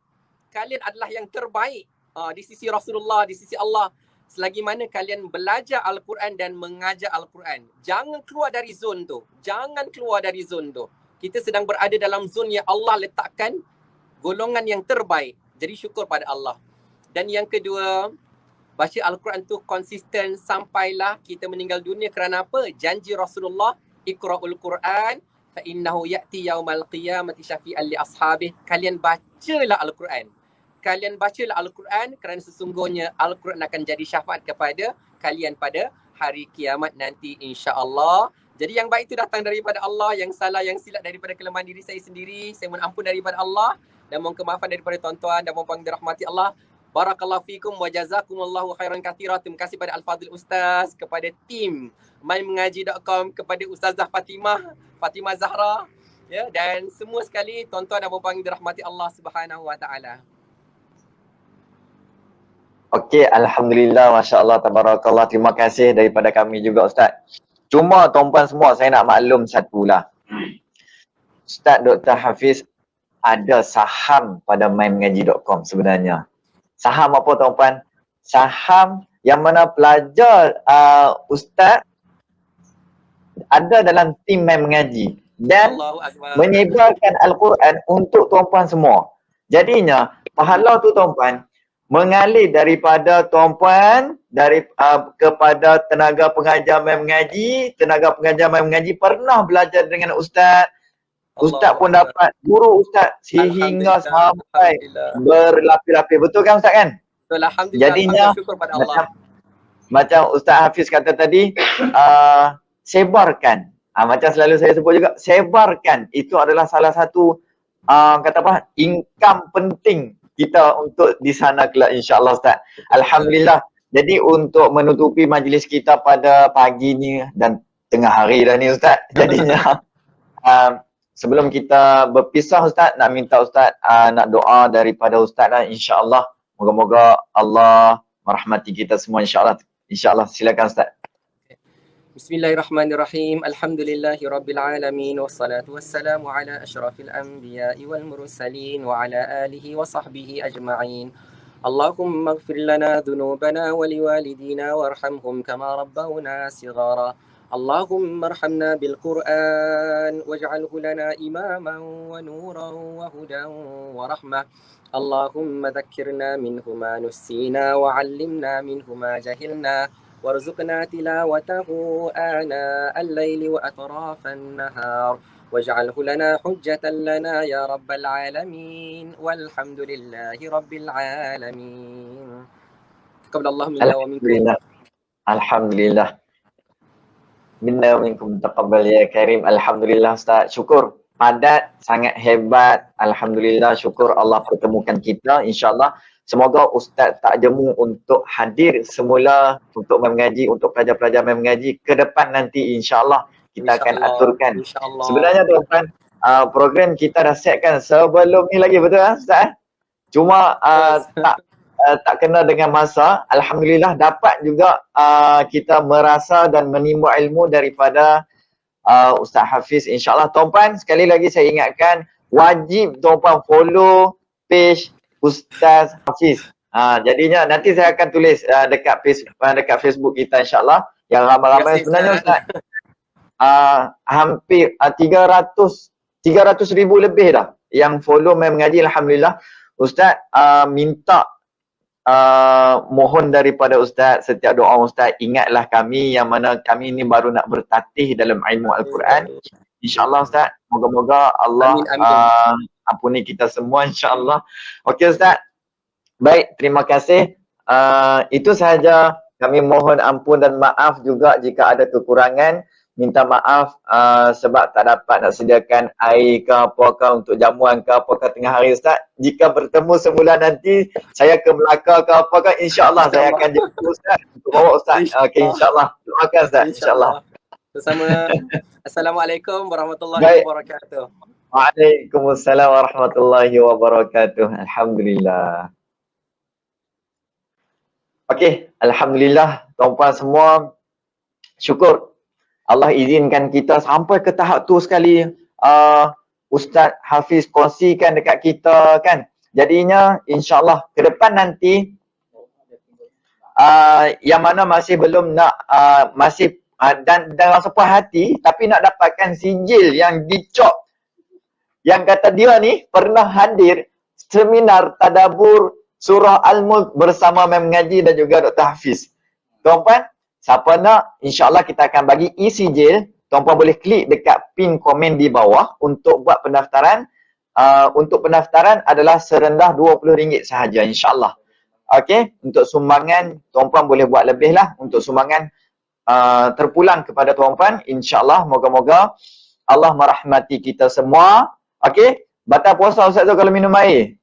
Kalian adalah yang terbaik di sisi Rasulullah, di sisi Allah. Selagi mana kalian belajar Al-Quran dan mengajar Al-Quran. Jangan keluar dari zon tu. Kita sedang berada dalam zon yang Allah letakkan golongan yang terbaik. Jadi syukur pada Allah. Dan yang kedua, baca Al-Quran tu konsisten sampailah kita meninggal dunia. Kerana apa? Janji Rasulullah, Iqra'ul Quran fa innahu ya'ti yaumal qiyamati syafi'an li ashabih. Kalian bacalah Al-Quran kerana sesungguhnya Al-Quran akan jadi syafaat kepada kalian pada hari kiamat nanti insya-Allah. Jadi yang baik itu datang daripada Allah, yang salah, yang silap daripada kelemahan diri saya sendiri. Saya mohon ampun daripada Allah dan mohon kemaafan daripada tuan-tuan dan puan-puan dirahmati Allah. Barakallahu fikum wa jazakumullahu khairan katsira. Terima kasih pada Al-Fadhil Ustaz, kepada tim mymengaji.com, kepada Ustazah Fatimah Zahra, ya, dan semua sekali tuan-tuan dan puan-puan dirahmati Allah Subhanahu Wa Taala. Okey, alhamdulillah, masya-Allah, tabarakallah. Terima kasih daripada kami juga Ustaz. Cuma tuan-puan semua, saya nak maklum satulah. Ustaz Dr. Hafiz ada saham pada mymengaji.com sebenarnya. Saham apa tuan-puan? Saham yang mana pelajar Ustaz ada dalam tim mymengaji dan menyebarkan Al-Quran untuk tuan-puan semua. Jadinya pahala tu tuan-puan mengalir daripada tuan-puan kepada tenaga pengajar mengaji. Tenaga pengajar mengaji pernah belajar dengan Ustaz. Ustaz pun dapat guru Ustaz sehingga sampai berlapis-lapis. Betul kan Ustaz kan? Betul, alhamdulillah. Jadinya syukur pada Allah. macam Ustaz Hafiz kata tadi, sebarkan. Macam selalu saya sebut juga, sebarkan. Itu adalah salah satu income penting kita untuk di sana kelak insya-Allah Ustaz. Alhamdulillah. Jadi untuk menutupi majlis kita pada pagi ni dan tengah hari dah ni Ustaz. Jadinya sebelum kita berpisah Ustaz, nak minta Ustaz nak doa daripada Ustaz lah insya-Allah. Moga-moga Allah merahmati kita semua insya-Allah. Insya-Allah, silakan Ustaz. Bismillahirrahmanirrahim. Alhamdulillahi rabbil alamin wassalatu wassalamu ala asyrafil anbiya'i wal mursalin wa ala alihi wa sahbihi ajma'in. Allahumma ighfir lana dhunubana wa liwalidina warhamhum kama rabbawna shighara. Allahumma arhamna bil Qur'an waj'alhu lana imaman wa nuran wa hudan wa rahmah. Allahumma dhakkirna minhu ma nussina wa 'allimna minhu ma jahilna. وارزقنا تلاوته آناء الليل وأطراف النهار واجعله لنا حجة لنا يا رب العالمين والحمد لله رب العالمين. تقبل الله منا ومنكم. Alhamdulillah. Minna wa minkum taqabbal ya karim. Alhamdulillah Ustaz. Syukur. Padat, sangat hebat. Alhamdulillah, syukur Allah pertemukan kita insya-Allah. Semoga Ustaz tak jemu untuk hadir semula untuk mengaji, untuk pelajar-pelajar mengaji ke depan nanti insya-Allah kita akan aturkan. Sebenarnya tuan-tuan, program kita dah setkan sebelum ni lagi, betul Ustaz? Cuma tak kena dengan masa. Alhamdulillah dapat juga kita merasa dan menimba ilmu daripada Ustaz Hafiz insya-Allah. Tuan-tuan, sekali lagi saya ingatkan wajib tuan-tuan follow page Ustaz Hafiz. Jadinya nanti saya akan tulis dekat Facebook kita insya-Allah yang ramai-ramai sebenarnya Ustaz. Hampir 300,000 lebih dah yang follow Mai Mengaji. Alhamdulillah. Ustaz minta mohon daripada Ustaz, setiap doa Ustaz ingatlah kami yang mana kami ni baru nak bertatih dalam ilmu Al-Quran. InsyaAllah Ustaz, moga-moga Allah ampuni kita semua insyaAllah. Okey Ustaz. Baik, terima kasih. Itu sahaja. Kami mohon ampun dan maaf juga jika ada kekurangan. Minta maaf sebab tak dapat nak sediakan air ke apakah untuk jamuan ke apakah tengah hari Ustaz. Jika bertemu semula nanti saya ke Melaka ke apakah, insyaAllah saya akan jemput Ustaz untuk bawa Ustaz. Okey, insyaAllah. Doakan Ustaz, insyaAllah. Bersama. Assalamualaikum warahmatullahi wabarakatuh. Waalaikumsalam warahmatullahi wabarakatuh. Alhamdulillah. Okey, Alhamdulillah tuan-puan semua, syukur Allah izinkan kita sampai ke tahap tu sekali. Ustaz Hafiz kongsikan dekat kita kan. Jadinya insyaAllah ke depan nanti yang mana masih belum nak dan rasa puas hati tapi nak dapatkan sijil yang dicop yang kata dia ni pernah hadir seminar tadabbur surah Al-Mulk bersama Mai Mengaji dan juga Dr. Hafiz. Tuan-puan, siapa nak, insyaAllah kita akan bagi e-sijil. Tuan-puan boleh klik dekat pin komen di bawah untuk buat pendaftaran. Untuk pendaftaran adalah serendah RM20 sahaja, insyaAllah. Okey, untuk sumbangan, tuan-puan boleh buat lebih lah. Untuk sumbangan terpulang kepada tuan-puan, insyaAllah, moga-moga Allah merahmati kita semua. Okey, batal puasa Ustaz tu kalau minum air.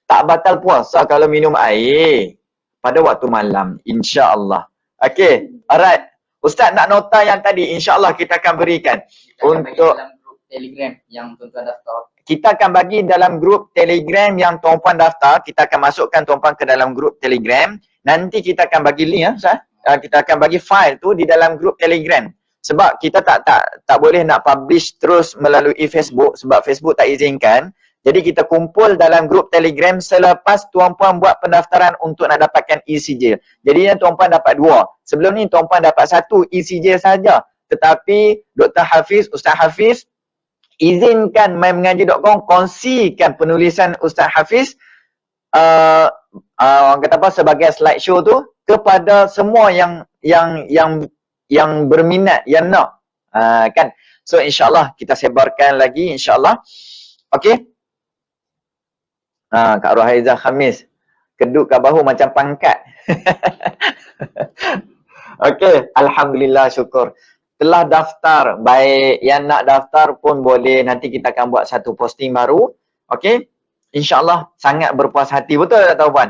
Tak batal puasa kalau minum air pada waktu malam, insya-Allah. Okey, alright. Ustaz nak nota yang tadi, insya-Allah kita akan berikan untuk dalam grup Telegram yang tuan-tuan daftar. Kita akan bagi dalam grup Telegram yang tuan-puan daftar. Kita akan masukkan tuan-puan ke dalam grup Telegram. Nanti kita akan bagi link ya, Ustaz. Kita akan bagi file tu di dalam grup Telegram. Sebab kita tak boleh nak publish terus melalui Facebook sebab Facebook tak izinkan. Jadi kita kumpul dalam grup Telegram selepas tuan-puan buat pendaftaran untuk nak dapatkan e-sijil. Jadinya tuan-puan dapat 2. Sebelum ni tuan-puan dapat 1 e-sijil saja. Tetapi Dr. Hafiz, Ustaz Hafiz izinkan maimengaji.com kongsikan penulisan Ustaz Hafiz orang kata apa sebagai slideshow tu kepada semua yang berminat, yang nak. Kan? So insya-Allah kita sebarkan lagi insya-Allah. Okey. Kak Rohaizah Khamis. Keduk kat bahu macam pangkat. Okey, alhamdulillah syukur. Telah daftar. Baik, yang nak daftar pun boleh. Nanti kita akan buat satu posting baru. Okey. InsyaAllah sangat berpuas hati. Betul tak tuan-puan?